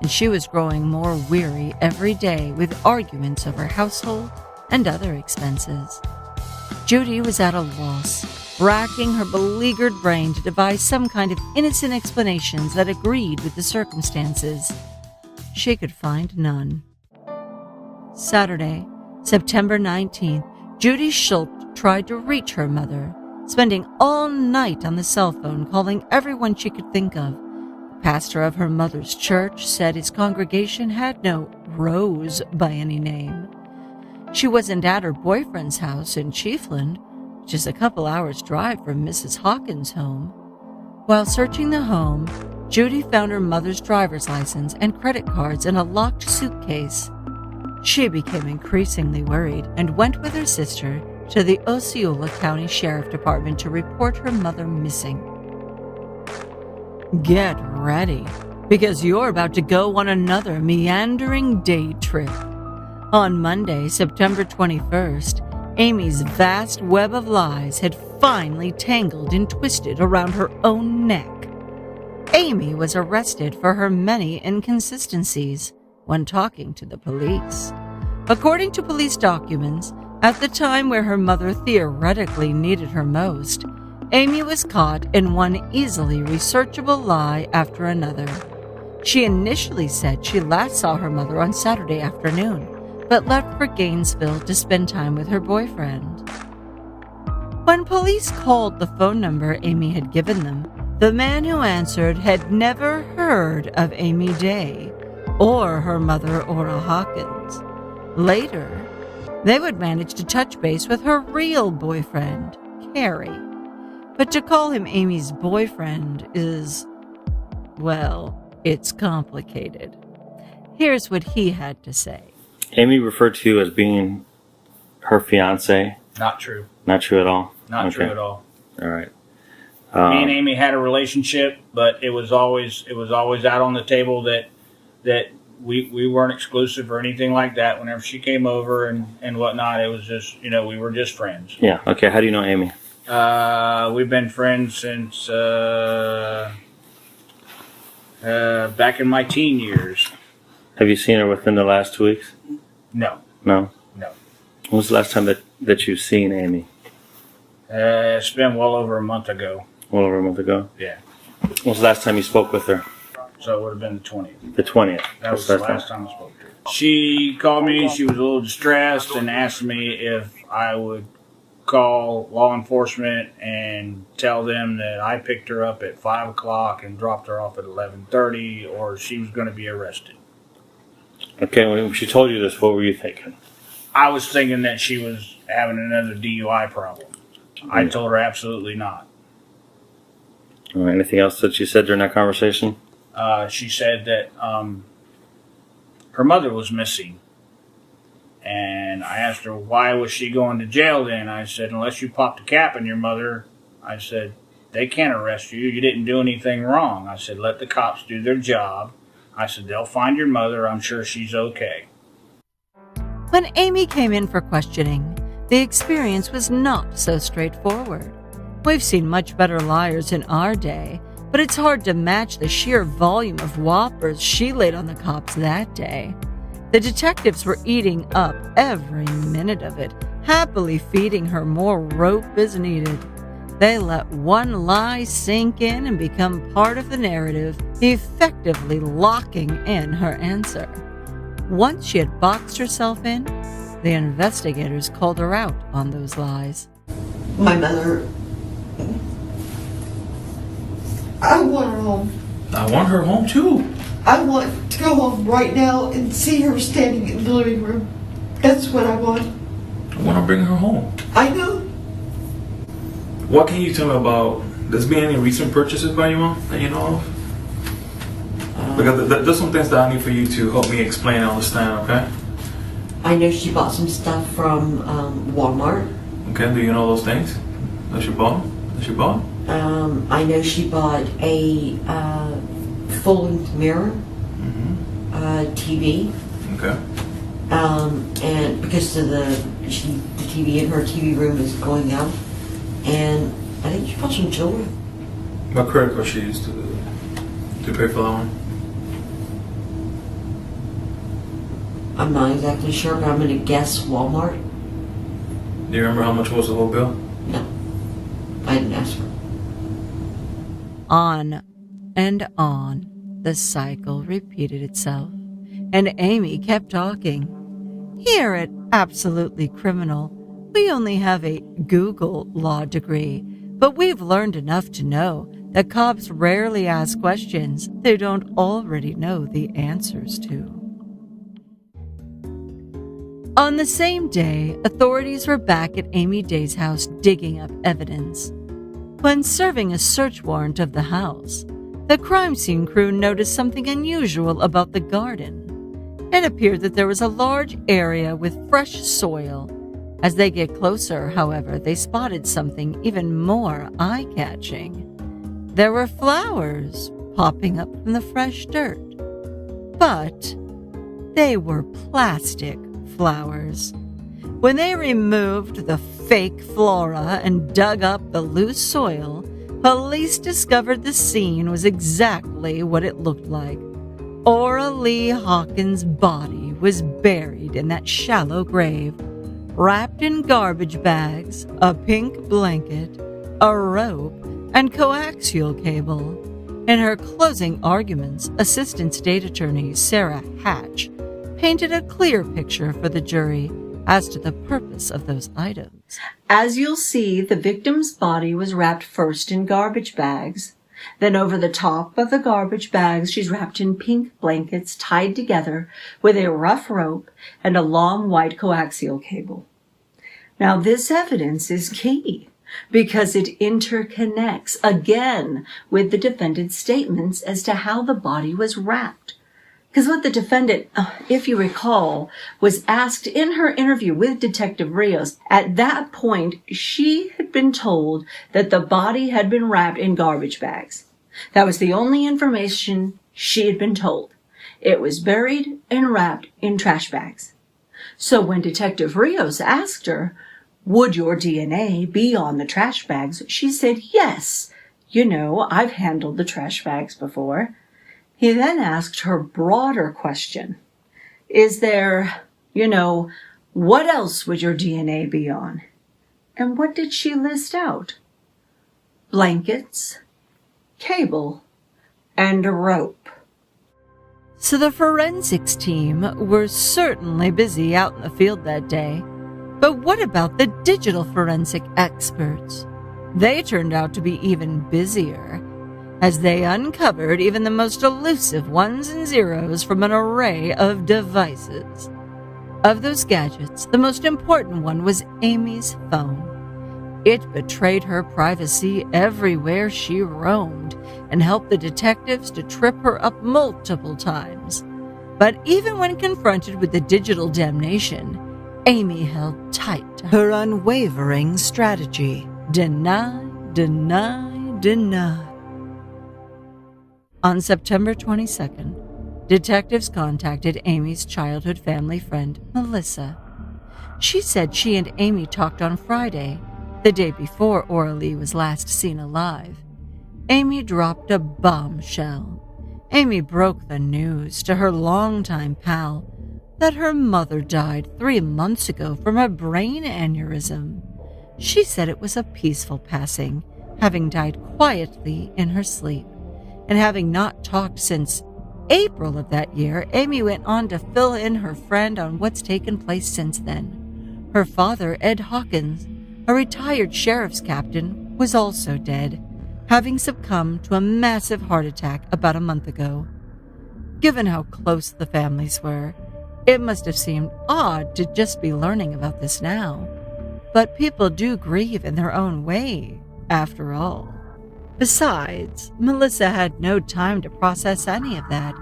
and she was growing more weary every day with arguments over household and other expenses. Judy was at a loss, racking her beleaguered brain to devise some kind of innocent explanations that agreed with the circumstances. She could find none. Saturday, September 19th, Judy Schultz tried to reach her mother, spending all night on the cell phone calling everyone she could think of. The pastor of her mother's church said his congregation had no Rose by any name. She wasn't at her boyfriend's house in Chiefland, which is a couple hours' drive from Mrs. Hawkins' home. While searching the home, Judy found her mother's driver's license and credit cards in a locked suitcase. She became increasingly worried and went with her sister to the Osceola County Sheriff Department to report her mother missing. Get ready, because you're about to go on another meandering day trip. On Monday, September 21st, Amy's vast web of lies had finally tangled and twisted around her own neck. Amy was arrested for her many inconsistencies when talking to the police. According to police documents, at the time where her mother theoretically needed her most, Amy was caught in one easily researchable lie after another. She initially said she last saw her mother on Saturday afternoon, but left for Gainesville to spend time with her boyfriend. When police called the phone number Amy had given them, the man who answered had never heard of Amy Day or her mother Ora Hawkins. Later, they would manage to touch base with her real boyfriend, Carrie. But to call him Amy's boyfriend is, well, it's complicated. Here's what he had to say. Amy referred to you as being her fiance. Not true. Not true at all? Not true at all. All right. Me and Amy had a relationship, but it was always out on the table that we weren't exclusive or anything like that. Whenever she came over and whatnot, it was just, we were just friends. Yeah. Okay. How do you know Amy? We've been friends since back in my teen years. Have you seen her within the last 2 weeks? No. No? No. When was the last time that you've seen Amy? It's been well over a month ago. Well over a month ago? Yeah. When was the last time you spoke with her? So it would have been the 20th. The 20th. That was the last time I spoke to her. She called me. She was a little distressed and asked me if I would call law enforcement and tell them that I picked her up at 5 o'clock and dropped her off at 11:30, or she was going to be arrested. Okay, when she told you this, what were you thinking? I was thinking that she was having another DUI problem. I told her absolutely not. Anything else that she said during that conversation? She said that her mother was missing. And I asked her, why was she going to jail then? I said, unless you popped a cap in your mother, I said, they can't arrest you. You didn't do anything wrong. I said, let the cops do their job. I said, they'll find your mother. I'm sure she's okay. When Amy came in for questioning, the experience was not so straightforward. We've seen much better liars in our day, but it's hard to match the sheer volume of whoppers she laid on the cops that day. The detectives were eating up every minute of it, happily feeding her more rope as needed. They let one lie sink in and become part of the narrative, effectively locking in her answer. Once she had boxed herself in, the investigators called her out on those lies. My mother, I want her home. I want her home too. I want to go home right now and see her standing in the living room. That's what I want. I want to bring her home. I know. What can you tell me about, there's been any recent purchases by your mom that you know of? Because there's some things that I need for you to help me explain and understand, okay? I know she bought some stuff from Walmart. Okay, do you know those things that she bought? I know she bought a full-length mirror, TV. Okay. And because of the TV in her TV room is going up, and I think she bought some jewelry. What credit card she used to pay for that one? I'm not exactly sure, but I'm going to guess Walmart. Do you remember how much was the whole bill? No, I didn't ask her. On and on, the cycle repeated itself, and Amy kept talking. Here at Absolutely Criminal, we only have a Google law degree, but we've learned enough to know that cops rarely ask questions they don't already know the answers to. On the same day, authorities were back at Amy Day's house digging up evidence. When serving a search warrant of the house, the crime scene crew noticed something unusual about the garden. It appeared that there was a large area with fresh soil. As they get closer, however, they spotted something even more eye-catching. There were flowers popping up from the fresh dirt. But they were plastic flowers. When they removed the fake flora and dug up the loose soil, police discovered the scene was exactly what it looked like. Ora Lee Hawkins' body was buried in that shallow grave, wrapped in garbage bags, a pink blanket, a rope, and coaxial cable. In her closing arguments, Assistant State Attorney Sarah Hatch painted a clear picture for the jury as to the purpose of those items. As you'll see, the victim's body was wrapped first in garbage bags. Then over the top of the garbage bags, she's wrapped in pink blankets tied together with a rough rope and a long white coaxial cable. Now, this evidence is key because it interconnects again with the defendant's statements as to how the body was wrapped. Because what the defendant, if you recall, was asked in her interview with Detective Rios, at that point, she had been told that the body had been wrapped in garbage bags. That was the only information she had been told. It was buried and wrapped in trash bags. So when Detective Rios asked her, would your DNA be on the trash bags? She said, yes. You know, I've handled the trash bags before. He then asked her broader question. Is there, what else would your DNA be on? And what did she list out? Blankets, cable, and a rope. So the forensics team were certainly busy out in the field that day. But what about the digital forensic experts? They turned out to be even busier, as they uncovered even the most elusive ones and zeros from an array of devices. Of those gadgets, the most important one was Amy's phone. It betrayed her privacy everywhere she roamed and helped the detectives to trip her up multiple times. But even when confronted with the digital damnation, Amy held tight to her unwavering strategy. Deny, deny, deny. On September 22nd, detectives contacted Amy's childhood family friend, Melissa. She said she and Amy talked on Friday, the day before Ora Lee was last seen alive. Amy dropped a bombshell. Amy broke the news to her longtime pal that her mother died 3 months ago from a brain aneurysm. She said it was a peaceful passing, having died quietly in her sleep. And having not talked since April of that year, Amy went on to fill in her friend on what's taken place since then. Her father, Ed Hawkins, a retired sheriff's captain, was also dead, having succumbed to a massive heart attack about a month ago. Given how close the families were, it must have seemed odd to just be learning about this now. But people do grieve in their own way, after all. Besides, Melissa had no time to process any of that.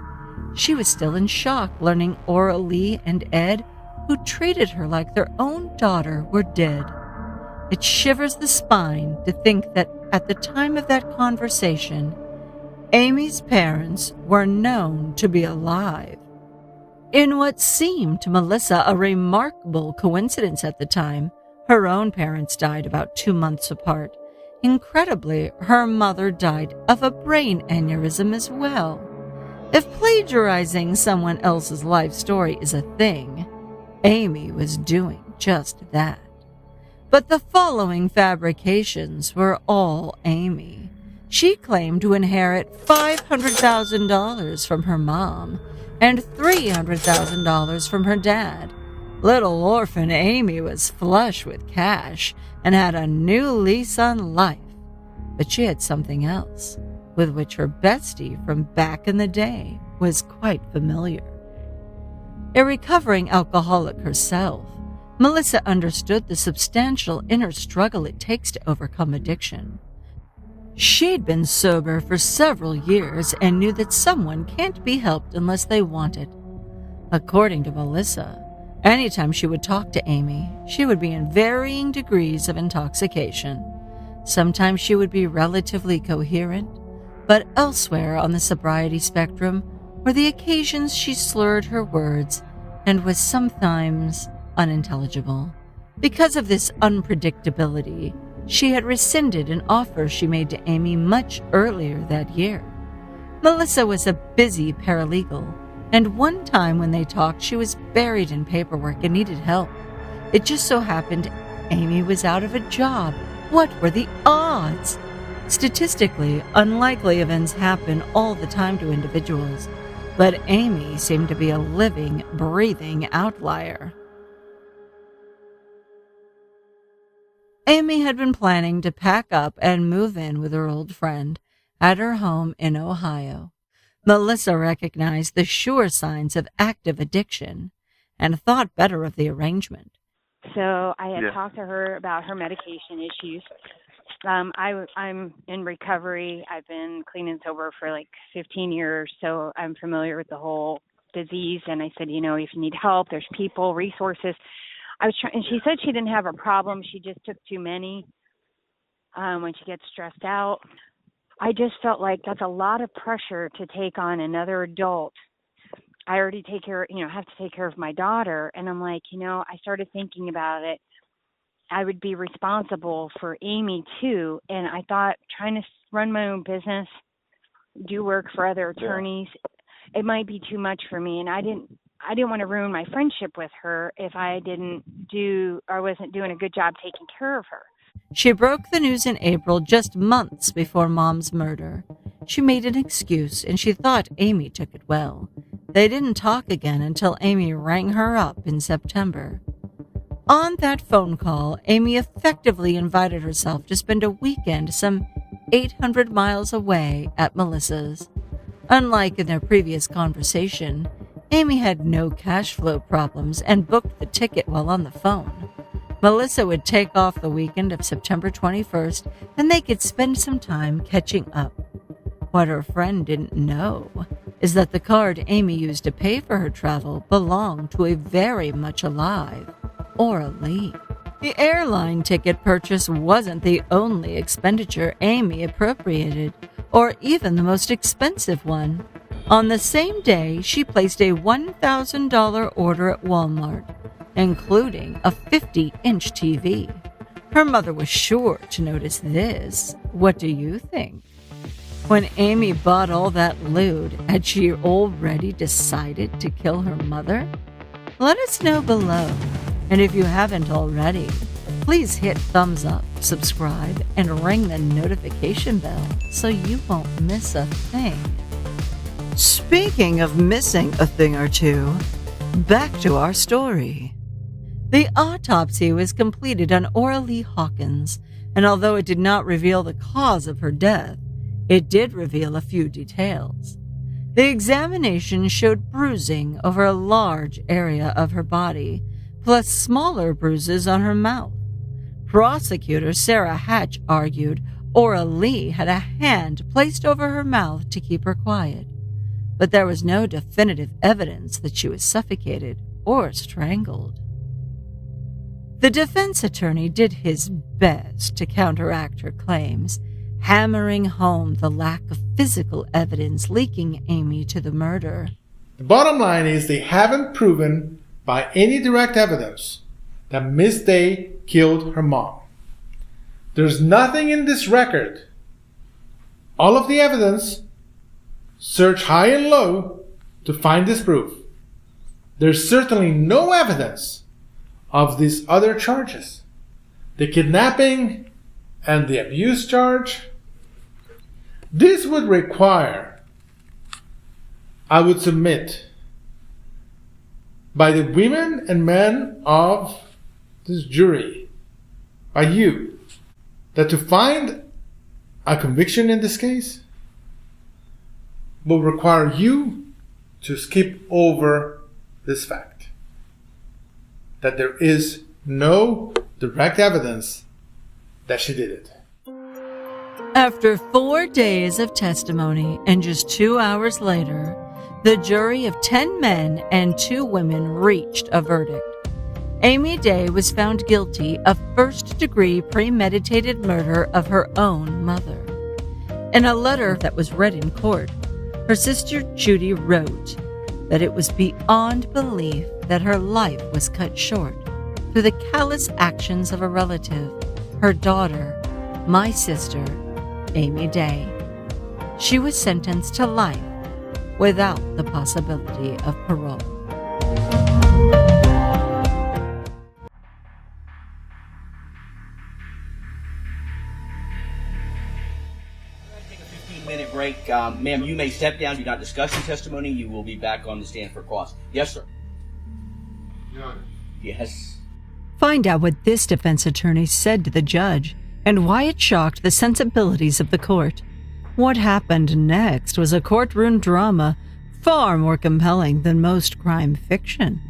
She was still in shock learning Ora Lee and Ed, who treated her like their own daughter, were dead. It shivers the spine to think that at the time of that conversation, Amy's parents were known to be alive. In what seemed to Melissa a remarkable coincidence at the time, her own parents died about 2 months apart. Incredibly, her mother died of a brain aneurysm as well. If plagiarizing someone else's life story is a thing, Amy was doing just that. But the following fabrications were all Amy. She claimed to inherit $500,000 from her mom and $300,000 from her dad. Little orphan Amy was flush with cash and had a new lease on life. But she had something else, with which her bestie from back in the day was quite familiar. A recovering alcoholic herself, Melissa understood the substantial inner struggle it takes to overcome addiction. She'd been sober for several years and knew that someone can't be helped unless they want it. According to Melissa, anytime she would talk to Amy, she would be in varying degrees of intoxication. Sometimes she would be relatively coherent, but elsewhere on the sobriety spectrum were the occasions she slurred her words and was sometimes unintelligible. Because of this unpredictability, she had rescinded an offer she made to Amy much earlier that year. Melissa was a busy paralegal, and one time when they talked, she was buried in paperwork and needed help. It just so happened Amy was out of a job. What were the odds? Statistically, unlikely events happen all the time to individuals, but Amy seemed to be a living, breathing outlier. Amy had been planning to pack up and move in with her old friend at her home in Ohio. Melissa recognized the sure signs of active addiction and thought better of the arrangement. So I had talked to her about her medication issues. I'm in recovery. I've been clean and sober for like 15 years, so I'm familiar with the whole disease. And I said, if you need help, there's people, resources. And she said she didn't have a problem. She just took too many when she gets stressed out. I just felt like that's a lot of pressure to take on another adult. I already have to take care of my daughter. And I'm like, I started thinking about it. I would be responsible for Amy too. And I thought trying to run my own business, do work for other attorneys, it might be too much for me. And I didn't want to ruin my friendship with her if I wasn't doing a good job taking care of her. She broke the news in April, just months before Mom's murder. She made an excuse, and she thought Amy took it well. They didn't talk again until Amy rang her up in September. On that phone call, Amy effectively invited herself to spend a weekend some 800 miles away at Melissa's. Unlike in their previous conversation, Amy had no cash flow problems and booked the ticket while on the phone. Melissa would take off the weekend of September 21st, and they could spend some time catching up. What her friend didn't know is that the card Amy used to pay for her travel belonged to a very much alive Aura Lee. The airline ticket purchase wasn't the only expenditure Amy appropriated, or even the most expensive one. On the same day, she placed a $1,000 order at Walmart, including a 50-inch TV. Her mother was sure to notice this. What do you think? When Amy bought all that loot, had she already decided to kill her mother? Let us know below. And if you haven't already, please hit thumbs up, subscribe, and ring the notification bell so you won't miss a thing. Speaking of missing a thing or two, back to our story. The autopsy was completed on Aura Lee Hawkins, and although it did not reveal the cause of her death, it did reveal a few details. The examination showed bruising over a large area of her body, plus smaller bruises on her mouth. Prosecutor Sarah Hatch argued Aura Lee had a hand placed over her mouth to keep her quiet, but there was no definitive evidence that she was suffocated or strangled. The defense attorney did his best to counteract her claims, hammering home the lack of physical evidence linking Amy to the murder. The bottom line is they haven't proven by any direct evidence that Miss Day killed her mom. There's nothing in this record. All of the evidence, search high and low to find this proof. There's certainly no evidence of these other charges. The kidnapping and the abuse charge. This would require, I would submit, by the women and men of this jury, by you, that to find a conviction in this case will require you to skip over this fact, that there is no direct evidence that she did it. After 4 days of testimony and just 2 hours later, the jury of 10 men and 2 women reached a verdict. Amy Day was found guilty of first-degree premeditated murder of her own mother. In a letter that was read in court, her sister Judy wrote that it was beyond belief that her life was cut short through the callous actions of a relative, her daughter, my sister, Amy Day. She was sentenced to life without the possibility of parole. Take a 15-minute break. Ma'am, you may step down. Do not discuss your testimony. You will be back on the stand for cross. Yes, sir. Your Honor. Yes. Find out what this defense attorney said to the judge and why it shocked the sensibilities of the court. What happened next was a courtroom drama far more compelling than most crime fiction.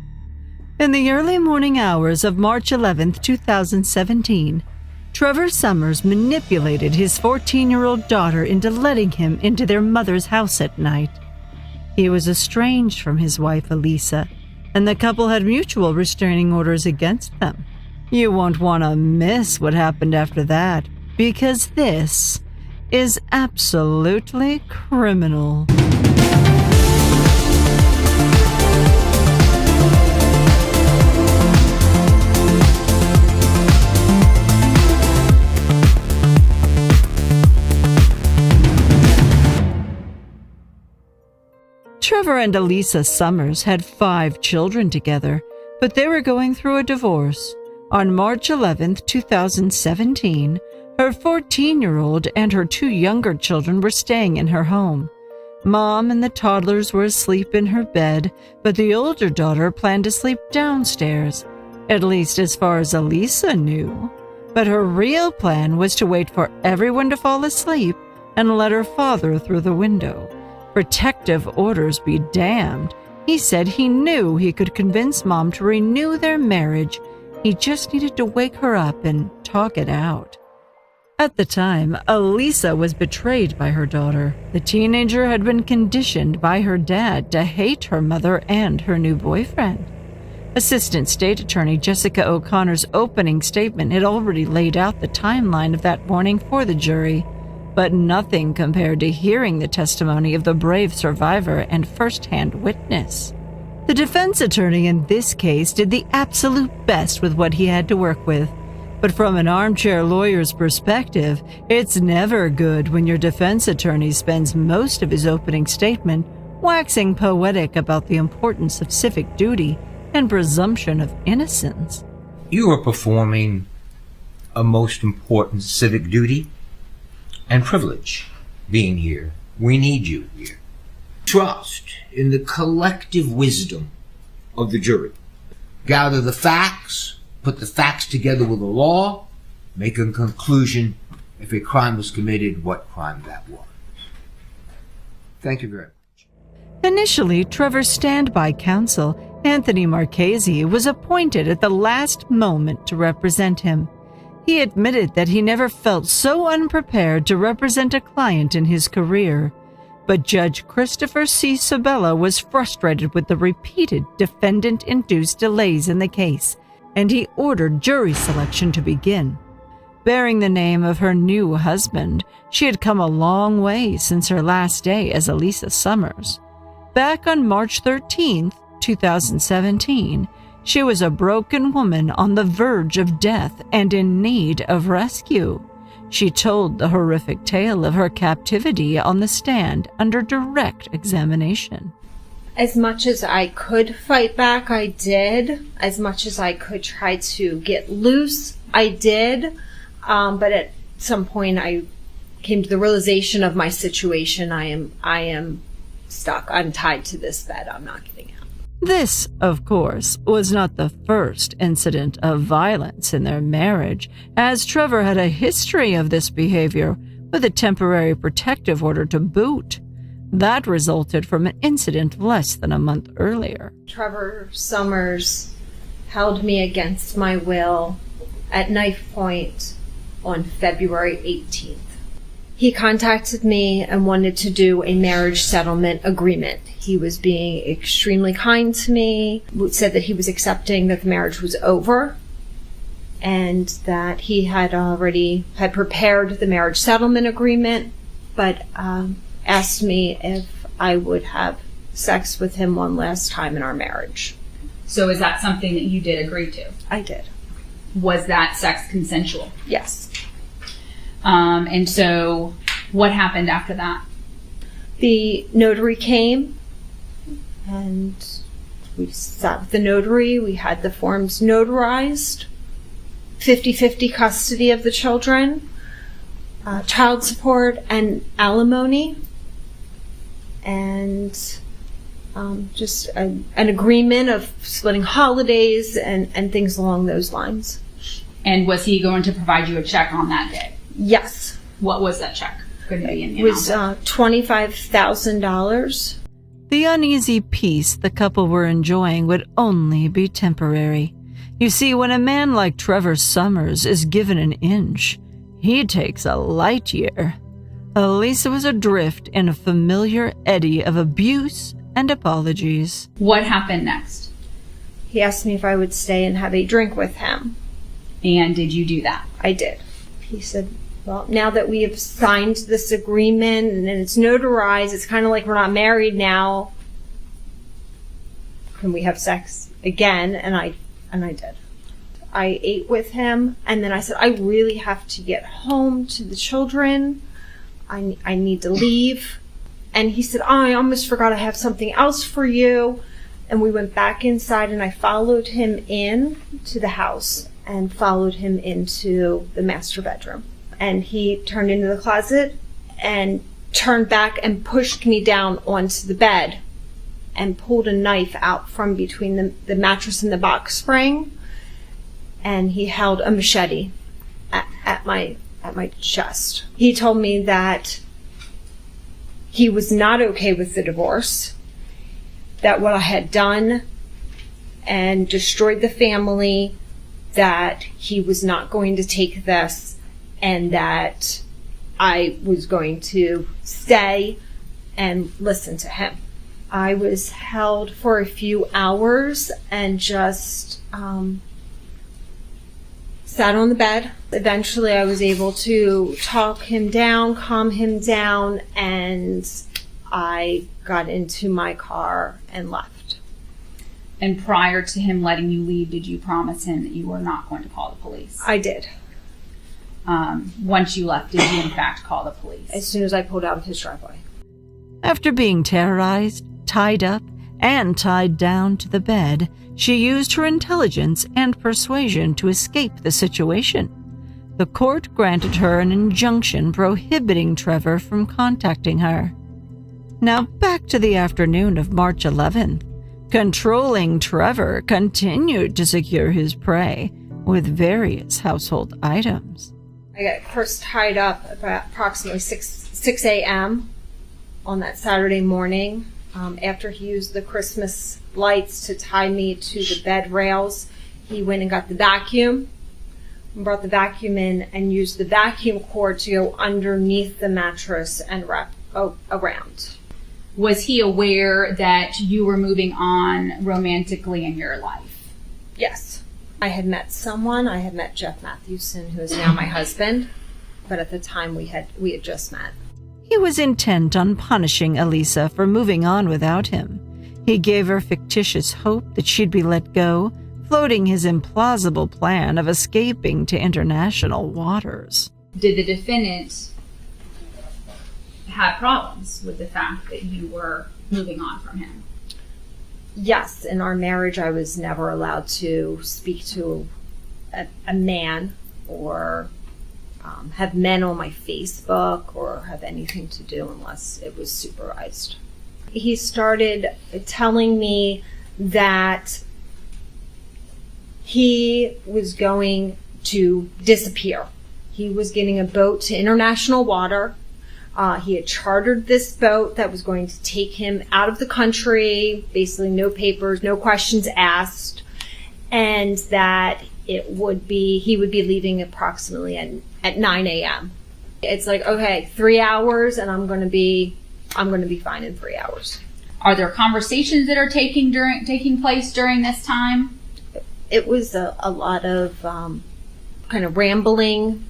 In the early morning hours of March 11, 2017, Trevor Summers manipulated his 14-year-old daughter into letting him into their mother's house at night. He was estranged from his wife, Elisa, and the couple had mutual restraining orders against them. You won't want to miss what happened after that, because this is absolutely criminal. Trevor and Elisa Summers had 5 children together, but they were going through a divorce. On March 11, 2017, her 14-year-old and her 2 younger children were staying in her home. Mom and the toddlers were asleep in her bed, but the older daughter planned to sleep downstairs, at least as far as Elisa knew. But her real plan was to wait for everyone to fall asleep and let her father through the window. Protective orders be damned. He said he knew he could convince Mom to renew their marriage. He just needed to wake her up and talk it out. At the time, Elisa was betrayed by her daughter. The teenager had been conditioned by her dad to hate her mother and her new boyfriend. Assistant State Attorney Jessica O'Connor's opening statement had already laid out the timeline of that morning for the jury, but nothing compared to hearing the testimony of the brave survivor and first-hand witness. The defense attorney in this case did the absolute best with what he had to work with. But from an armchair lawyer's perspective, it's never good when your defense attorney spends most of his opening statement waxing poetic about the importance of civic duty and presumption of innocence. You are performing a most important civic duty and privilege being here. We need you here. Trust in the collective wisdom of the jury. Gather the facts, put the facts together with the law, make a conclusion if a crime was committed, what crime that was. Thank you very much. Initially, Trevor's standby counsel, Anthony Marchese, was appointed at the last moment to represent him. He admitted that he never felt so unprepared to represent a client in his career. But Judge Christopher C. Sabella was frustrated with the repeated defendant-induced delays in the case, and he ordered jury selection to begin. Bearing the name of her new husband, she had come a long way since her last day as Elisa Summers. Back on March 13th, 2017, she was a broken woman on the verge of death and in need of rescue. She told the horrific tale of her captivity on the stand under direct examination. As much as I could fight back, I did. As much as I could try to get loose, I did. But at some point, I came to the realization of my situation. I am stuck. I'm tied to this bed. I'm not getting out. This, of course, was not the first incident of violence in their marriage, as Trevor had a history of this behavior, with a temporary protective order to boot. That resulted from an incident less than a month earlier. Trevor Summers held me against my will at knife point on February 18th. He contacted me and wanted to do a marriage settlement agreement. He was being extremely kind to me, said that he was accepting that the marriage was over and that he had already prepared the marriage settlement agreement, but asked me if I would have sex with him one last time in our marriage. So is that something that you did agree to? I did. Was that sex consensual? Yes. And so what happened after that? The notary came and we sat with the notary. We had the forms notarized, 50-50 custody of the children, child support and alimony, and just an agreement of splitting holidays and things along those lines. And was he going to provide you a check on that day? Yes. What was that check? Couldn't be in the It was $25,000. The uneasy peace the couple were enjoying would only be temporary. You see, when a man like Trevor Summers is given an inch, he takes a light year. Elisa was adrift in a familiar eddy of abuse and apologies. What happened next? He asked me if I would stay and have a drink with him. And did you do that? I did. He said, well, now that we have signed this agreement and it's notarized, it's kind of like we're not married now. Can we have sex again? And I did. I ate with him, and then I said, I really have to get home to the children. I need to leave. And he said, oh, I almost forgot I have something else for you. And we went back inside, and I followed him in to the house and followed him into the master bedroom. And he turned into the closet and turned back and pushed me down onto the bed and pulled a knife out from between the mattress and the box spring. And he held a machete at my chest. He told me that he was not okay with the divorce, that what I had done and destroyed the family, that he was not going to take this, and that I was going to stay and listen to him. I was held for a few hours and just sat on the bed. Eventually I was able to talk him down, calm him down, and I got into my car and left. And prior to him letting you leave, did you promise him that you were not going to call the police? I did. Once you left, did you in fact call the police? As soon as I pulled out of his driveway. After being terrorized, tied up, and tied down to the bed, she used her intelligence and persuasion to escape the situation. The court granted her an injunction prohibiting Trevor from contacting her. Now back to the afternoon of March 11th. Controlling Trevor continued to secure his prey with various household items. I got first tied up about approximately 6 a.m. on that Saturday morning. After he used the Christmas lights to tie me to the bed rails, he went and got the vacuum, and brought the vacuum in and used the vacuum cord to go underneath the mattress and wrap around. Was he aware that you were moving on romantically in your life? Yes. I had met someone. I had met Jeff Matthewson, who is now my husband, but at the time we had just met. He was intent on punishing Elisa for moving on without him. He gave her fictitious hope that she'd be let go, floating his implausible plan of escaping to international waters. Did the defendant have problems with the fact that you were moving on from him? Yes, in our marriage I was never allowed to speak to a man or have men on my Facebook or have anything to do unless it was supervised. He started telling me that he was going to disappear. He was getting a boat to international water. He had chartered this boat that was going to take him out of the country, basically no papers, no questions asked, and that he would be leaving approximately at 9 a.m. It's like, okay, 3 hours and I'm going to be fine in 3 hours. Are there conversations that are taking place during this time? It was a lot of kind of rambling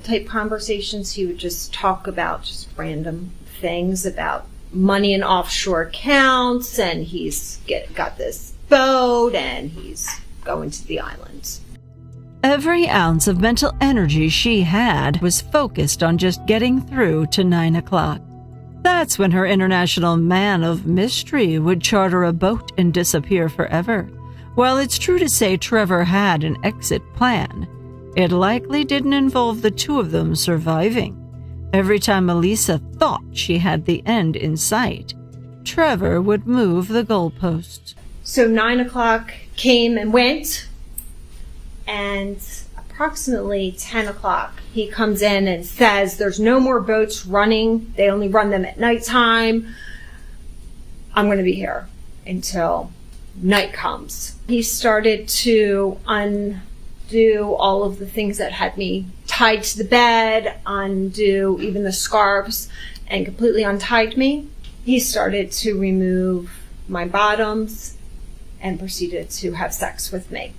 type conversations. He would just talk about just random things about money in offshore accounts, and he's got this boat and he's going to the islands. Every ounce of mental energy she had was focused on just getting through to 9 o'clock. That's when her international man of mystery would charter a boat and disappear forever. While it's true to say Trevor had an exit plan, it likely didn't involve the two of them surviving. Every time Elisa thought she had the end in sight, Trevor would move the goalposts. So 9 o'clock came and went, and approximately 10 o'clock he comes in and says there's no more boats running. They only run them at nighttime. I'm going to be here until night comes. He started to undo all of the things that had me tied to the bed, undo even the scarves, and completely untied me. He started to remove my bottoms and proceeded to have sex with me.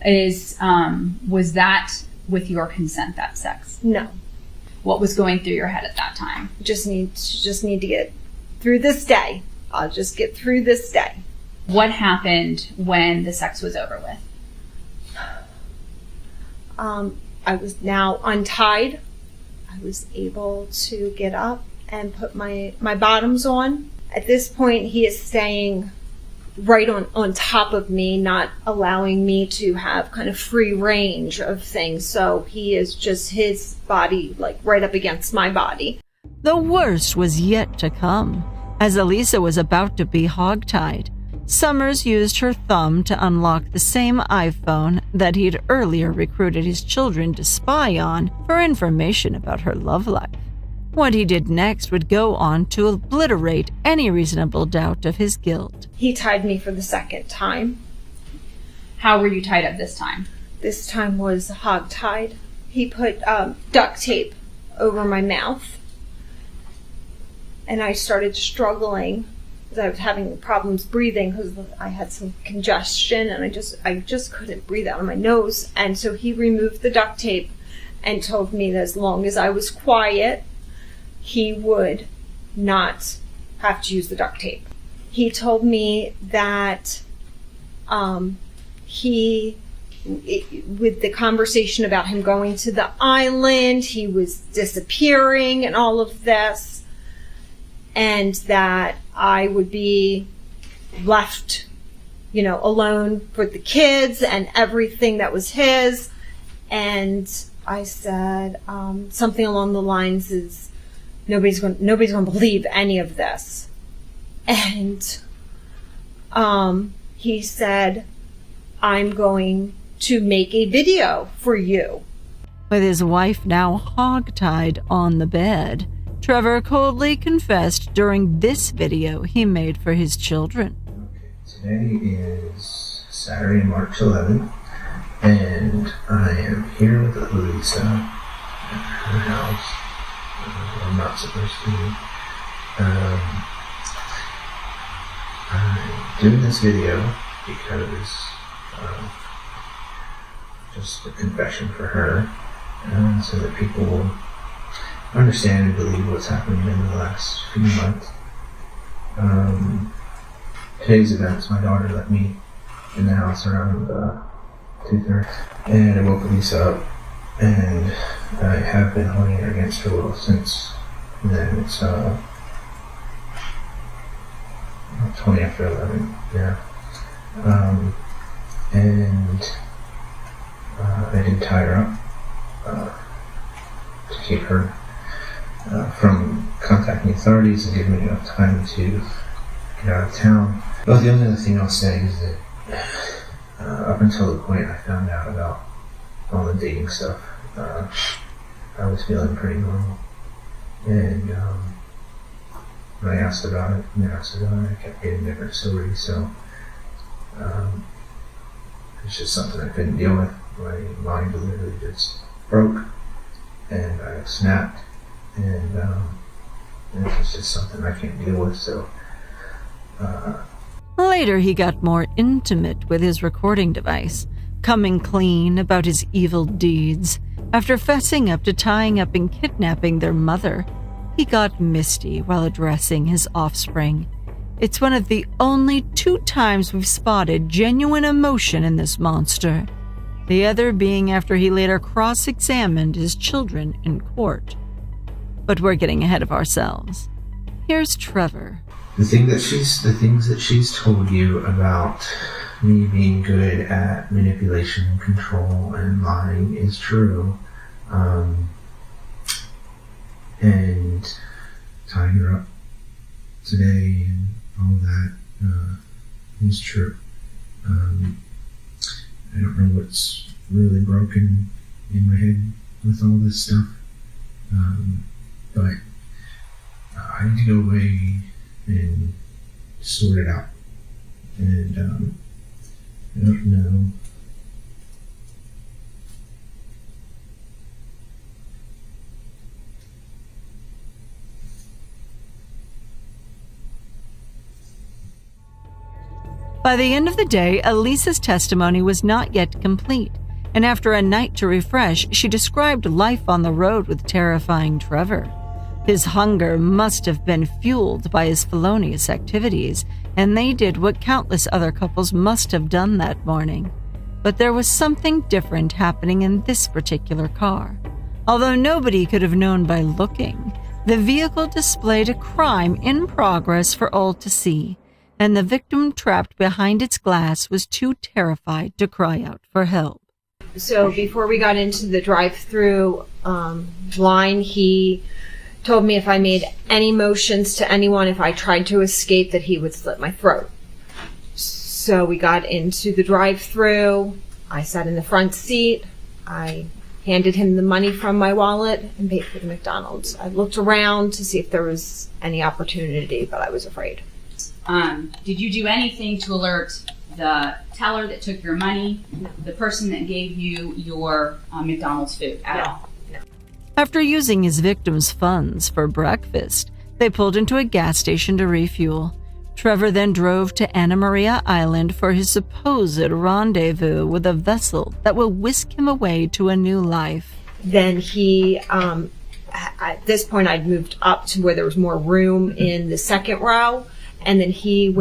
Was that with your consent, that sex? No. What was going through your head at that time? Just need to get through this day. I'll just get through this day. What happened when the sex was over with? I was now untied. I was able to get up and put my bottoms on. At this point, he is staying right on top of me, not allowing me to have kind of free range of things. So he is just his body like right up against my body. The worst was yet to come. As Elisa was about to be hogtied, Summers used her thumb to unlock the same iPhone that he'd earlier recruited his children to spy on for information about her love life. What he did next would go on to obliterate any reasonable doubt of his guilt. He tied me for the second time. How were you tied up this time? This time was hog-tied. He put duct tape over my mouth. And I started struggling because I was having problems breathing because I had some congestion and I just couldn't breathe out of my nose. And so he removed the duct tape and told me that as long as I was quiet, he would not have to use the duct tape. He told me that with the conversation about him going to the island, he was disappearing and all of this, and that I would be left, alone with the kids and everything that was his. And I said something along the lines is, nobody's going to believe any of this. And he said, I'm going to make a video for you. With his wife now hog-tied on the bed, Trevor coldly confessed during this video he made for his children. Today is Saturday, March 11th, and I am here with Elisa at her house. I'm not supposed to be. I'm doing this video because just a confession for her, so that people will understand and believe what's happening in the last few months. Today's events, my daughter let me in the house around 2:30, and I woke Lisa up, and I have been holding her against her will since then. It's 20 after 11, yeah. And I did tie her up to keep her from contacting the authorities and give me enough time to get out of town. But the only other thing I'll say is that up until the point I found out about all the dating stuff, I was feeling pretty normal. And when I asked about it, I kept getting different stories. So it's just something I couldn't deal with. My mind literally just broke, and I snapped, and it's just something I can't deal with. So later, he got more intimate with his recording device, coming clean about his evil deeds. After fessing up to tying up and kidnapping their mother, he got misty while addressing his offspring. It's one of the only 2 times we've spotted genuine emotion in this monster, the other being after he later cross-examined his children in court. But we're getting ahead of ourselves. Here's Trevor. The things that she's told you about me being good at manipulation and control and lying is true. And tying her up today and all that is true. I don't know what's really broken in my head with all this stuff, but I need to go away and sort it out. And I don't know. By the end of the day, Elisa's testimony was not yet complete, and after a night to refresh, she described life on the road with terrifying Trevor. His hunger must have been fueled by his felonious activities, and they did what countless other couples must have done that morning. But there was something different happening in this particular car. Although nobody could have known by looking, the vehicle displayed a crime in progress for all to see, and the victim trapped behind its glass was too terrified to cry out for help. So before we got into the drive-through line, he told me if I made any motions to anyone, if I tried to escape, that he would slit my throat. So we got into the drive-through. I sat in the front seat. I handed him the money from my wallet, and paid for the McDonald's. I looked around to see if there was any opportunity, but I was afraid. Did you do anything to alert the teller that took your money, the person that gave you your McDonald's food at all? No. After using his victim's funds for breakfast, they pulled into a gas station to refuel. Trevor then drove to Anna Maria Island for his supposed rendezvous with a vessel that will whisk him away to a new life. Then he, at this point, I'd moved up to where there was more room in the second row. And then he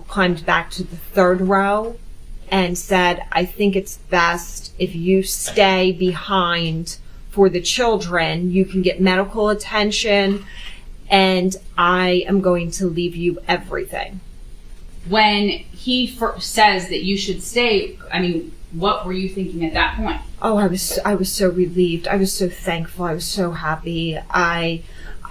climbed back to the third row and said, I think it's best if you stay behind for the children. You can get medical attention, and I am going to leave you everything. When he says that you should stay, I mean, what were you thinking at that point? Oh, I was so relieved. I was so thankful. I was so happy.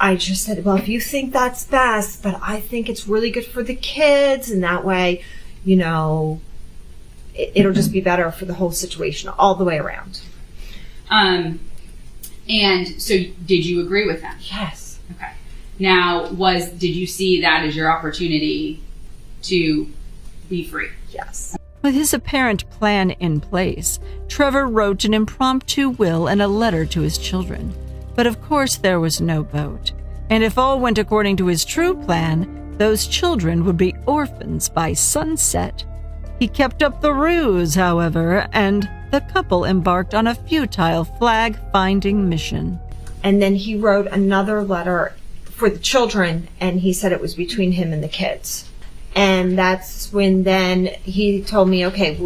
I just said, well, if you think that's best, but I think it's really good for the kids, and that way, it'll just be better for the whole situation all the way around. And so did you agree with him? Yes. Okay. Now, did you see that as your opportunity to be free? Yes. With his apparent plan in place, Trevor wrote an impromptu will and a letter to his children. But of course there was no boat, and if all went according to his true plan, those children would be orphans by sunset. He kept up the ruse, however, and the couple embarked on a futile flag-finding mission. And then he wrote another letter for the children, and he said it was between him and the kids. And that's when then he told me, okay,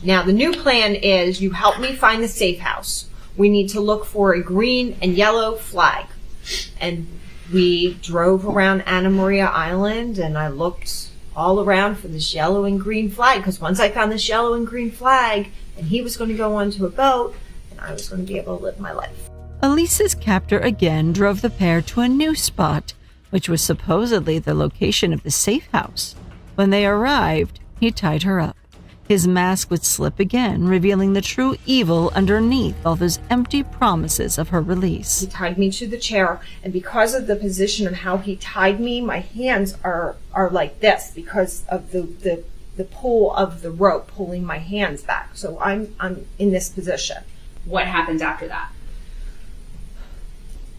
now the new plan is you help me find the safe house. We need to look for a green and yellow flag. And we drove around Anna Maria Island, and I looked all around for this yellow and green flag, because once I found this yellow and green flag, and he was going to go onto a boat, and I was going to be able to live my life. Elisa's captor again drove the pair to a new spot, which was supposedly the location of the safe house. When they arrived, he tied her up. His mask would slip again, revealing the true evil underneath all those empty promises of her release. He tied me to the chair, and because of the position of how he tied me, my hands are like this because of the pull of the rope pulling my hands back. So I'm in this position. What happens after that?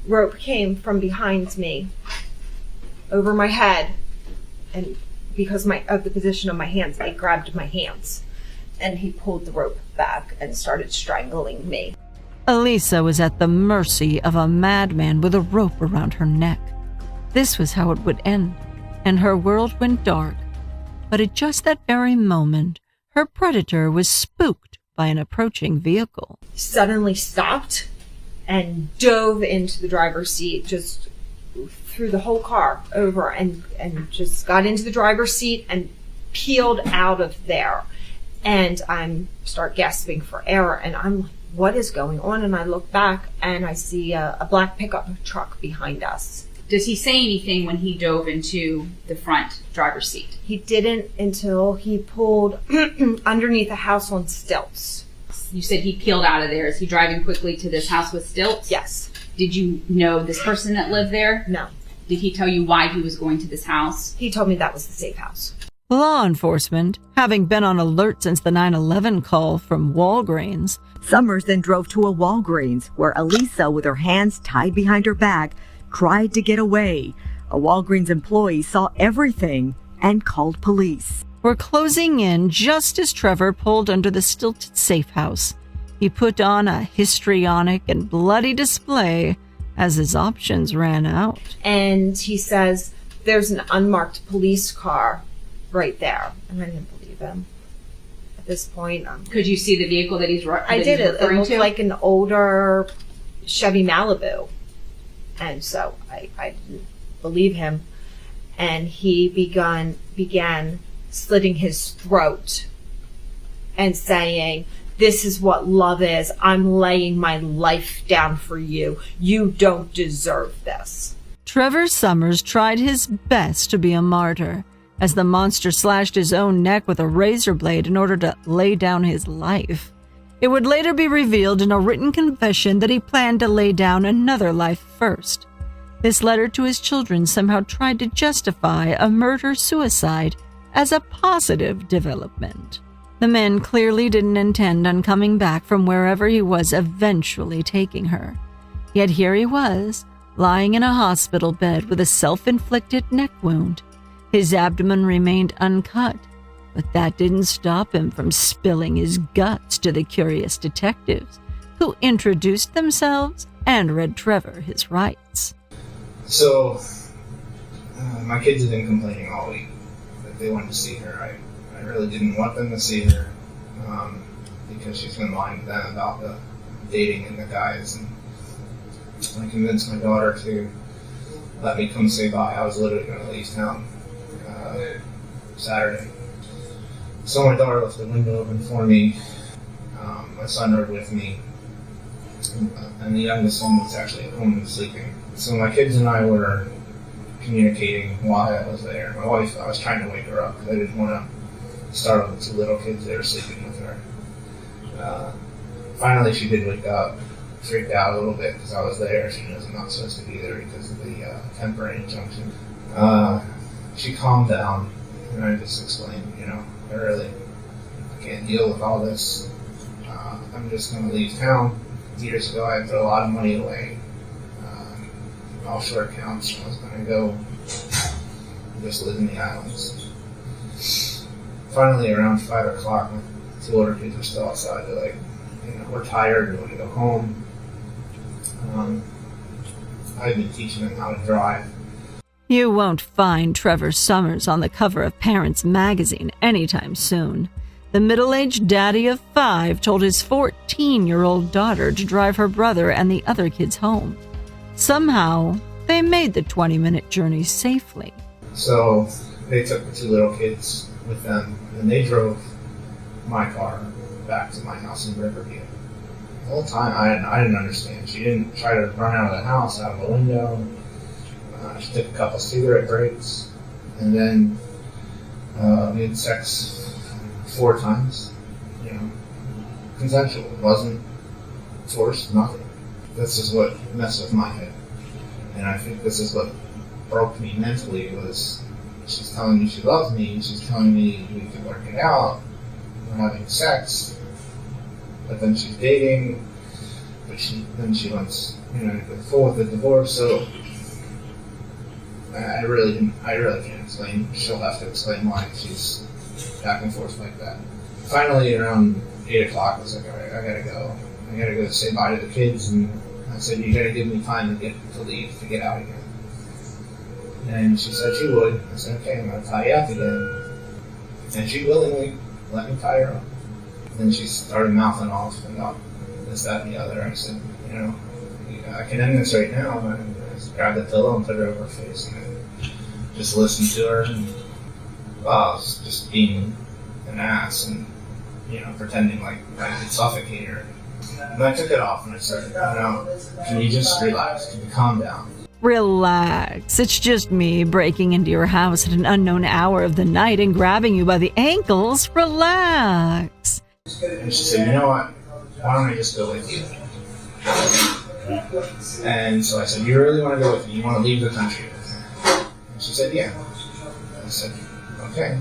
Rope came from behind me over my head, and because of the position of my hands, it grabbed my hands, and he pulled the rope back and started strangling me. Elisa was at the mercy of a madman with a rope around her neck. This was how it would end, and her world went dark. But at just that very moment, her predator was spooked by an approaching vehicle. Suddenly stopped and dove into the driver's seat, just threw the whole car over and just got into the driver's seat and peeled out of there. And I start gasping for air, and I'm like, what is going on? And I look back and I see a black pickup truck behind us. Does he say anything when he dove into the front driver's seat? He didn't until he pulled underneath a house on stilts. You said he peeled out of there. Is he driving quickly to this house with stilts? Yes. Did you know this person that lived there? No. Did he tell you why he was going to this house? He told me that was the safe house. Law enforcement, having been on alert since the 9/11 call from Walgreens. Summers then drove to a Walgreens where Elisa, with her hands tied behind her back, tried to get away. A Walgreens employee saw everything and called police. Were closing in just as Trevor pulled under the stilted safe house. He put on a histrionic and bloody display as his options ran out. And he says, there's an unmarked police car right there. And I didn't believe him. At this point, could you see the vehicle that he's referring to? I did. It looked like an older Chevy Malibu. And so I didn't believe him. And he began slitting his throat and saying, this is what love is. I'm laying my life down for you. You don't deserve this. Trevor Summers tried his best to be a martyr, as the monster slashed his own neck with a razor blade in order to lay down his life. It would later be revealed in a written confession that he planned to lay down another life first. This letter to his children somehow tried to justify a murder-suicide as a positive development. The man clearly didn't intend on coming back from wherever he was eventually taking her. Yet here he was, lying in a hospital bed with a self-inflicted neck wound. His abdomen remained uncut, but that didn't stop him from spilling his guts to the curious detectives, who introduced themselves and read Trevor his rights. So, my kids have been complaining all week that they wanted to see her. I really didn't want them to see her because she's been lying to them about the dating and the guys. And I convinced my daughter to let me come say bye. I was literally going to leave town Saturday. So my daughter left the window open for me. My son rode with me. And the youngest one was actually at home and sleeping. So my kids and I were communicating while I was there. My wife, I was trying to wake her up because I didn't want to startle the two little kids that were sleeping with her. Finally, she did wake up, freaked out a little bit because I was there. She knows I'm not supposed to be there because of the temporary injunction. She calmed down, and I just explained, I can't deal with all this. I'm just going to leave town. Years ago, I put a lot of money away, offshore accounts. I was going to go just live in the islands. Finally, around 5 o'clock, my two older kids were still outside. They're like, we're tired, we want to go home. I've been teaching them how to drive. You won't find Trevor Summers on the cover of Parents magazine anytime soon. The middle-aged daddy of 5 told his 14-year-old daughter to drive her brother and the other kids home. Somehow, they made the 20-minute journey safely. So they took the two little kids with them, and they drove my car back to my house in Riverview. The whole time, I didn't understand. She didn't try to run out of the house, out of the window. She took a couple cigarette breaks, and then we had sex 4 times, consensual. It wasn't forced, nothing. This is what messed with my head. And I think this is what broke me mentally was she's telling me she loves me, she's telling me we can work it out, we're having sex, but then she's dating, but then she wants, to go full with the divorce, so I really can't explain. She'll have to explain why she's back and forth like that. Finally, around 8 o'clock, I was like, all right, I gotta go. I gotta go say bye to the kids, and I said, you gotta give me time to leave, to get out again. And she said she would. I said, okay, I'm gonna tie you up again. And she willingly let me tie her up. Then she started mouthing off about this, that, and the other. I said, I can end this right now. And I just grabbed the pillow and put it over her face, and I just listened to her. And I was just being an ass and, pretending like I could suffocate her. And I took it off and I said, can you just relax? Can you calm down? Relax. It's just me breaking into your house at an unknown hour of the night and grabbing you by the ankles. Relax. And she said, you know what? Why don't I just go with you? And so I said, you really want to go with me? You want to leave the country with me? And she said, yeah. I said, okay.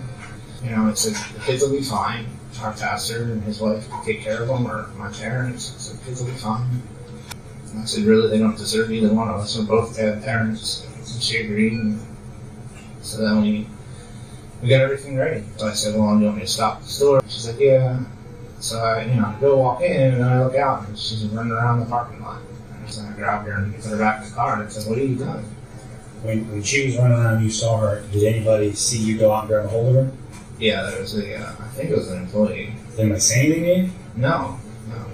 I said, the kids will be fine. Our pastor and his wife can take care of them, or my parents. I said, the kids will be fine. And I said, really, they don't deserve either one of us. We're both bad parents. And she agreed. And so then we got everything ready. So I said, well, do you want me to stop at the store? She's like, yeah. So I go walk in, and then I look out, and she's running around the parking lot. And so I grabbed her and put her back in the car, and I said, what are you doing? When she was running around, you saw her. Did anybody see you go out and grab a hold of her? Yeah, there was I think it was an employee. Did anybody say anything to you? No,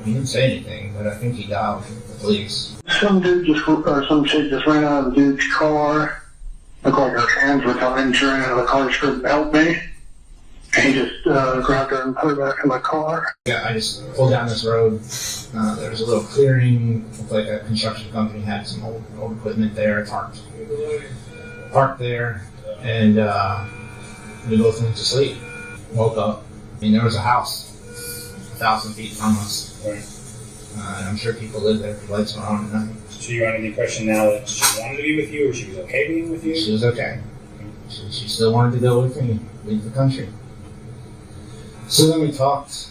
he didn't say anything, but I think he dialed the police. Some chick just ran out of the dude's car. Looked like her hands were tied and she ran out of the car and couldn't help me. And he just grabbed her and put her back in the car. Yeah, I just pulled down this road. There was a little clearing. Looked like a construction company had some old equipment there, parked there, and we both went to sleep. Woke up. There was a house 1,000 feet from us. Right. And I'm sure people live there if the lights were on at night. So you're under the impression now that she wanted to be with you, or she was okay being with you? She was okay. She still wanted to go with me, leave the country. So then we talked.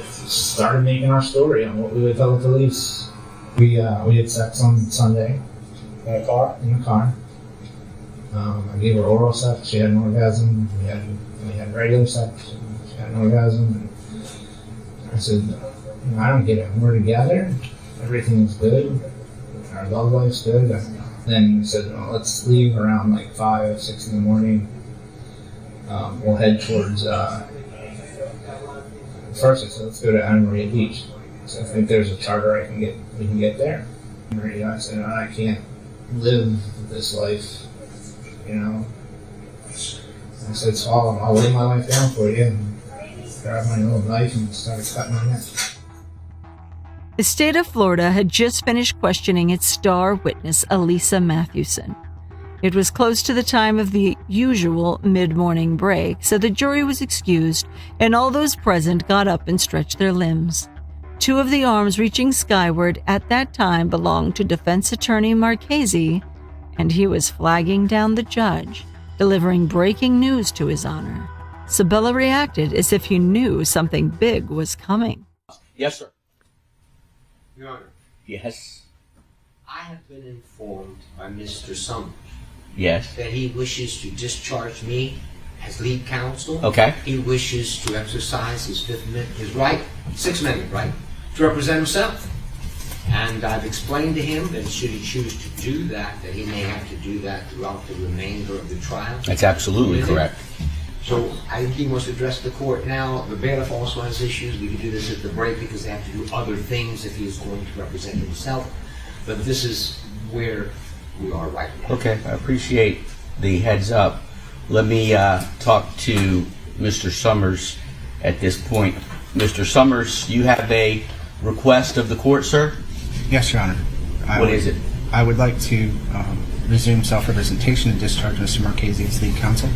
Started making our story on what we would tell the police. We had sex on Sunday. In the car? In the car. I gave her oral sex. She had an orgasm. We had regular sex. She had an orgasm. And I said, I don't get it. We're together. Everything's good. Our love life's good. Then we said, well, let's leave around like 5, 6 in the morning. We'll head towards. First, I said, let's go to Anna Maria Beach. So I think there's a charter we can get there. I said, I can't live this life, you know. I said, so I'll lay my life down for you, and grabbed my own knife and started cutting my neck. The state of Florida had just finished questioning its star witness, Elisa Mathewson. It was close to the time of the usual mid-morning break, so the jury was excused, and all those present got up and stretched their limbs. 2 of the arms reaching skyward at that time belonged to defense attorney Marchese, and he was flagging down the judge, delivering breaking news to His Honor. Sabella reacted as if he knew something big was coming. Yes, sir. Your Honor. Yes. I have been informed by Mr. Summers. Yes. That he wishes to discharge me as lead counsel. Okay. He wishes to exercise his Sixth Amendment right, to represent himself. And I've explained to him that should he choose to do that he may have to do that throughout the remainder of the trial. That's absolutely correct. So I think he wants to address the court now. The bailiff also has issues. We can do this at the break because they have to do other things if he is going to represent himself. But this is where we are right now. Okay, I appreciate the heads up. Let me talk to Mr. Summers at this point. Mr. Summers, you have a request of the court, sir? Yes, Your Honor. What is it? I would like to resume self-representation and discharge Mr. Marchese as lead counsel.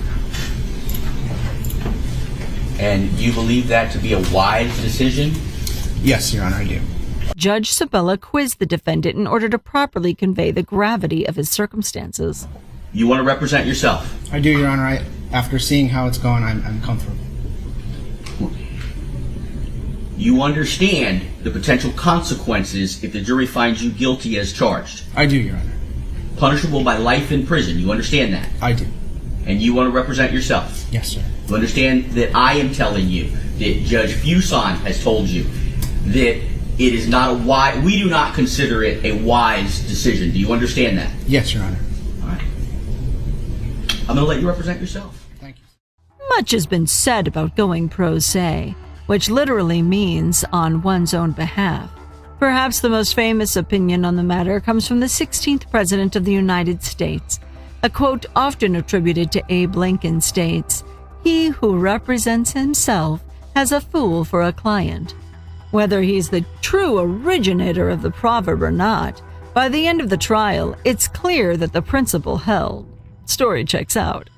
And you believe that to be a wise decision? Yes, Your Honor, I do. Judge Sabella quizzed the defendant in order to properly convey the gravity of his circumstances. You want to represent yourself? I do, Your Honor. After seeing how it's going, I'm comfortable. You understand the potential consequences if the jury finds you guilty as charged? I do, Your Honor. Punishable by life in prison. You understand that? I do. And you want to represent yourself? Yes, sir. You understand that I am telling you that Judge Fuson has told you that it is not a wise, we do not consider it a wise decision. Do you understand that? Yes, Your Honor. All right. I'm going to let you represent yourself. Thank you. Much has been said about going pro se, which literally means on one's own behalf. Perhaps the most famous opinion on the matter comes from the 16th President of the United States. A quote often attributed to Abe Lincoln states, "He who represents himself has a fool for a client." Whether he's the true originator of the proverb or not, by the end of the trial, it's clear that the principle held. Story checks out.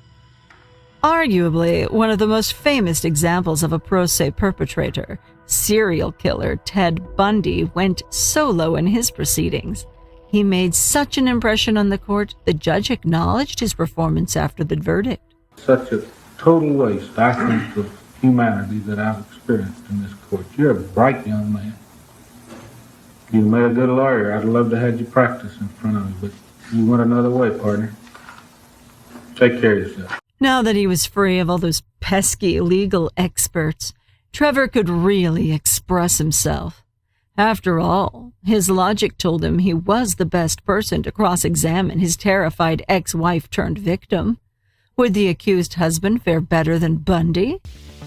Arguably, one of the most famous examples of a pro se perpetrator, serial killer Ted Bundy went solo in his proceedings. He made such an impression on the court, the judge acknowledged his performance after the verdict. Such a total waste, I think, of humanity that I've experienced in this court. You're a bright young man. You'd made a good lawyer. I'd love to have you practice in front of me, but you went another way, partner. Take care of yourself. Now that he was free of all those pesky legal experts, Trevor could really express himself. After all, his logic told him he was the best person to cross-examine his terrified ex-wife turned victim. Would the accused husband fare better than Bundy?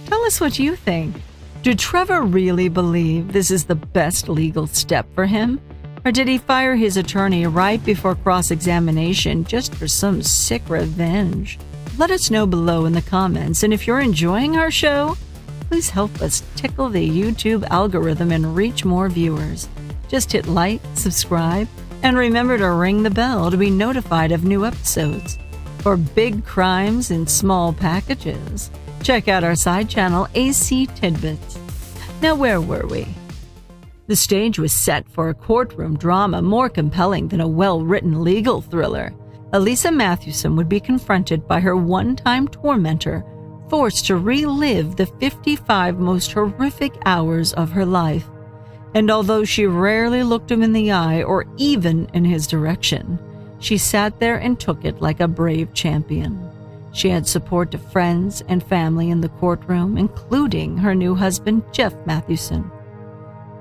Tell us what you think. Did Trevor really believe this is the best legal step for him? Or did he fire his attorney right before cross-examination just for some sick revenge? Let us know below in the comments, and if you're enjoying our show, please help us tickle the YouTube algorithm and reach more viewers. Just hit like, subscribe, and remember to ring the bell to be notified of new episodes. For big crimes in small packages, check out our side channel, AC Tidbits. Now, where were we? The stage was set for a courtroom drama more compelling than a well-written legal thriller. Elisa Mathewson would be confronted by her one-time tormentor, forced to relive the 55 most horrific hours of her life. And although she rarely looked him in the eye or even in his direction, she sat there and took it like a brave champion. She had support of friends and family in the courtroom, including her new husband, Jeff Mathewson.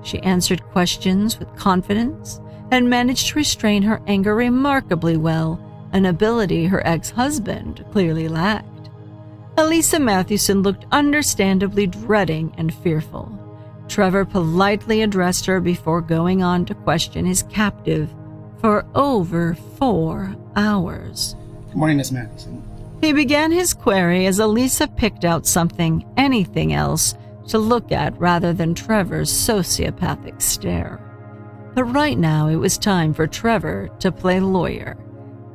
She answered questions with confidence and managed to restrain her anger remarkably well, an ability her ex-husband clearly lacked. Elisa Mathewson looked understandably dreading and fearful. Trevor politely addressed her before going on to question his captive for over 4 hours. Good morning, Miss Mathewson. He began his query as Elisa picked out something, anything else, to look at rather than Trevor's sociopathic stare. But right now it was time for Trevor to play lawyer,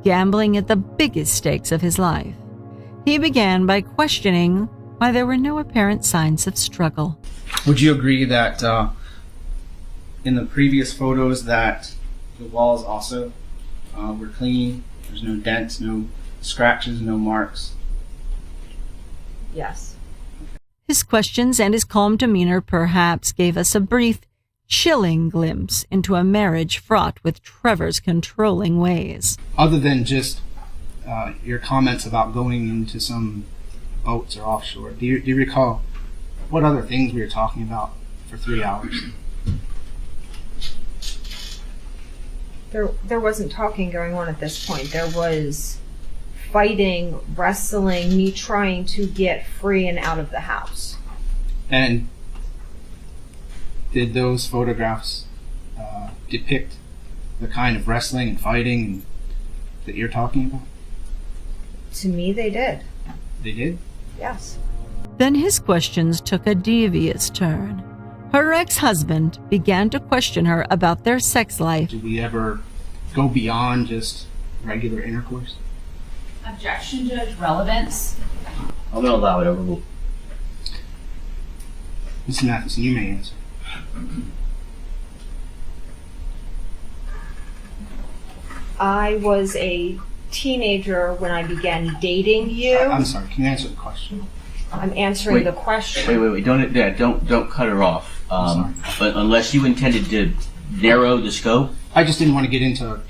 gambling at the biggest stakes of his life. He began by questioning why there were no apparent signs of struggle. Would you agree that in the previous photos that the walls also were clean? There's no dents, no scratches, no marks? Yes. His questions and his calm demeanor perhaps gave us a brief, chilling glimpse into a marriage fraught with Trevor's controlling ways. Other than just your comments about going into some boats or offshore, do you recall what other things we were talking about for 3 hours? There wasn't talking going on at this point. There was fighting, wrestling, me trying to get free and out of the house. And did those photographs depict the kind of wrestling and fighting that you're talking about? To me, they did. They did? Yes. Then his questions took a devious turn. Her ex-husband began to question her about their sex life. Did we ever go beyond just regular intercourse? Objection, Judge. Relevance. I'm going to allow it overruled. Mrs. Mathewson, you may answer. I was a teenager when I began dating you. I'm sorry, can you answer the question? I'm answering the question. Wait. Don't cut her off. But unless you intended to narrow the scope. I just didn't want to get into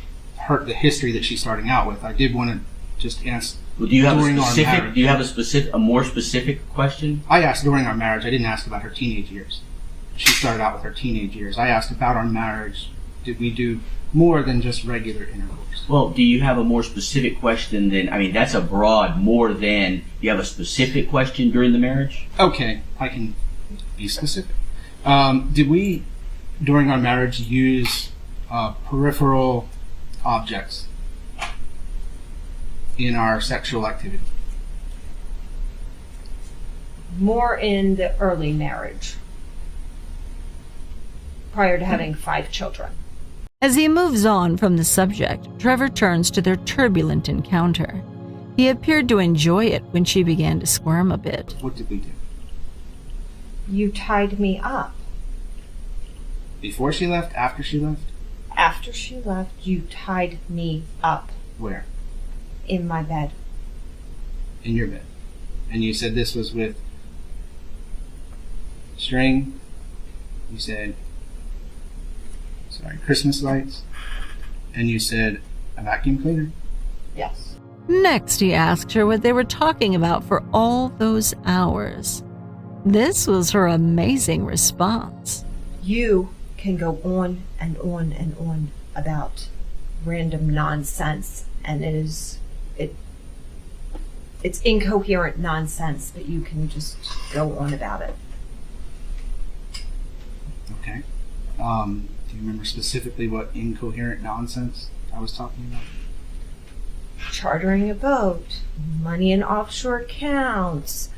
the history that she's starting out with. I did want to just ask. Well, do you have a more specific question? I asked during our marriage. I didn't ask about her teenage years. She started out with her teenage years. I asked about our marriage. Did we do more than just regular intercourse? Well, do you have a more specific question than, that's a broad more than, you have a specific question during the marriage? Okay, I can be specific. Did we, during our marriage, use peripheral objects in our sexual activity? More in the early marriage, prior to having 5 children. As he moves on from the subject, Trevor turns to their turbulent encounter. He appeared to enjoy it when she began to squirm a bit. What did we do? You tied me up. Before she left? After she left? After she left, you tied me up. Where? In my bed. In your bed. And you said this was with string. You said, Christmas lights. And you said a vacuum cleaner. Yes. Next, he asked her what they were talking about for all those hours. This was her amazing response. You can go on and on and on about random nonsense, and it's incoherent nonsense, but you can just go on about it. Okay. Do you remember specifically what incoherent nonsense I was talking about? Chartering a boat, money in offshore accounts,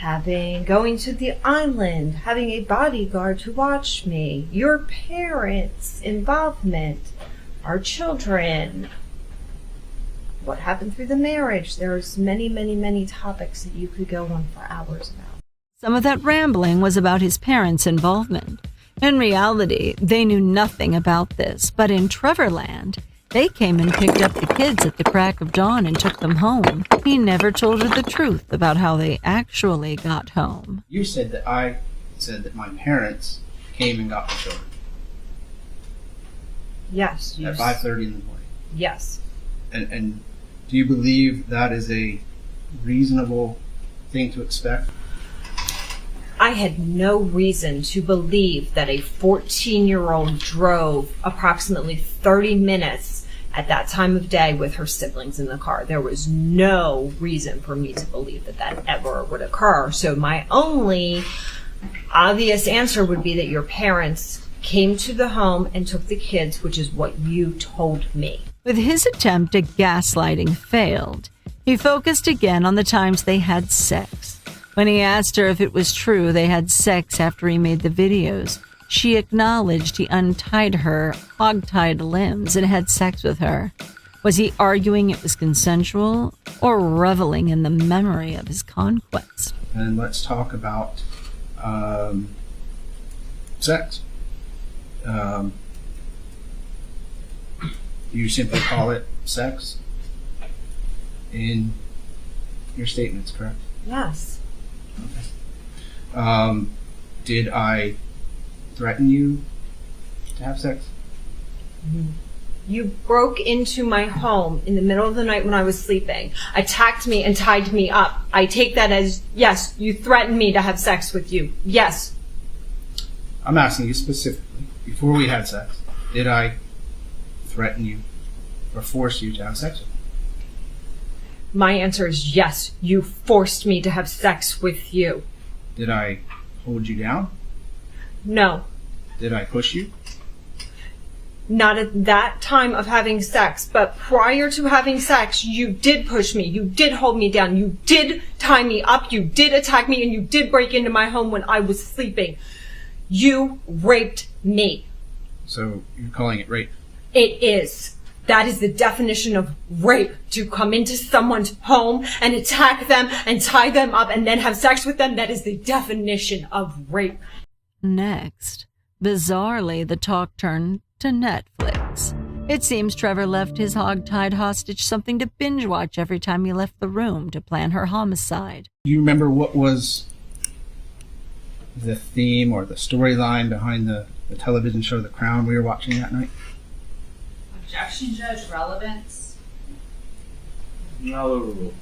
going to the island, having a bodyguard to watch me, your parents' involvement, our children, what happened through the marriage. There's many, many, many topics that you could go on for hours about. Some of that rambling was about his parents' involvement. In reality, they knew nothing about this, but in Trevorland, they came and picked up the kids at the crack of dawn and took them home. He never told her the truth about how they actually got home. You said that I said that my parents came and got the children Yes. at 5:30 in the morning. Yes. And do you believe that is a reasonable thing to expect? I had no reason to believe that a 14-year-old drove approximately 30 minutes at that time of day with her siblings in the car. There was no reason for me to believe that that ever would occur. So my only obvious answer would be that your parents came to the home and took the kids, which is what you told me. With his attempt at gaslighting failed, he focused again on the times they had sex. When he asked her if it was true they had sex after he made the videos, she acknowledged he untied her hog-tied limbs and had sex with her. Was he arguing it was consensual or reveling in the memory of his conquest? And let's talk about sex. You simply call it sex in your statements, correct? Yes. Did I threaten you to have sex? You broke into my home in the middle of the night when I was sleeping, attacked me and tied me up. I take that as, yes, you threatened me to have sex with you. Yes. I'm asking you specifically, before we had sex, did I threaten you or force you to have sex with me? My answer is yes, you forced me to have sex with you. Did I hold you down? No. Did I push you? Not at that time of having sex, but prior to having sex, you did push me. You did hold me down. You did tie me up. You did attack me, and you did break into my home when I was sleeping. You raped me. So you're calling it rape? It is. That is the definition of rape, to come into someone's home and attack them and tie them up and then have sex with them. That is the definition of rape. Next, bizarrely, the talk turned to Netflix. It seems Trevor left his hog-tied hostage something to binge-watch every time he left the room to plan her homicide. You remember what was the theme or the storyline behind the television show The Crown we were watching that night? Objection, Judge. Relevance. No.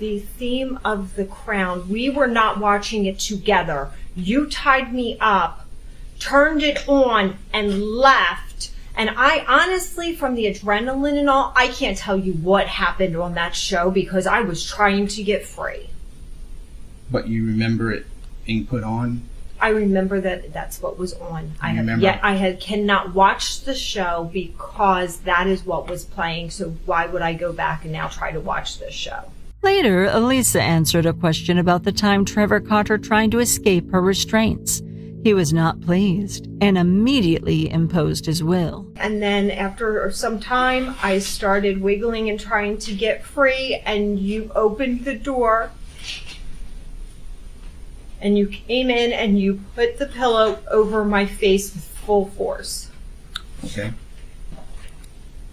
The theme of The Crown, we were not watching it together. You tied me up, turned it on, and left. And I honestly, from the adrenaline and all, I can't tell you what happened on that show because I was trying to get free. But you remember it being put on? I remember that that's what was on. I cannot watch the show because that is what was playing. So why would I go back and now try to watch this show? Later, Elisa answered a question about the time Trevor caught her trying to escape her restraints. He was not pleased and immediately imposed his will. And then after some time, I started wiggling and trying to get free, and you opened the door. And you came in and you put the pillow over my face with full force. Okay.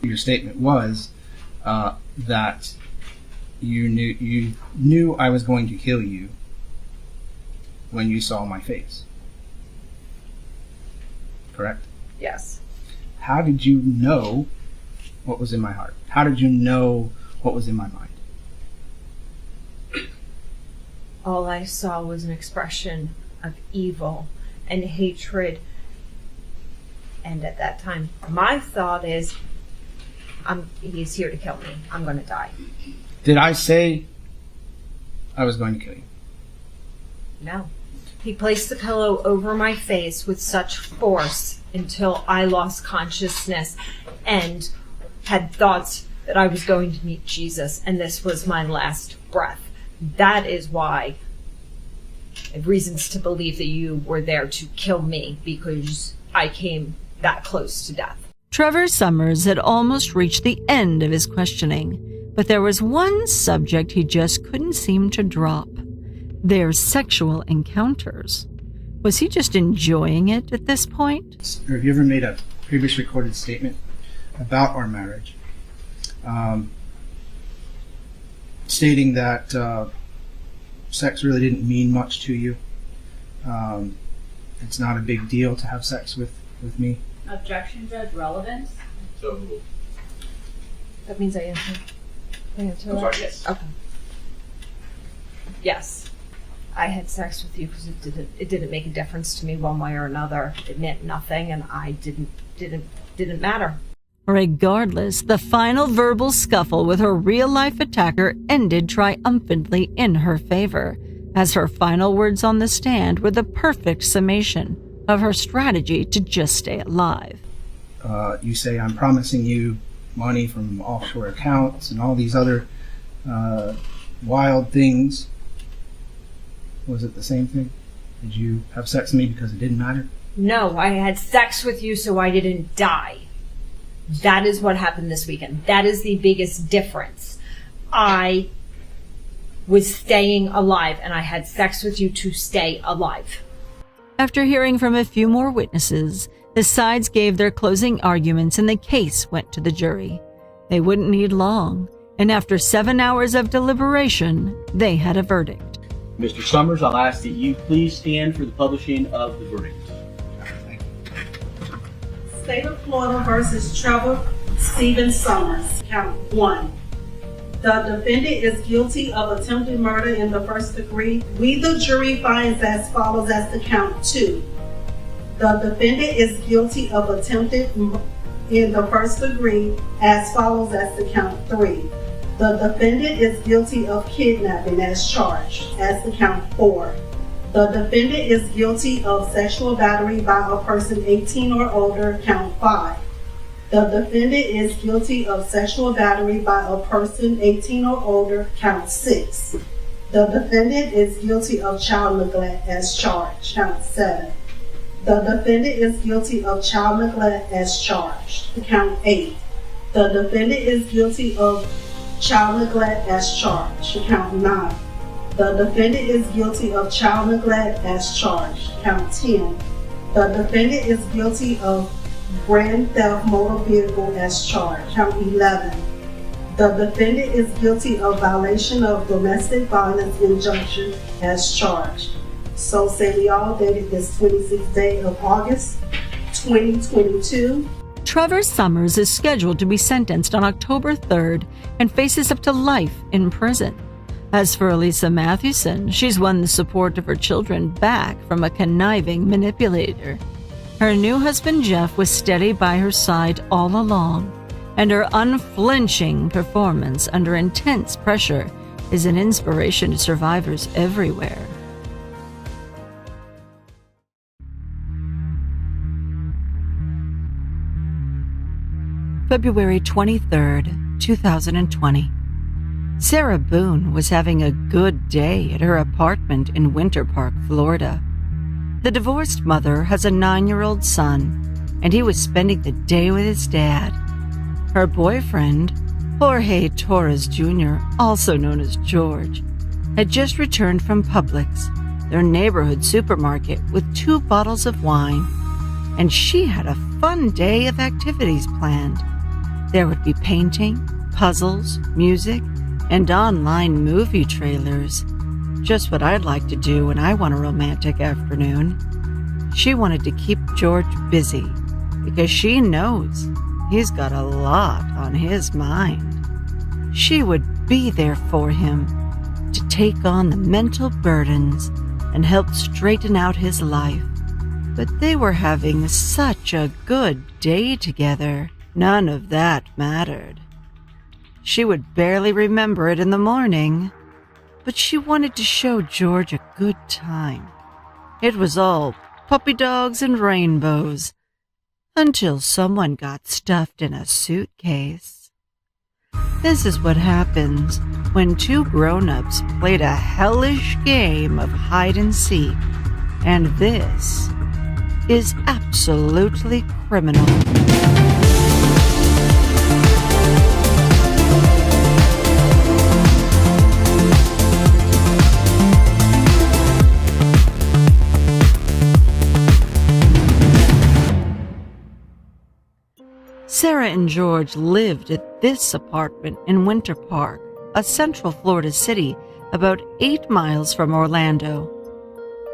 Your statement was that you knew I was going to kill you when you saw my face. Correct? Yes. How did you know what was in my heart? How did you know what was in my mind? All I saw was an expression of evil and hatred. And at that time, my thought is, he's here to kill me. I'm going to die. Did I say I was going to kill you? No. He placed the pillow over my face with such force until I lost consciousness and had thoughts that I was going to meet Jesus and this was my last breath. That is why I have reasons to believe that you were there to kill me, because I came that close to death. Trevor Summers had almost reached the end of his questioning, but there was one subject he just couldn't seem to drop. Their sexual encounters. Was he just enjoying it at this point? Or have you ever made a previous recorded statement about our marriage, stating that sex really didn't mean much to you? It's not a big deal to have sex with me. Objection, Judge. Relevance. So, That means I answer. I'm sorry, yes. Okay. Yes. I had sex with you because it didn't make a difference to me one way or another. It meant nothing, and I didn't matter. Regardless, the final verbal scuffle with her real-life attacker ended triumphantly in her favor, as her final words on the stand were the perfect summation of her strategy to just stay alive. You say I'm promising you money from offshore accounts and all these other wild things. Was it the same thing? Did you have sex with me because it didn't matter? No, I had sex with you so I didn't die. That is what happened this weekend. That is the biggest difference. I was staying alive, and I had sex with you to stay alive. After hearing from a few more witnesses, the sides gave their closing arguments and the case went to the jury. They wouldn't need long, and after 7 hours of deliberation, they had a verdict. Mr. Summers, I'll ask that you please stand for the publishing of the verdict. State of Florida versus Trevor Stephen Summers. Count 1. The defendant is guilty of attempted murder in the first degree. We, the jury, finds as follows as to count 2. The defendant is guilty of attempted in the first degree as follows as to count 3. The defendant is guilty of kidnapping as charged as to count 4. The defendant is guilty of sexual battery by a person 18 or older, count 5. The defendant is guilty of sexual battery by a person 18 or older, count 6. The defendant is guilty of child neglect as charged, count 7. The defendant is guilty of child neglect as charged, count 8. The defendant is guilty of child neglect as charged, count 9. The defendant is guilty of child neglect as charged, count 10. The defendant is guilty of grand theft motor vehicle as charged, count 11. The defendant is guilty of violation of domestic violence injunction as charged. So say we all, dated this 26th day of August, 2022. Trevor Summers is scheduled to be sentenced on October 3rd and faces up to life in prison. As for Elisa Mathewson, she's won the support of her children back from a conniving manipulator. Her new husband Jeff was steady by her side all along, and her unflinching performance under intense pressure is an inspiration to survivors everywhere. February 23rd, 2020. Sarah Boone was having a good day at her apartment in Winter Park, Florida. The divorced mother has a 9-year-old son, and he was spending the day with his dad. Her boyfriend, Jorge Torres Jr., also known as George, had just returned from Publix, their neighborhood supermarket, with 2 bottles of wine, and she had a fun day of activities planned. There would be painting, puzzles, music, and online movie trailers. Just what I'd like to do when I want a romantic afternoon. She wanted to keep George busy because she knows he's got a lot on his mind. She would be there for him to take on the mental burdens and help straighten out his life. But they were having such a good day together. None of that mattered. She would barely remember it in the morning, but she wanted to show George a good time. It was all puppy dogs and rainbows, until someone got stuffed in a suitcase. This is what happens when 2 grown-ups played a hellish game of hide and seek, and this is absolutely criminal. Sarah and George lived at this apartment in Winter Park, a central Florida city about 8 miles from Orlando.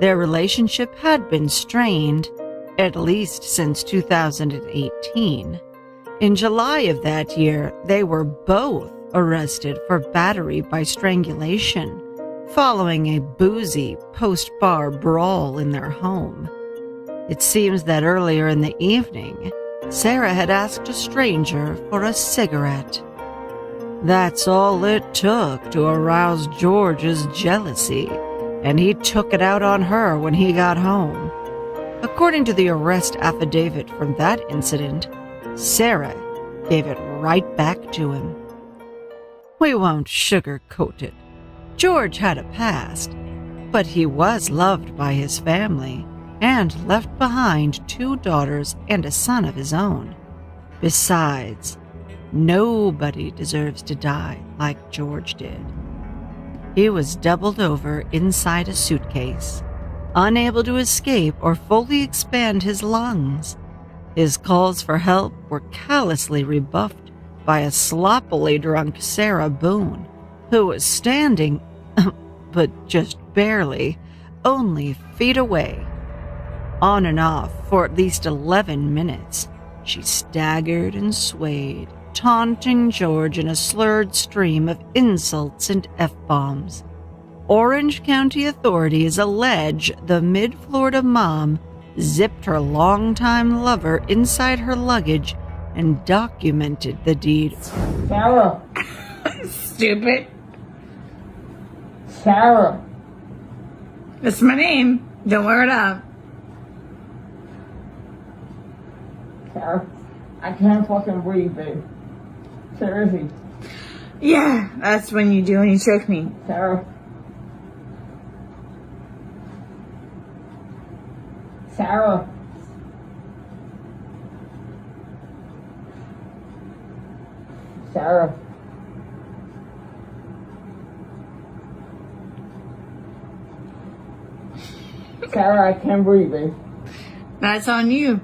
Their relationship had been strained, at least since 2018. In July of that year, they were both arrested for battery by strangulation, following a boozy post-bar brawl in their home. It seems that earlier in the evening, Sarah had asked a stranger for a cigarette. That's all it took to arouse George's jealousy, and he took it out on her when he got home. According to the arrest affidavit from that incident, Sarah gave it right back to him. We won't sugarcoat it. George had a past, but he was loved by his family and left behind 2 daughters and a son of his own. Besides, nobody deserves to die like George did. He was doubled over inside a suitcase, unable to escape or fully expand his lungs. His calls for help were callously rebuffed by a sloppily drunk Sarah Boone, who was standing, but just barely, only feet away. On and off for at least 11 minutes, she staggered and swayed, taunting George in a slurred stream of insults and F-bombs. Orange County authorities allege the mid-Florida mom zipped her longtime lover inside her luggage and documented the deed. Sarah. Stupid. Sarah. That's my name. Don't wear it up. Sarah, I can't fucking breathe, babe. Seriously. Yeah, that's when you do when you choke me. Sarah. Sarah. Sarah. Sarah, I can't breathe, babe. That's on you.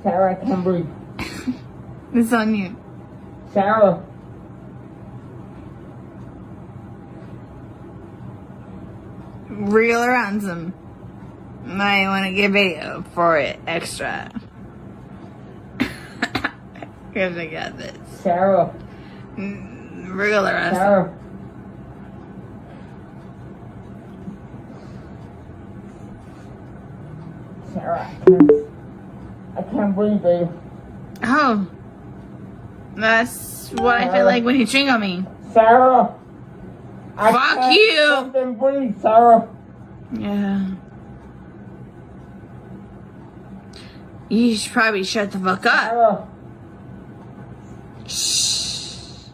Sarah, I can't breathe. It's on you. Sarah. Real or ransom. I want to give video for it extra. Because I got this. Sarah. Real or ransom. Sarah. Sarah, I can't breathe, babe. Oh. That's what Sarah. I feel like when you ching on me. Sarah. Fuck you. I can't breathe, Sarah. Yeah. You should probably shut the fuck up. Sarah. Shh.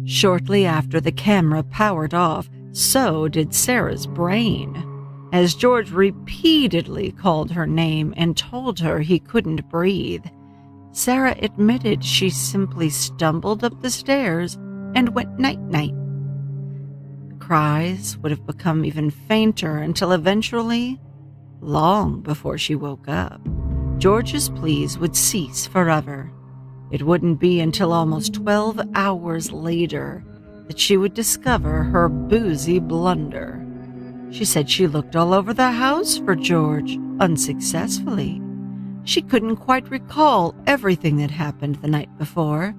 Shortly after the camera powered off, so did Sarah's brain, as George repeatedly called her name and told her he couldn't breathe. Sarah admitted she simply stumbled up the stairs and went night-night. The cries would have become even fainter until eventually, long before she woke up, George's pleas would cease forever. It wouldn't be until almost 12 hours later that she would discover her boozy blunder. She said she looked all over the house for George, unsuccessfully. She couldn't quite recall everything that happened the night before,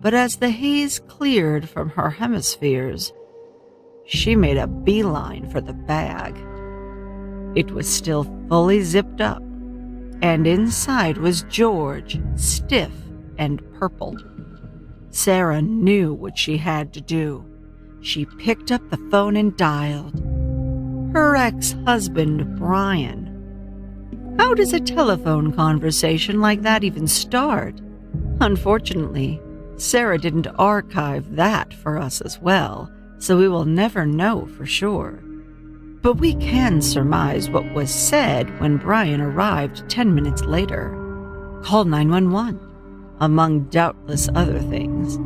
but as the haze cleared from her hemispheres, she made a beeline for the bag. It was still fully zipped up, and inside was George, stiff and purple. Sarah knew what she had to do. She picked up the phone and dialed. Her ex-husband, Brian. How does a telephone conversation like that even start? Unfortunately, Sarah didn't archive that for us as well, so we will never know for sure. But we can surmise what was said when Brian arrived 10 minutes later. Call 911. Among doubtless other things.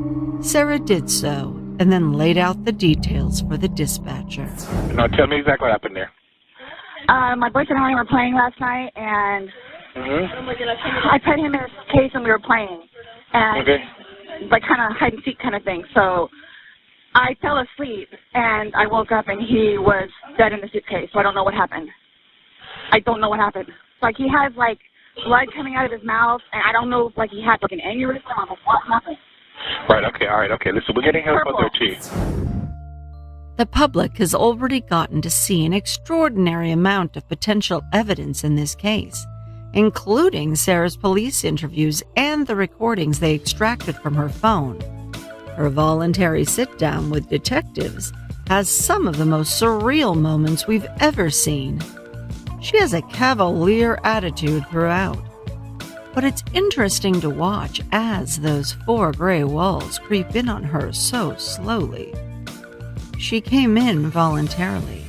Sarah did so, and then laid out the details for the dispatcher. Now tell me exactly what happened there. My boyfriend and I were playing last night, and I put him in his case and we were playing, and like kind of hide and seek kind of thing. So I fell asleep and I woke up and he was dead in the suitcase. So I don't know what happened. Like he has like blood coming out of his mouth, and I don't know if like he had like an aneurysm or what happened. Right. Okay. All right. Okay. Listen, we're getting help on their team. The public has already gotten to see an extraordinary amount of potential evidence in this case, including Sarah's police interviews and the recordings they extracted from her phone. Her voluntary sit-down with detectives has some of the most surreal moments we've ever seen. She has a cavalier attitude throughout, but it's interesting to watch as those 4 gray walls creep in on her so slowly. She came in voluntarily,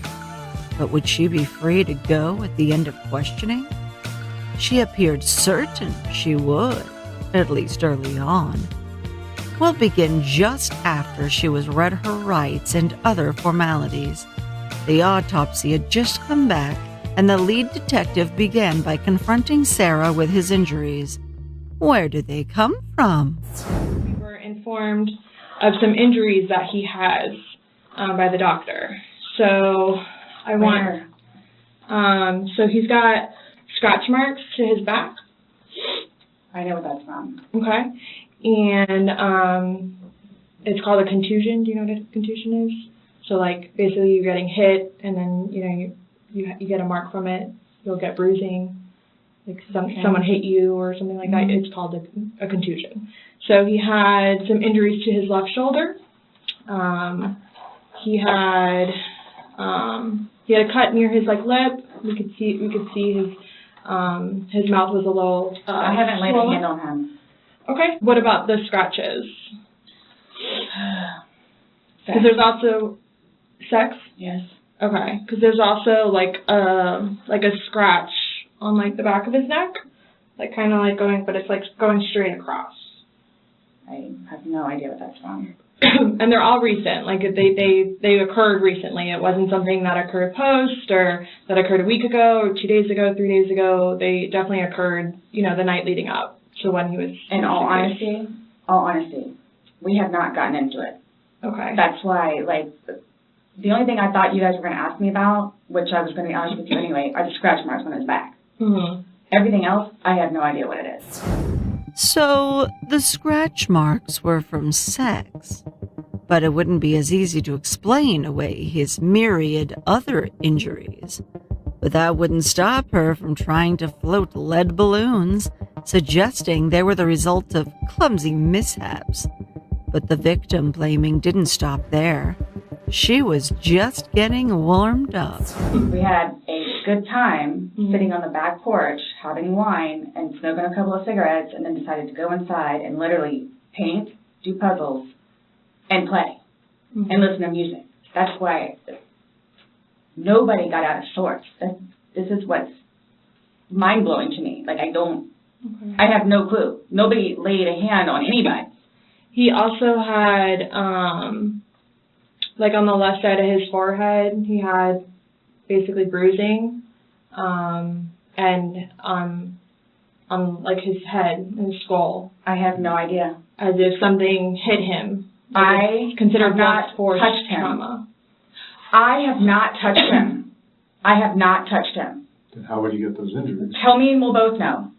but would she be free to go at the end of questioning? She appeared certain she would, at least early on. We'll begin just after she was read her rights and other formalities. The autopsy had just come back, and the lead detective began by confronting Sarah with his injuries. Where did they come from? We were informed of some injuries that he has by the doctor. So I want. So he's got scratch marks to his back. I know what that's from. Okay. And it's called a contusion. Do you know what a contusion is? So like basically you're getting hit, and then you get a mark from it. You'll get bruising. Like someone hit you or something like that. It's called a contusion. So he had some injuries to his left shoulder. He had a cut near his like lip. We could see his mouth was a little. I haven't laid a hand on him. Okay. What about the scratches? Because there's also sex. Yes. Okay. Because there's also like a scratch on like the back of his neck, like kind of like going, but it's like going straight across. I have no idea what that's from. And they're all recent. Like they occurred recently. It wasn't something that occurred post or that occurred a week ago or 2 days ago, 3 days ago. They definitely occurred, the night leading up to when he was. In all honesty, we have not gotten into it. Okay. That's why, like, the only thing I thought you guys were going to ask me about, which I was going to be honest with you anyway, are the scratch marks on his back. Mm-hmm. Everything else, I have no idea what it is. So the scratch marks were from sex, but it wouldn't be as easy to explain away his myriad other injuries. But that wouldn't stop her from trying to float lead balloons, suggesting they were the result of clumsy mishaps. But the victim blaming didn't stop there. She was just getting warmed up. We had a good time sitting on the back porch, having wine, and smoking a couple of cigarettes, and then decided to go inside and literally paint, do puzzles, and play, and listen to music. That's why nobody got out of sorts. This is what's mind-blowing to me. Like, I have no clue. Nobody laid a hand on anybody. He also had, like on the left side of his forehead, he had basically bruising, and on like his head, his skull. I have no idea. As if something hit him. I considered have not touched him. Trauma. I have not touched him. I have not touched him. Then how would you get those injuries? Tell me and we'll both know.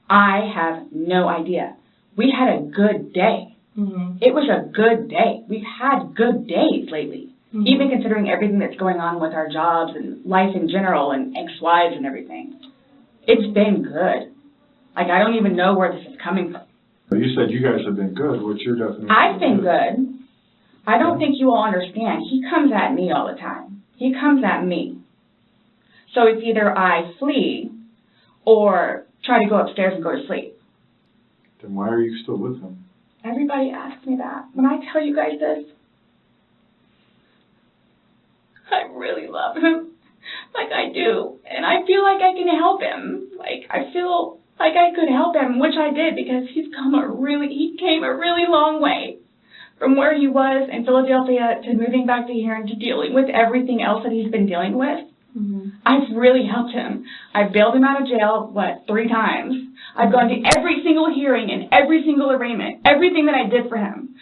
I have no idea. We had a good day. Mm-hmm. It was a good day. We've had good days lately, even considering everything that's going on with our jobs and life in general and ex-wives and everything. It's been good. Like, I don't even know where this is coming from. You said you guys have been good. What's your definition? I've been good. I don't think you all understand. He comes at me all the time. He comes at me. So it's either I flee or try to go upstairs and go to sleep. Then why are you still with him? Everybody asks me that. When I tell you guys this, I really love him. Like I do. And I feel like I can help him. Like I feel like I could help him, which I did because he came a really long way from where he was in Philadelphia to moving back to here and to dealing with everything else that he's been dealing with. I've really helped him. I've bailed him out of jail, 3 times. I've gone to every single hearing and every single arraignment, everything that I did for him.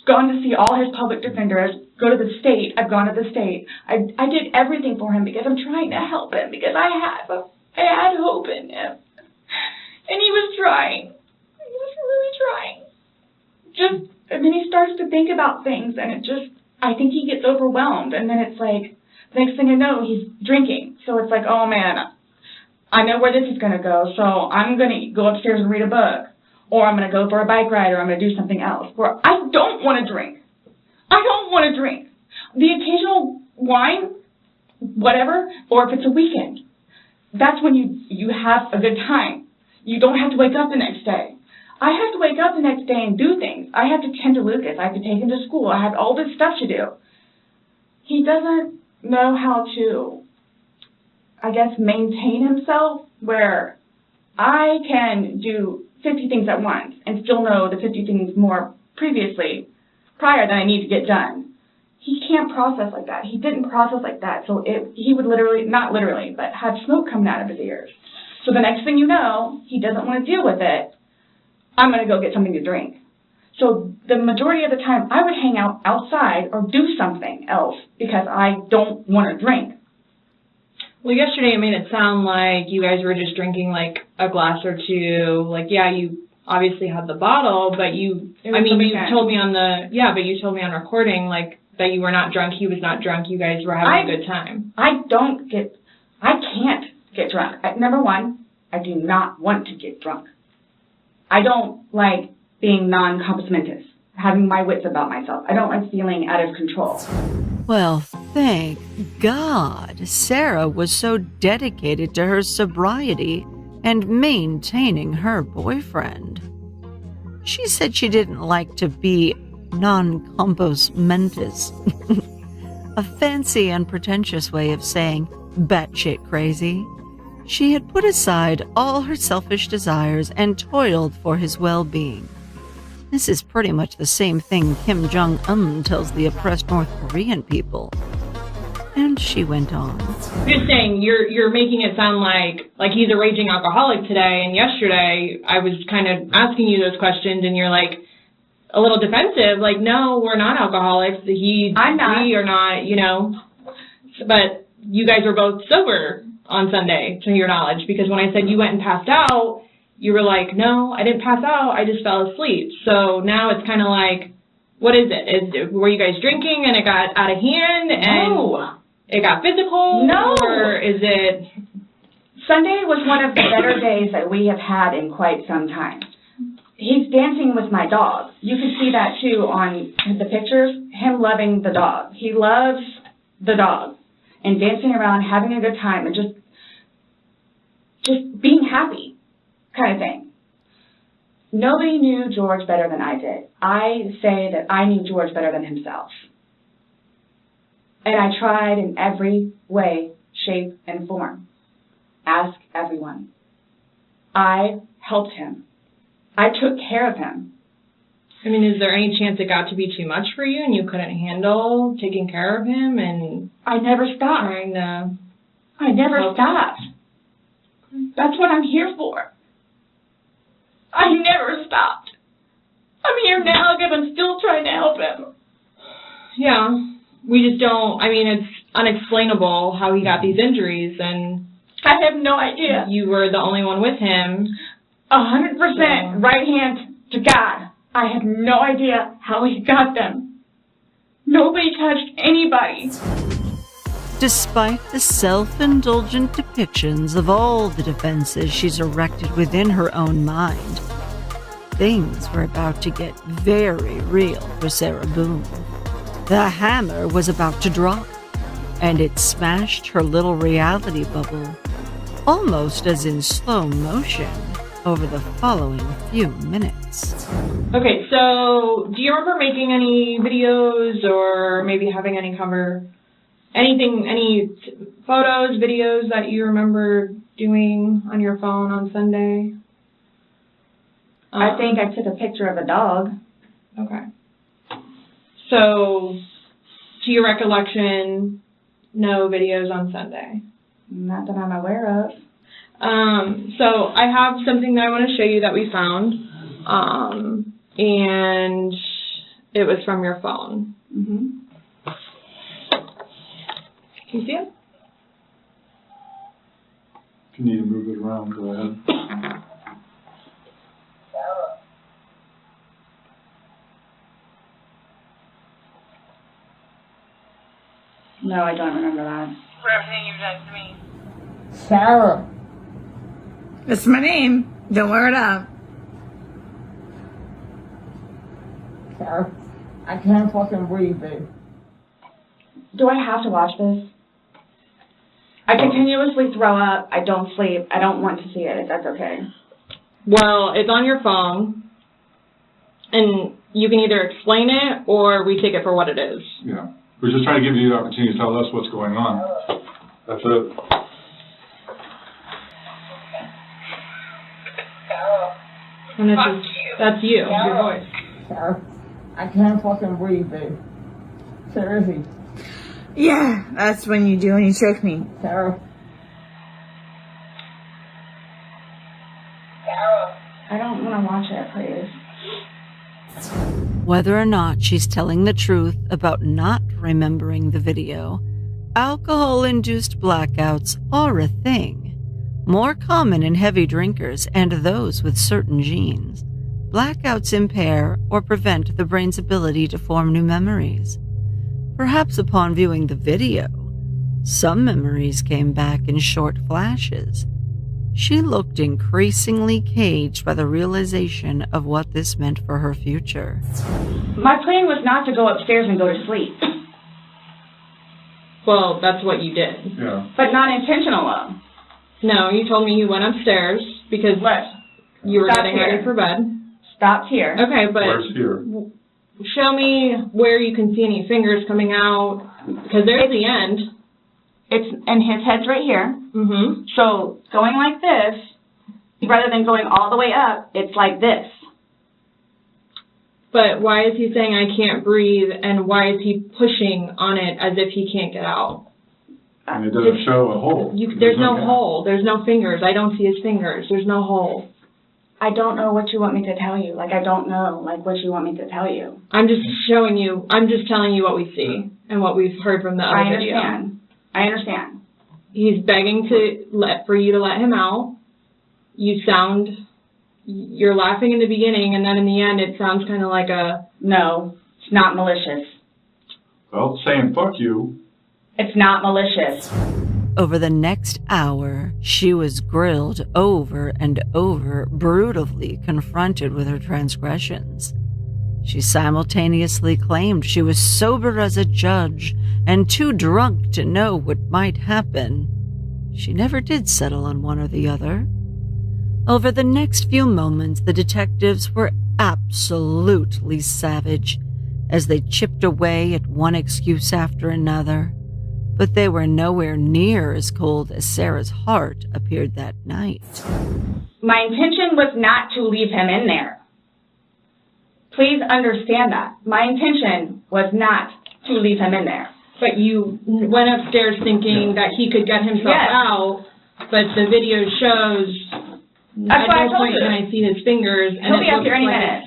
Gone to see all his public defenders, go to the state. I've gone to the state. I did everything for him because I'm trying to help him, because I had hope in him. And he was trying. He was really trying. And then he starts to think about things, and I think he gets overwhelmed, and then it's like, the next thing I know, he's drinking. So it's like, oh man, I know where this is going to go, so I'm going to go upstairs and read a book, or I'm going to go for a bike ride, or I'm going to do something else. Or I don't want to drink. I don't want to drink. The occasional wine, whatever, or if it's a weekend, that's when you have a good time. You don't have to wake up the next day. I have to wake up the next day and do things. I have to tend to Lucas. I have to take him to school. I have all this stuff to do. He doesn't know how to, I guess, maintain himself, where I can do 50 things at once and still know the 50 things more prior that I need to get done. He can't process like that. He didn't process like that. So he would literally, not literally, but have smoke coming out of his ears. So the next thing you know, he doesn't want to deal with it. I'm going to go get something to drink. So the majority of the time, I would hang out outside or do something else because I don't want to drink. Well, yesterday it made it sound like you guys were just drinking like a glass or two. Like, yeah, you obviously had the bottle, but you told me on recording like that you were not drunk, he was not drunk, you guys were having a good time. I can't get drunk. Number one, I do not want to get drunk. I don't like being non-compos mentis, having my wits about myself. I don't like feeling out of control. Well, thank God Sarah was so dedicated to her sobriety and maintaining her boyfriend. She said she didn't like to be non-compos mentis, a fancy and pretentious way of saying batshit crazy. She had put aside all her selfish desires and toiled for his well-being. This is pretty much the same thing Kim Jong-un tells the oppressed North Korean people. And she went on. I'm just saying, you're making it sound like he's a raging alcoholic today, and yesterday I was kind of asking you those questions, and you're like a little defensive, like, no, we're not alcoholics. I'm not. We are not, but you guys were both sober on Sunday, to your knowledge, because when I said you went and passed out, you were like, no, I didn't pass out, I just fell asleep. So now it's kind of like, what is it? Were you guys drinking and it got out of hand and it got physical? No. Or is it... Sunday was one of the better days that we have had in quite some time. He's dancing with my dog. You can see that too on the pictures, him loving the dog. He loves the dog and dancing around, having a good time, and just being happy kind of thing. Nobody knew George better than I did. I say that I knew George better than himself. And I tried in every way, shape, and form. Ask everyone. I helped him. I took care of him. I mean, is there any chance it got to be too much for you and you couldn't handle taking care of him? And I never stopped. I never stopped. That's what I'm here for. I never stopped. I'm here now because I'm still trying to help him. Yeah, we just don't, it's unexplainable how he got these injuries, and I have no idea. You were the only one with him. 100% right hand to God. I have no idea how he got them. Nobody touched anybody. Despite the self-indulgent depictions of all the defenses she's erected within her own mind, things were about to get very real for Sarah Boone. The hammer was about to drop, and it smashed her little reality bubble, almost as in slow motion, over the following few minutes. Okay, so do you remember making any videos or maybe having any photos, videos that you remember doing on your phone on Sunday? I think I took a picture of a dog. Okay. So, to your recollection, no videos on Sunday? Not that I'm aware of. So I have something that I want to show you that we found, and it was from your phone. Mm-hmm. Can you see it? If you need to move it around, go ahead. No, I don't remember that. For everything you've done to me. Sarah. That's my name. Don't wear it out. Sarah, I can't fucking breathe, babe. Do I have to watch this? I continuously throw up. I don't sleep. I don't want to see it, if that's okay. Well, it's on your phone, and you can either explain it or we take it for what it is. Yeah. We're just trying to give you the opportunity to tell us what's going on. That's it. And that's you, your voice. Sarah, I can't fucking breathe, babe. Seriously. Yeah, that's when you do when you choke me. Sarah. I don't want to watch it, please. Whether or not she's telling the truth about not remembering the video, alcohol-induced blackouts are a thing. More common in heavy drinkers and those with certain genes. Blackouts impair or prevent the brain's ability to form new memories. Perhaps upon viewing the video, some memories came back in short flashes. She looked increasingly caged by the realization of what this meant for her future. My plan was not to go upstairs and go to sleep. Well, that's what you did. Yeah. But not intentional, though. No, you told me you went upstairs because you were getting ready for bed. Stopped here. Okay, but Where's here? Show me where you can see any fingers coming out, because there's the end. And his head's right here. Mm-hmm. So going like this, rather than going all the way up, it's like this. But why is he saying I can't breathe, and why is he pushing on it as if he can't get out? And it doesn't show a hole. There's no hole. There's no fingers. I don't see his fingers. There's no hole. I don't know what you want me to tell you. Like, I don't know, like, what you want me to tell you. I'm just showing you. I'm just telling you what we see and what we've heard from the other video. I understand. He's begging for you to let him out. You're laughing in the beginning, and then in the end, it sounds kind of like a... No, it's not malicious. Well, saying fuck you. It's not malicious. Over the next hour, she was grilled over and over, brutally confronted with her transgressions. She simultaneously claimed she was sober as a judge and too drunk to know what might happen. She never did settle on one or the other. Over the next few moments, the detectives were absolutely savage as they chipped away at one excuse after another. But they were nowhere near as cold as Sarah's heart appeared that night. My intention was not to leave him in there. Please understand that. My intention was not to leave him in there. But you went upstairs thinking that he could get himself out, but the video shows at no point can I see his fingers. And he'll be up here any minute.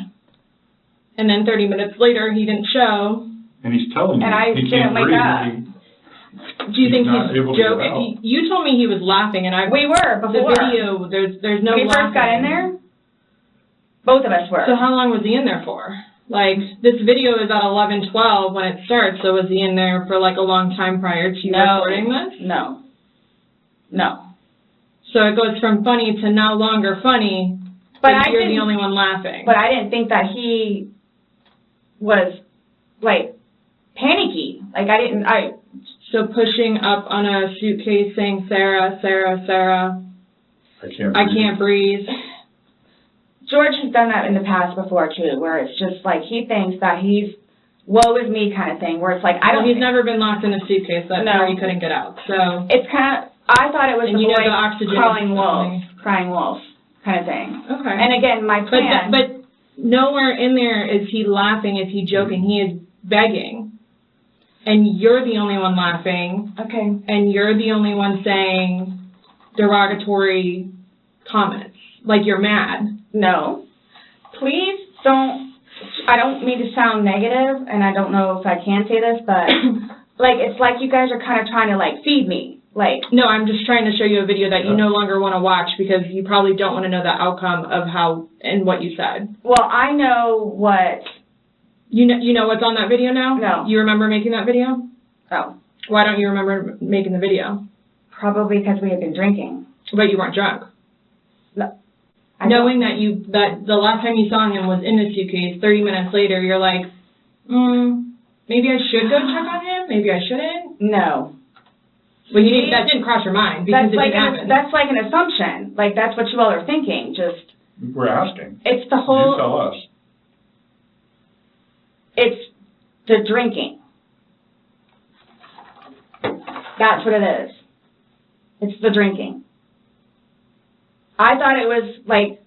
And then 30 minutes later, he didn't show. And he's telling you and I he didn't can't wake breathe. up. Do you think not he's able to get out. joking? You told me he was laughing, and We were before. The video, there's no when we laughing. first got in there, both of us were. So how long was he in there for? Like, this video is at 11:12 when it starts, so was he in there for like a long time prior to you recording this? No. So it goes from funny to no longer funny, but you're the only one laughing. But I didn't think that he was, like, panicky. Like, So pushing up on a suitcase saying, Sarah, Sarah, Sarah, I can't breathe. George has done that in the past before, too, where it's just like he thinks that he's woe is me kind of thing, where it's like, he's never been locked in a suitcase. That's where he couldn't get out. So it's kind of, I thought it was and the boy the oxygen crying wolf kind of thing. Okay. And again, my plan. But nowhere in there is he laughing, is he joking. He is begging. and you're the only one laughing. Okay. And you're the only one saying derogatory comments. Like you're mad. No. Please don't, I don't mean to sound negative, and I don't know if I can say this, but like, it's like you guys are kind of trying to like feed me. Like, no, I'm just trying to show you a video that you no longer want to watch because you probably don't want to know the outcome of how and what you said. Well, I know what. You know what's on that video now? No. You remember making that video? Oh. Why don't you remember making the video? Probably because we had been drinking. But you weren't drunk. No. Knowing that the last time you saw him was in the suitcase, 30 minutes later, you're like, maybe I should go check on him. Maybe I shouldn't. No. Well, that didn't cross your mind because it didn't happen. That's like an assumption. Like, that's what you all are thinking. Just. We're asking. It's the whole. You tell us. It's the drinking. That's what it is. It's the drinking. I thought it was like,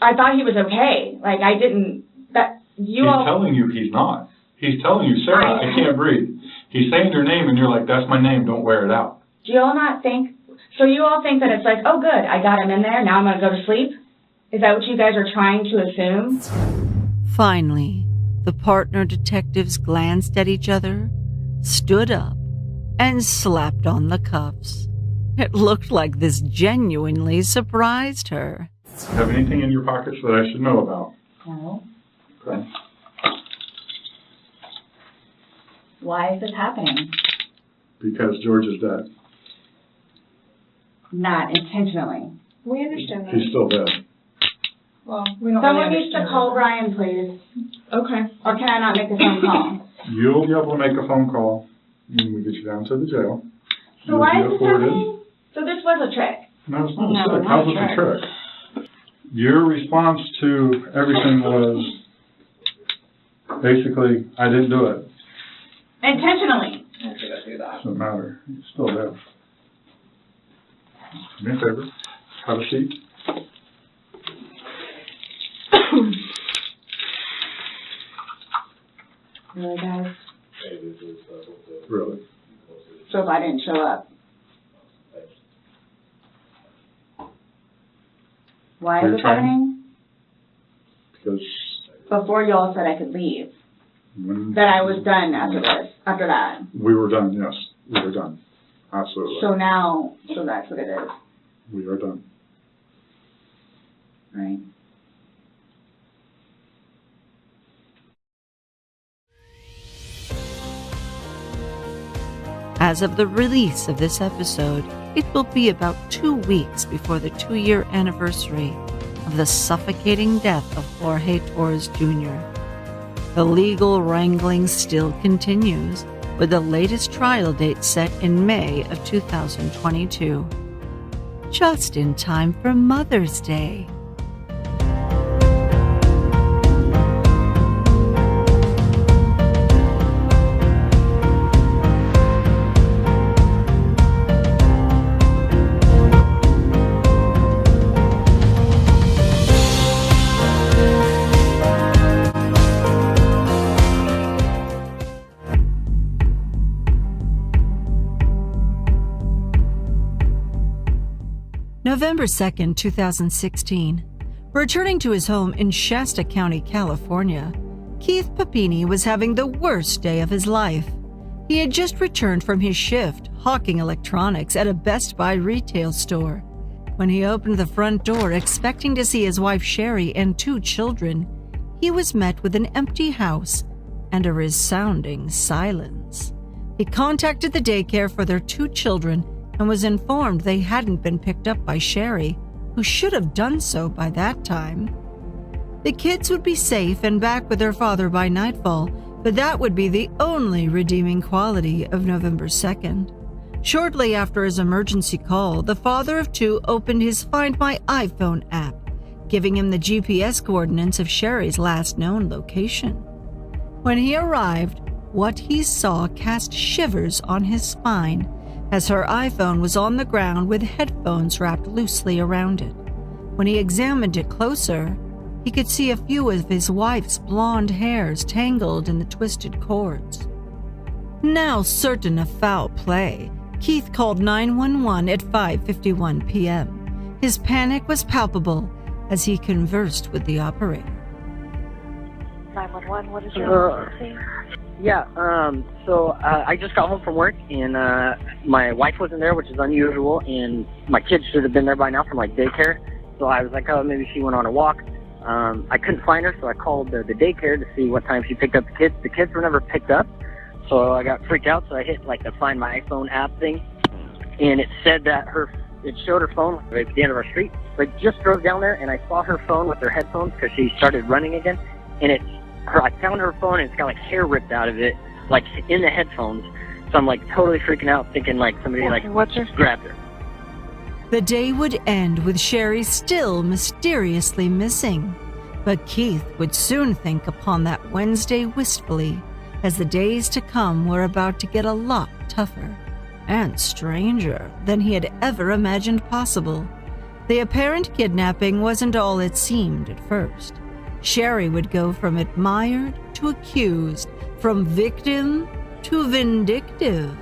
I thought he was okay. Like, I didn't, that, you He's all. telling you he's not. He's telling you, Sarah, I can't breathe. He's saying your name and you're like, that's my name, don't wear it out. Do you all not think, so you all think that it's like, oh good, I got him in there, now I'm going to go to sleep? Is that what you guys are trying to assume? Finally, the partner detectives glanced at each other, stood up, and slapped on the cuffs. It looked like this genuinely surprised her. Have anything in your pockets that I should know about? No. Okay. Why is this happening? Because George is dead. Not intentionally. We understand that. He's still dead. Well, we don't Someone really needs to understand call that. Brian, please. Okay. Or can I not make a phone call? You'll be able to make a phone call when we get you down to the jail. So You'll why be is this afforded. happening? So this was a trick. No, it's not No, a trick. not How's a it a trick? Your response to everything was basically, I didn't do it. Intentionally. I have to go through that. Doesn't matter. He's still dead. Do me a favor. Have a seat. Really, guys? Really? So if I didn't show up. Why is You're this trying- happening? Because Before y'all said I could leave. when That I was done after this, after that. we were done, yes. We were done. Absolutely. So now, so that's what it is, We are done. right? As of the release of this episode, it will be about 2 weeks before the 2-year anniversary of the suffocating death of Jorge Torres Jr. The legal wrangling still continues, with the latest trial date set in May of 2022. Just in time for Mother's Day. November 2nd, 2016. Returning to his home in Shasta County, California, Keith Papini was having the worst day of his life. He had just returned from his shift hawking electronics at a Best Buy retail store. When he opened the front door expecting to see his wife Sherry and 2 children, he was met with an empty house and a resounding silence. He contacted the daycare for their 2 children and was informed they hadn't been picked up by Sherry, who should have done so by that time. The kids would be safe and back with their father by nightfall, but that would be the only redeeming quality of November 2nd. Shortly after his emergency call, the father of 2 opened his Find My iPhone app, giving him the GPS coordinates of Sherry's last known location. When he arrived, what he saw cast shivers on his spine, as her iPhone was on the ground with headphones wrapped loosely around it. When he examined it closer, he could see a few of his wife's blonde hairs tangled in the twisted cords. Now certain of foul play, Keith called 911 at 5:51 p.m. His panic was palpable as he conversed with the operator. 911, what is your emergency? I just got home from work, and my wife wasn't there, which is unusual, and my kids should have been there by now from, daycare. So I was like, oh, maybe she went on a walk. I couldn't find her, so I called the daycare to see what time she picked up the kids. The kids were never picked up, so I got freaked out, so I hit, the Find My iPhone app thing, and it said that it showed her phone right at the end of our street. So I just drove down there, and I saw her phone with her headphones because she started running again, and I found her phone, and it's got, hair ripped out of it, in the headphones. So I'm, totally freaking out, thinking, somebody, grabbed her. The day would end with Sherry still mysteriously missing. But Keith would soon think upon that Wednesday wistfully, as the days to come were about to get a lot tougher and stranger than he had ever imagined possible. The apparent kidnapping wasn't all it seemed at first. Sherry would go from admired to accused, from victim to vindictive.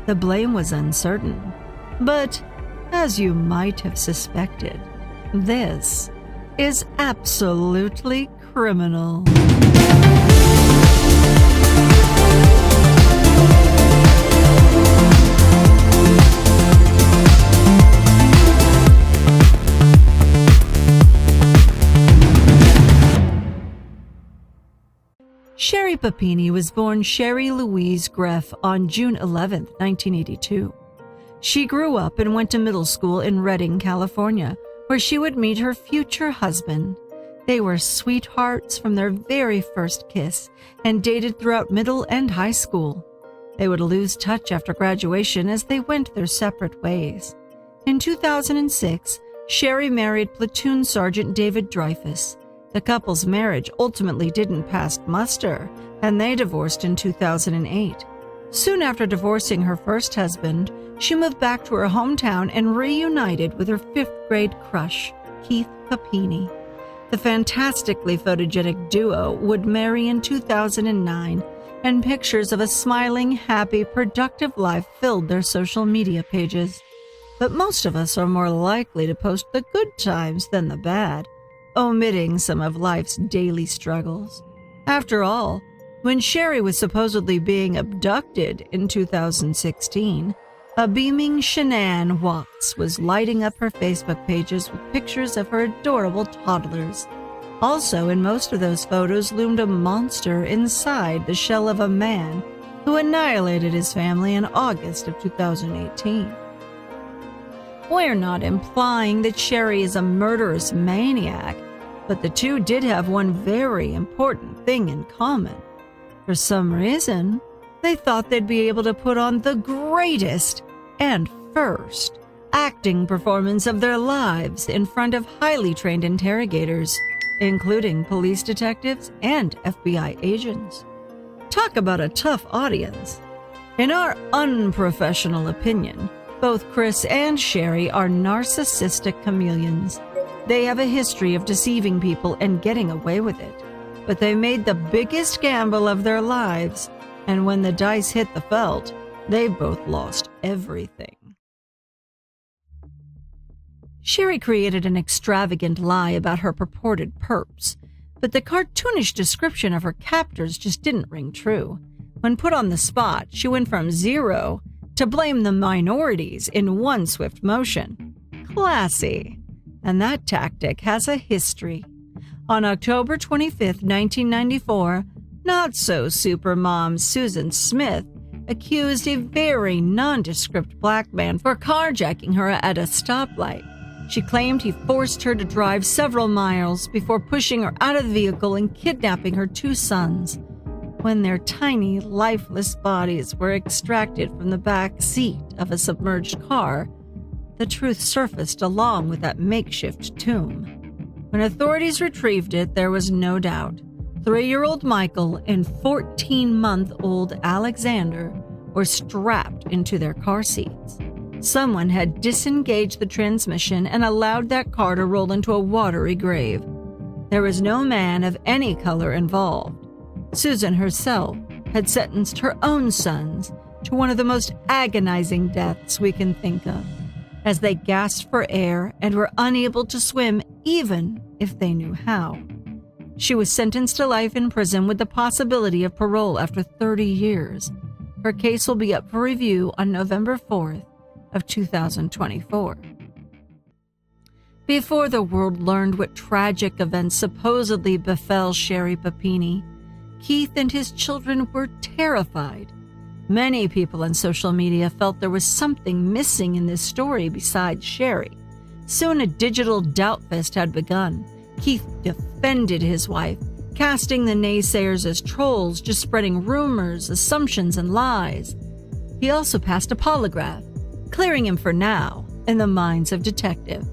The blame was uncertain. But, as you might have suspected, this is absolutely criminal. Sherry Papini was born Sherry Louise Greff on June 11, 1982. She grew up and went to middle school in Redding, California, where she would meet her future husband. They were sweethearts from their very first kiss and dated throughout middle and high school. They would lose touch after graduation as they went their separate ways. In 2006, Sherry married Platoon Sergeant David Dreyfus. The couple's marriage ultimately didn't pass muster, and they divorced in 2008. Soon after divorcing her first husband, she moved back to her hometown and reunited with her fifth-grade crush, Keith Papini. The fantastically photogenic duo would marry in 2009, and pictures of a smiling, happy, productive life filled their social media pages. But most of us are more likely to post the good times than the bad, omitting some of life's daily struggles. After all, when Sherry was supposedly being abducted in 2016, a beaming Shanann Watts was lighting up her Facebook pages with pictures of her adorable toddlers. Also, in most of those photos loomed a monster inside the shell of a man who annihilated his family in August of 2018. We're not implying that Sherry is a murderous maniac, but the two did have one very important thing in common. For some reason, they thought they'd be able to put on the greatest and first acting performance of their lives in front of highly trained interrogators, including police detectives and FBI agents. Talk about a tough audience. In our unprofessional opinion, both Chris and Sherry are narcissistic chameleons. They have a history of deceiving people and getting away with it. But they made the biggest gamble of their lives, and when the dice hit the felt, they both lost everything. Sherry created an extravagant lie about her purported perps, but the cartoonish description of her captors just didn't ring true. When put on the spot, she went from zero to blame the minorities in one swift motion. Classy. And that tactic has a history. On October 25, 1994, not-so-supermom Susan Smith accused a very nondescript black man for carjacking her at a stoplight. She claimed he forced her to drive several miles before pushing her out of the vehicle and kidnapping her two sons. When their tiny, lifeless bodies were extracted from the back seat of a submerged car, the truth surfaced along with that makeshift tomb. When authorities retrieved it, there was no doubt. 3-year-old Michael and 14-month-old Alexander were strapped into their car seats. Someone had disengaged the transmission and allowed that car to roll into a watery grave. There was no man of any color involved. Susan herself had sentenced her own sons to one of the most agonizing deaths we can think of, as they gasped for air and were unable to swim even if they knew how. She was sentenced to life in prison with the possibility of parole after 30 years. Her case will be up for review on November 4th of 2024. Before the world learned what tragic events supposedly befell Sherry Papini, Keith and his children were terrified. Many people on social media felt there was something missing in this story besides Sherry. Soon a digital doubt fest had begun. Keith defended his wife, casting the naysayers as trolls, just spreading rumors, assumptions, and lies. He also passed a polygraph, clearing him for now in the minds of detectives.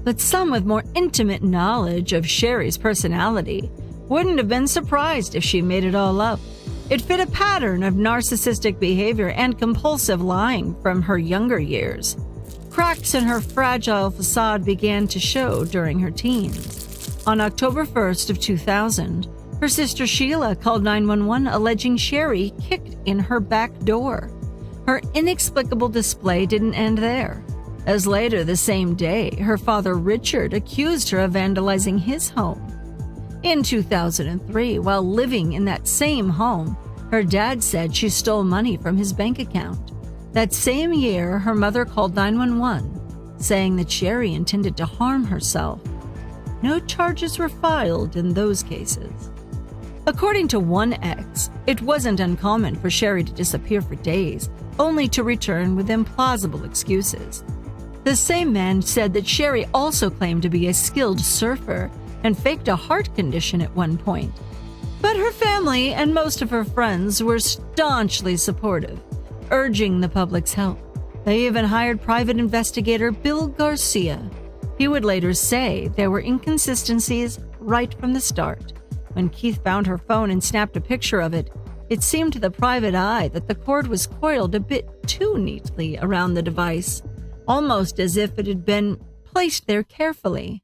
But some with more intimate knowledge of Sherry's personality wouldn't have been surprised if she made it all up. It fit a pattern of narcissistic behavior and compulsive lying from her younger years. Cracks in her fragile facade began to show during her teens. On October 1st of 2000, her sister Sheila called 911 alleging Sherry kicked in her back door. Her inexplicable display didn't end there, as later the same day, her father Richard accused her of vandalizing his home. In 2003, while living in that same home, her dad said she stole money from his bank account. That same year, her mother called 911, saying that Sherry intended to harm herself. No charges were filed in those cases. According to one ex, it wasn't uncommon for Sherry to disappear for days, only to return with implausible excuses. The same man said that Sherry also claimed to be a skilled surfer and faked a heart condition at one point. But her family and most of her friends were staunchly supportive, urging the public's help. They even hired private investigator Bill Garcia. He would later say there were inconsistencies right from the start. When Keith found her phone and snapped a picture of it, it seemed to the private eye that the cord was coiled a bit too neatly around the device, almost as if it had been placed there carefully.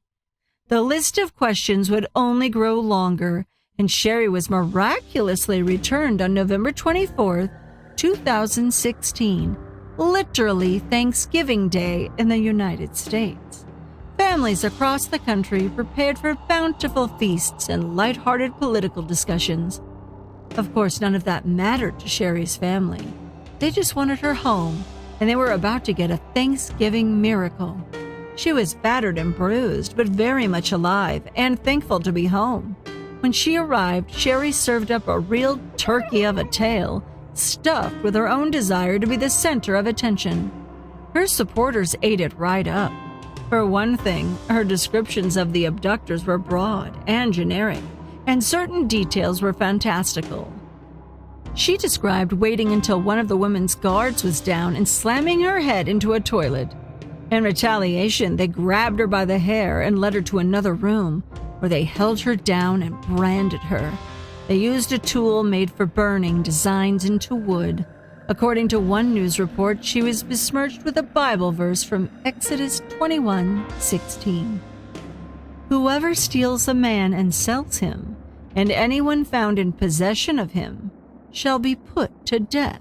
The list of questions would only grow longer, and Sherry was miraculously returned on November 24th, 2016, literally Thanksgiving Day in the United States. Families across the country prepared for bountiful feasts and lighthearted political discussions. Of course, none of that mattered to Sherry's family. They just wanted her home, and they were about to get a Thanksgiving miracle. She was battered and bruised, but very much alive and thankful to be home. When she arrived, Sherry served up a real turkey of a tale, stuffed with her own desire to be the center of attention. Her supporters ate it right up. For one thing, her descriptions of the abductors were broad and generic, and certain details were fantastical. She described waiting until one of the women's guards was down and slamming her head into a toilet. In retaliation, they grabbed her by the hair and led her to another room, where they held her down and branded her. They used a tool made for burning designs into wood. According to one news report, she was besmirched with a Bible verse from Exodus 21:16. Whoever steals a man and sells him, and anyone found in possession of him, shall be put to death.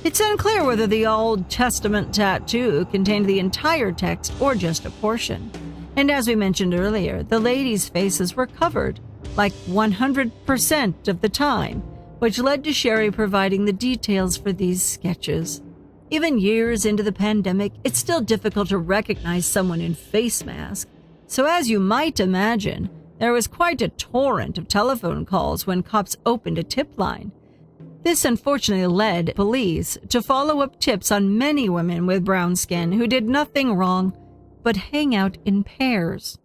It's unclear whether the Old Testament tattoo contained the entire text or just a portion. And as we mentioned earlier, the ladies' faces were covered, like 100% of the time, which led to Sherry providing the details for these sketches. Even years into the pandemic, it's still difficult to recognize someone in face mask. So as you might imagine, there was quite a torrent of telephone calls when cops opened a tip line. This unfortunately led police to follow up tips on many women with brown skin who did nothing wrong but hang out in pairs.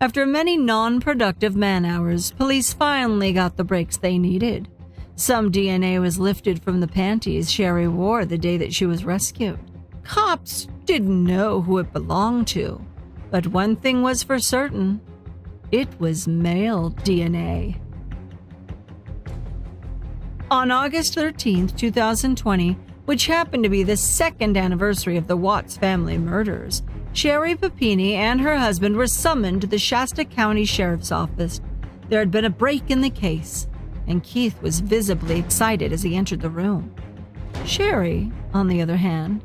After many non-productive man-hours, police finally got the breaks they needed. Some DNA was lifted from the panties Sherry wore the day that she was rescued. Cops didn't know who it belonged to, but one thing was for certain: it was male DNA. On August 13, 2020, which happened to be the second anniversary of the Watts family murders, Sherry Papini and her husband were summoned to the Shasta County Sheriff's Office. There had been a break in the case. and Keith was visibly excited as he entered the room. Sherry, on the other hand,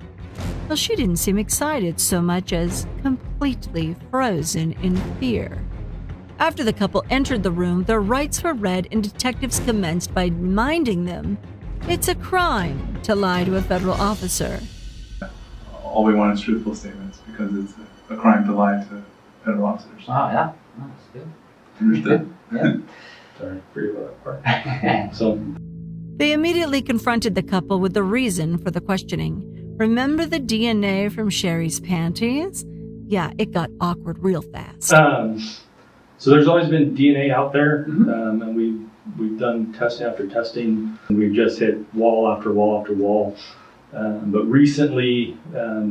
well, she didn't seem excited so much as completely frozen in fear. After the couple entered the room, their rights were read and detectives commenced by reminding them it's a crime to lie to a federal officer. All we want is truthful statements because it's a crime to lie to federal officers. Oh, yeah. That's good. Understood? Yeah. Sorry, pretty well that part. So, They immediately confronted the couple with the reason for the questioning. Remember the DNA from Sherry's panties? Yeah, it got awkward real fast. So there's always been DNA out there, and we've done test after testing, and we've just hit wall after wall after wall. But recently,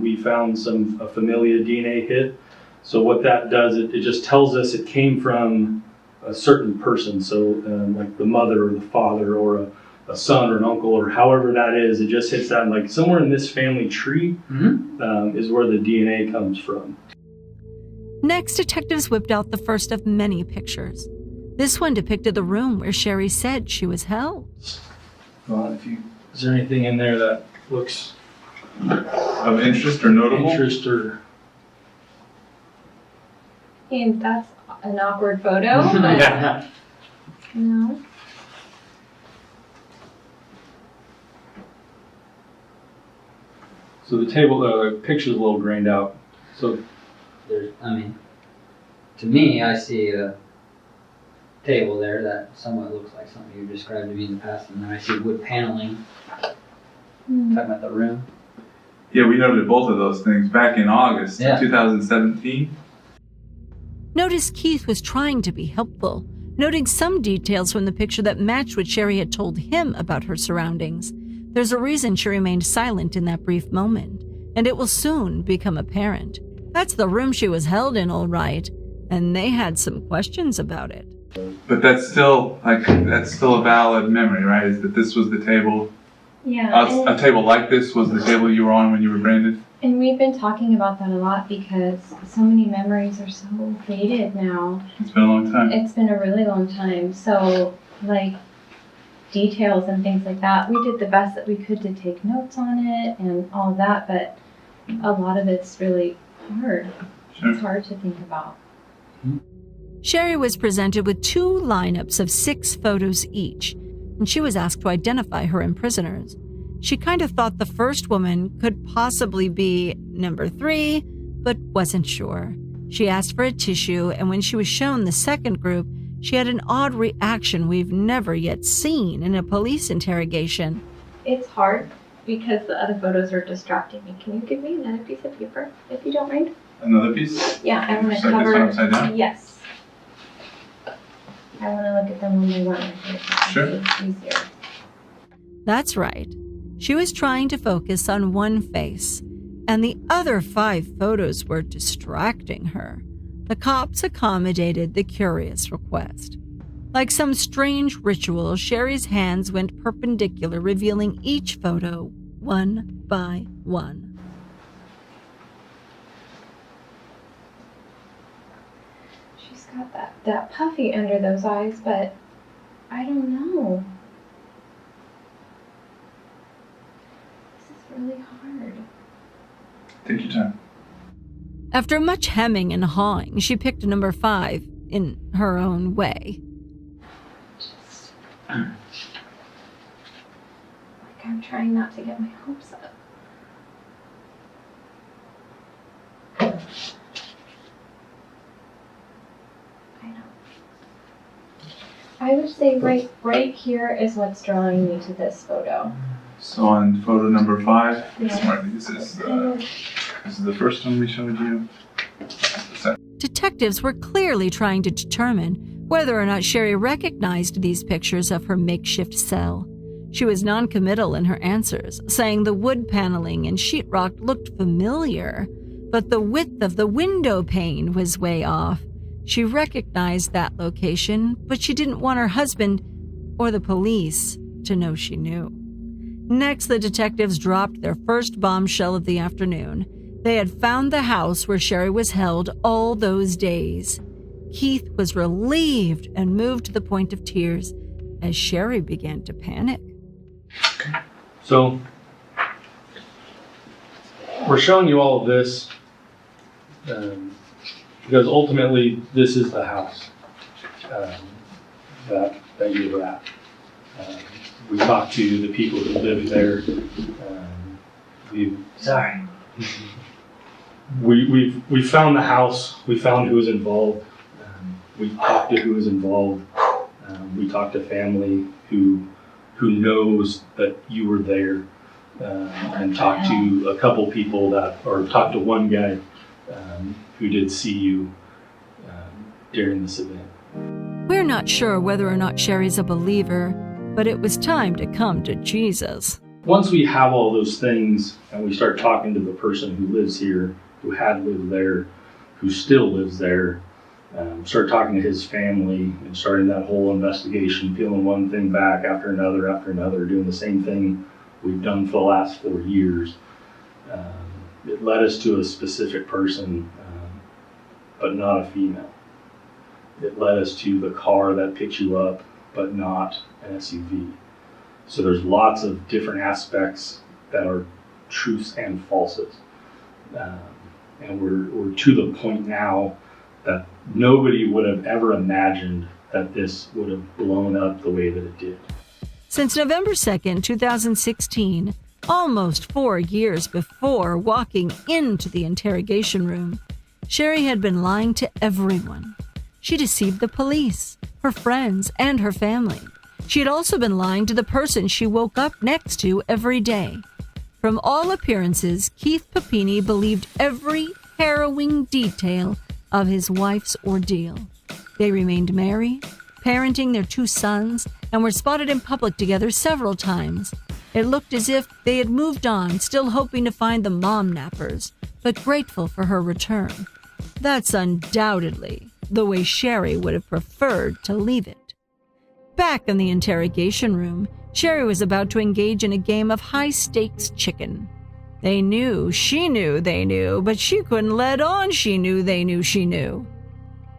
we found a familial DNA hit. So what that does, it just tells us it came from a certain person. So like the mother or the father or a son or an uncle or however that is, it just hits that, and like somewhere in this family tree is where the DNA comes from. Next, detectives whipped out the first of many pictures. This one depicted the room where Sherry said she was held. Is there anything in there that looks of interest or notable? And that's an awkward photo, but Yeah. no. So the picture's a little grained out. So To me, I see a table there that somewhat looks like something you described to me in the past, and then I see wood paneling. Talking about the room. Yeah, we noted both of those things back in August Yeah. 2017. Notice Keith was trying to be helpful, noting some details from the picture that matched what Sherry had told him about her surroundings. There's a reason she remained silent in that brief moment, and it will soon become apparent. That's the room she was held in, all right, and they had some questions about it. But that's still a valid memory, right? Is that this was the table? Yeah. A table like this was the table you were on when you were branded? And we've been talking about that a lot because so many memories are so faded now. It's been a long time. It's been a really long time. So, like, details and things like that, we did the best that we could to take notes on it and all of that, but a lot of it's really hard. Sure. It's hard to think about. Sherry was presented with 2 lineups of 6 photos each, and she was asked to identify her imprisoners. She kind of thought the first woman could possibly be number 3, but wasn't sure. She asked for a tissue, and when she was shown the second group, she had an odd reaction we've never yet seen in a police interrogation. It's hard because the other photos are distracting me. Can you give me another piece of paper, if you don't mind? Another piece? Yeah, I want to Just like cover. this one upside down? Yes. I want to look at them one by one. Sure. It's easier. That's right. She was trying to focus on one face, and the other 5 photos were distracting her. The cops accommodated the curious request. Like some strange ritual, Sherry's hands went perpendicular, revealing each photo one by one. She's got that puffy under those eyes, but I don't know. This is really hard. Take your time. After much hemming and hawing, she picked number 5 in her own way. Like I'm trying not to get my hopes up. I know. I would say right here is what's drawing me to this photo. So on photo number 5, Yeah. Marty, this is the first one we showed you. Detectives were clearly trying to determine whether or not Sherry recognized these pictures of her makeshift cell. She was noncommittal in her answers, saying the wood paneling and sheetrock looked familiar, but the width of the window pane was way off. She recognized that location, but she didn't want her husband or the police to know she knew. Next, the detectives dropped their first bombshell of the afternoon. They had found the house where Sherry was held all those days. Keith was relieved and moved to the point of tears as Sherry began to panic. So, we're showing you all of this because ultimately this is the house that you were at. We talked to the people who live there. We found the house. We found who was involved. We talked to who was involved. We talked to family who knows that you were there, and talked to a couple people talked to one guy who did see you during this event. We're not sure whether or not Sherry's a believer, but it was time to come to Jesus. Once we have all those things and we start talking to the person who lives here, who had lived there, who still lives there, start talking to his family and starting that whole investigation, peeling one thing back after another, doing the same thing we've done for the last 4 years. It led us to a specific person, but not a female. It led us to the car that picked you up, but not an SUV. So there's lots of different aspects that are truths and falses. And we're to the point now that nobody would have ever imagined that this would have blown up the way that it did. Since November 2nd, 2016, almost 4 years before walking into the interrogation room, Sherry had been lying to everyone. She deceived the police, her friends, and her family. She had also been lying to the person she woke up next to every day. From all appearances, Keith Papini believed every harrowing detail of his wife's ordeal. They remained married, parenting their 2 sons, and were spotted in public together several times. It looked as if they had moved on, still hoping to find the mom nappers, but grateful for her return. That's undoubtedly the way Sherry would have preferred to leave it. Back in the interrogation room, Sherry was about to engage in a game of high-stakes chicken. They knew, she knew they knew, but she couldn't let on she knew they knew she knew.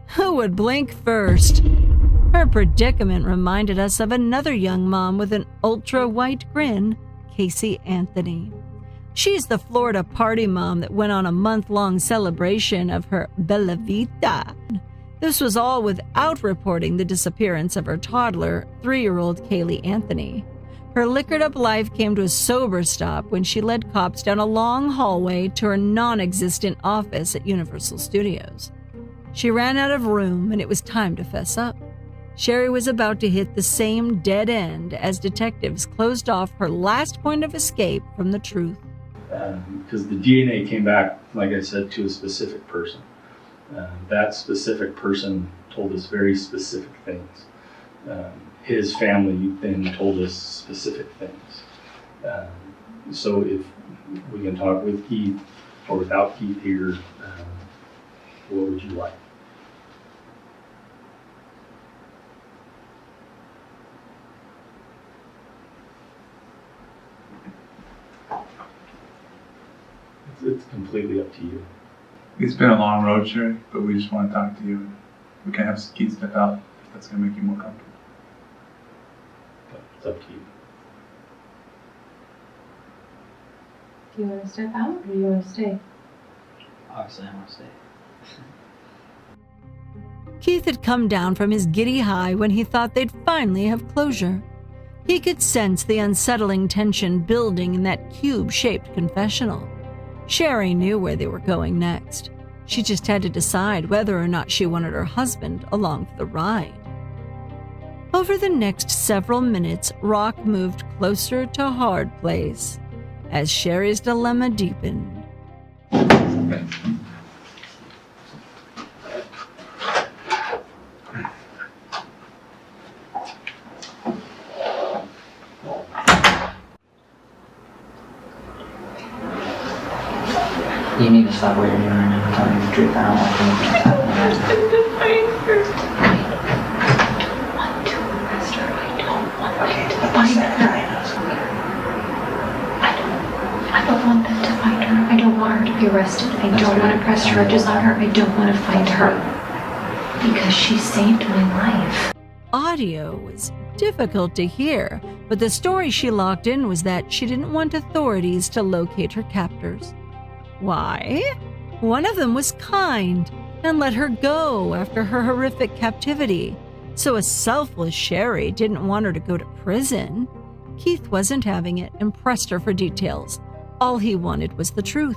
Who would blink first? Her predicament reminded us of another young mom with an ultra-white grin, Casey Anthony. She's the Florida party mom that went on a month-long celebration of her Bella Vita. This was all without reporting the disappearance of her toddler, 3-year-old Kaylee Anthony. Her liquored-up life came to a sober stop when she led cops down a long hallway to her non-existent office at Universal Studios. She ran out of room, and it was time to fess up. Sherry was about to hit the same dead end as detectives closed off her last point of escape from the truth. Because the DNA came back, like I said, to a specific person. That specific person told us very specific things. His family then told us specific things. So if we can talk with Keith or without Keith here, what would you like? It's completely up to you. It's been a long road, Sherry, but we just want to talk to you. We can have Keith step out if that's going to make you more comfortable. But it's up to you. Do you want to step out or do you want to stay? Obviously, I want to stay. Keith had come down from his giddy high when he thought they'd finally have closure. He could sense the unsettling tension building in that cube-shaped confessional. Sherry knew where they were going next. She just had to decide whether or not she wanted her husband along for the ride. Over the next several minutes, Rock moved closer to hard place as Sherry's dilemma deepened. You need to stop what you're doing right now. I'm telling you the truth. I don't like anything that's happening right now. I don't want them to find her. I don't want her to be arrested. I don't want to press charges on her. I don't want to find her. Because she saved my life. Audio was difficult to hear, but the story she locked in was that she didn't want authorities to locate her captors. Why? One of them was kind and let her go after her horrific captivity, so a selfless Sherry didn't want her to go to prison. Keith wasn't having it and pressed her for details. All he wanted was the truth.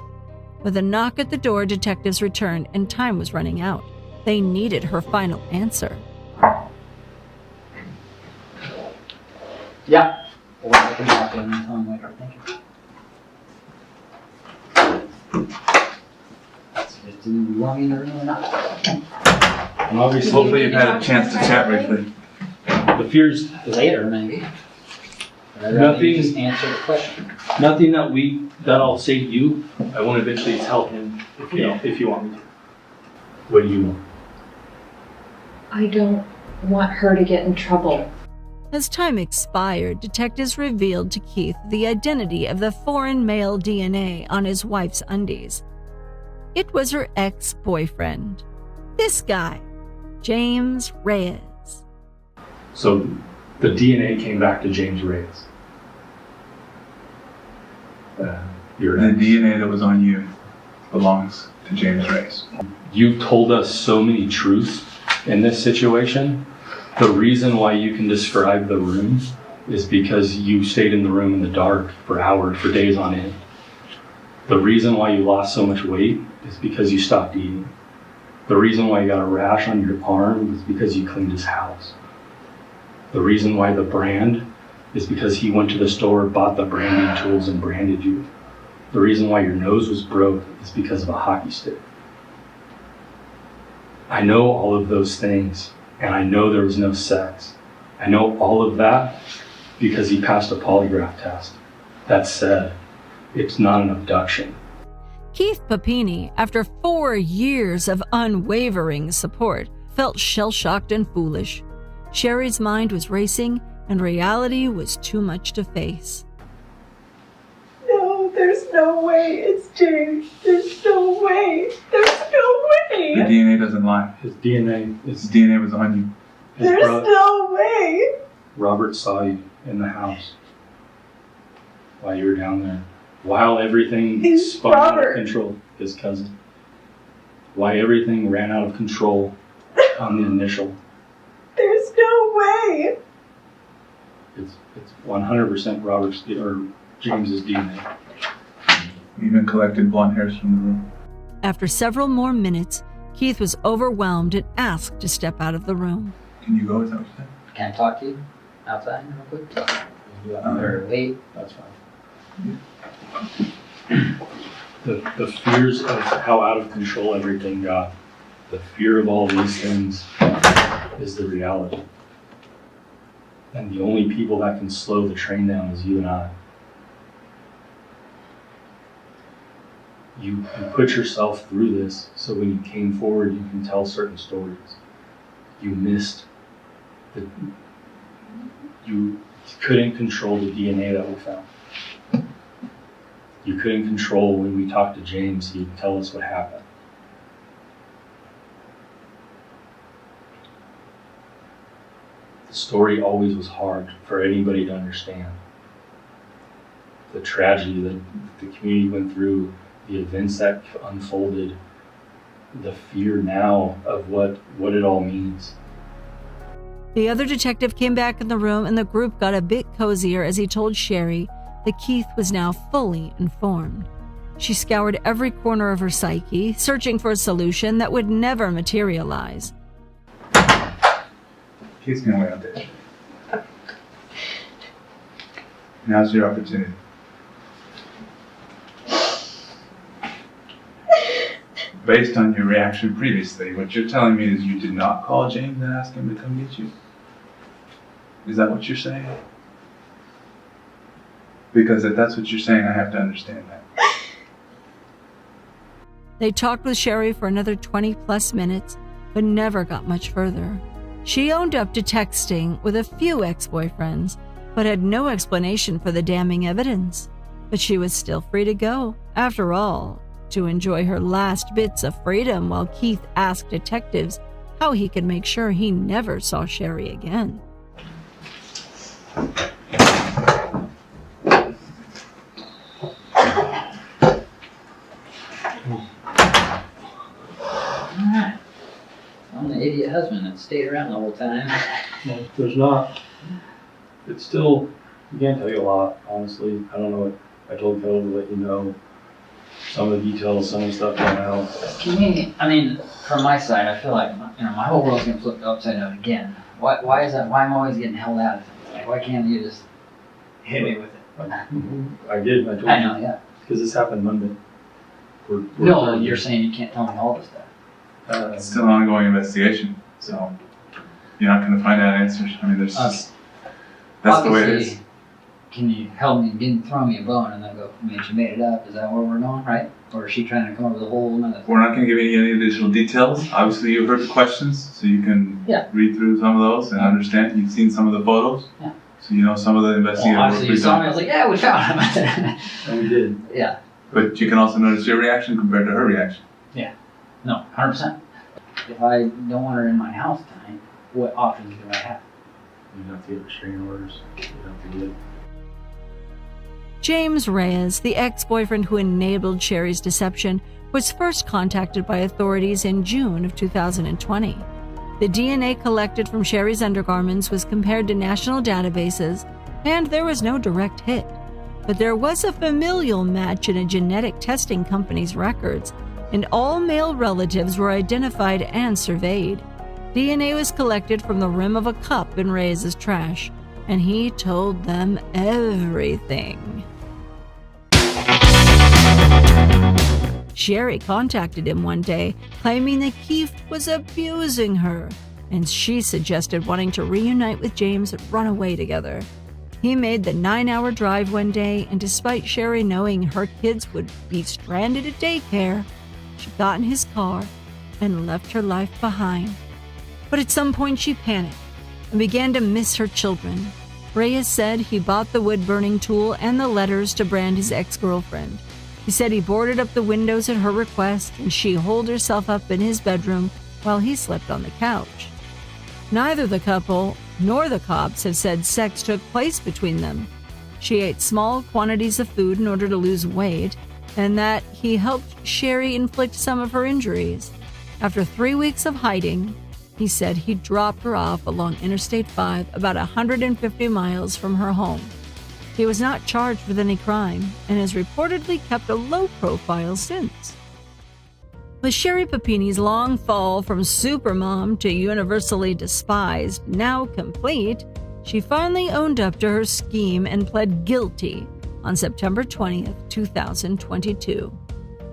With a knock at the door, detectives returned and time was running out. They needed her final answer. Yeah. Or I can walk in and tell him later. Thank you. Do you want me in the room or not? And obviously, Hopefully you've had a chance to chat briefly. the fears, Later, maybe. But I'd rather you just nothing, answer the question. nothing that I'll say to you, I won't eventually tell him if you want me to. What do you want? I don't want her to get in trouble. As time expired, detectives revealed to Keith the identity of the foreign male DNA on his wife's undies. It was her ex-boyfriend. This guy, James Reyes. So the DNA came back to James Reyes. The DNA that was on you belongs to James Reyes. You've told us so many truths in this situation. The reason why you can describe the room is because you stayed in the room in the dark for hours, for days on end. The reason why you lost so much weight is because you stopped eating. The reason why you got a rash on your arm is because you cleaned his house. The reason why the brand is because he went to the store, bought the branding tools, and branded you. The reason why your nose was broke is because of a hockey stick. I know all of those things, and I know there was no sex. I know all of that because he passed a polygraph test. That said, it's not an abduction. Keith Papini, after 4 years of unwavering support, felt shell-shocked and foolish. Sherry's mind was racing, and reality was too much to face. No, there's no way. It's James. There's no way. There's no way. The DNA doesn't lie. His DNA His DNA was on you. There's no way. Robert saw you in the house while you were down there. While everything spun out of control, his cousin. Why everything ran out of control on the initial. There's no way. It's 100% Robert's or James's DNA. Even collected blonde hairs from the room. After several more minutes, Keith was overwhelmed and asked to step out of the room. Can you go? Is that what you said? Can I talk to you outside real quick? Or wait? That's fine. The fears of how out of control everything got, the fear of all these things is the reality. And the only people that can slow the train down is you and I. You put yourself through this so when you came forward, you can tell certain stories. You missed you couldn't control the DNA that we found. You couldn't control when we talked to James, he'd tell us what happened. The story always was hard for anybody to understand. The tragedy that the community went through, the events that unfolded, the fear now of what it all means. The other detective came back in the room and the group got a bit cozier as he told Sherry that Keith was now fully informed. She scoured every corner of her psyche, searching for a solution that would never materialize. Keith's gonna wait out there. Now's your opportunity. Based on your reaction previously, what you're telling me is you did not call James and ask him to come get you? Is that what you're saying? Because if that's what you're saying, I have to understand that. They talked with Sherry for another 20 plus minutes, but never got much further. She owned up to texting with a few ex-boyfriends, but had no explanation for the damning evidence. But she was still free to go, after all, to enjoy her last bits of freedom while Keith asked detectives how he could make sure he never saw Sherry again. Alright. I'm the idiot husband that stayed around the whole time. Well, there's not. It's still, you can't tell you a lot, honestly. I don't know what I told Phil to let you know. Some of the details, some of the stuff going out. I mean, from my side, I feel like, my whole world's getting flipped upside down again. Why is that? Why am I always getting held out of things? Like, why can't you just hit me with it? I did, I told you. I know, yeah. Because this happened Monday. No, you're saying you can't tell me all this stuff. It's still an ongoing investigation, so you're not going to find out answers. I mean, there's just, that's the way it is. Obviously, can you help me, throw me a bone and then go, I mean, she made it up. Is that where we're going, right? Or is she trying to come up with a whole another? We're not going to give you any additional details. Obviously, you heard the questions, so you can read through some of those and understand. You've seen some of the photos, so you know some of the investigative work obviously, you saw me. I was like, yeah, we found him. And we did. Yeah. But you can also notice your reaction compared to her reaction. Yeah. No, 100%. If I don't want her in my house tonight, what options do I have? You have to get restraining orders. You have to get. James Reyes, the ex-boyfriend who enabled Sherry's deception, was first contacted by authorities in June of 2020. The DNA collected from Sherry's undergarments was compared to national databases, and there was no direct hit. But there was a familial match in a genetic testing company's records, and all male relatives were identified and surveyed. DNA was collected from the rim of a cup in Reyes' trash, and he told them everything. Sherry contacted him one day, claiming that Keith was abusing her, and she suggested wanting to reunite with James and run away together. He made the 9-hour drive one day, and despite Sherry knowing her kids would be stranded at daycare, she got in his car and left her life behind. But at some point she panicked and began to miss her children. Reyes said he bought the wood-burning tool and the letters to brand his ex-girlfriend. He said he boarded up the windows at her request, and she holed herself up in his bedroom while he slept on the couch. Neither the couple nor the cops have said sex took place between them. She ate small quantities of food in order to lose weight, and that he helped Sherry inflict some of her injuries. After 3 weeks of hiding, he said he dropped her off along Interstate 5 about 150 miles from her home. He was not charged with any crime and has reportedly kept a low profile since. With Sherry Papini's long fall from supermom to universally despised now complete, she finally owned up to her scheme and pled guilty on September 20th, 2022.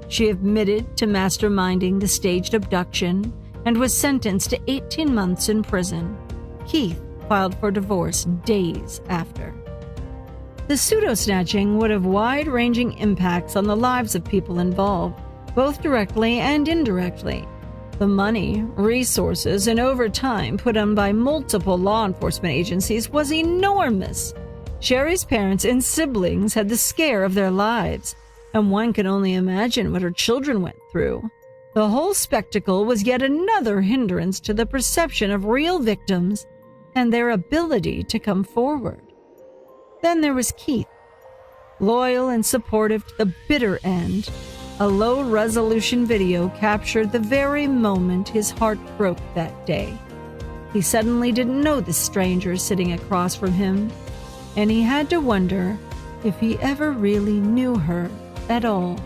She admitted to masterminding the staged abduction and was sentenced to 18 months in prison. Keith filed for divorce days after. The pseudo-snatching would have wide-ranging impacts on the lives of people involved, both directly and indirectly. The money, resources, and overtime put on by multiple law enforcement agencies was enormous. Sherry's parents and siblings had the scare of their lives, and one can only imagine what her children went through. The whole spectacle was yet another hindrance to the perception of real victims and their ability to come forward. Then there was Keith, loyal and supportive to the bitter end. A low-resolution video captured the very moment his heart broke that day. He suddenly didn't know the stranger sitting across from him, and he had to wonder if he ever really knew her at all.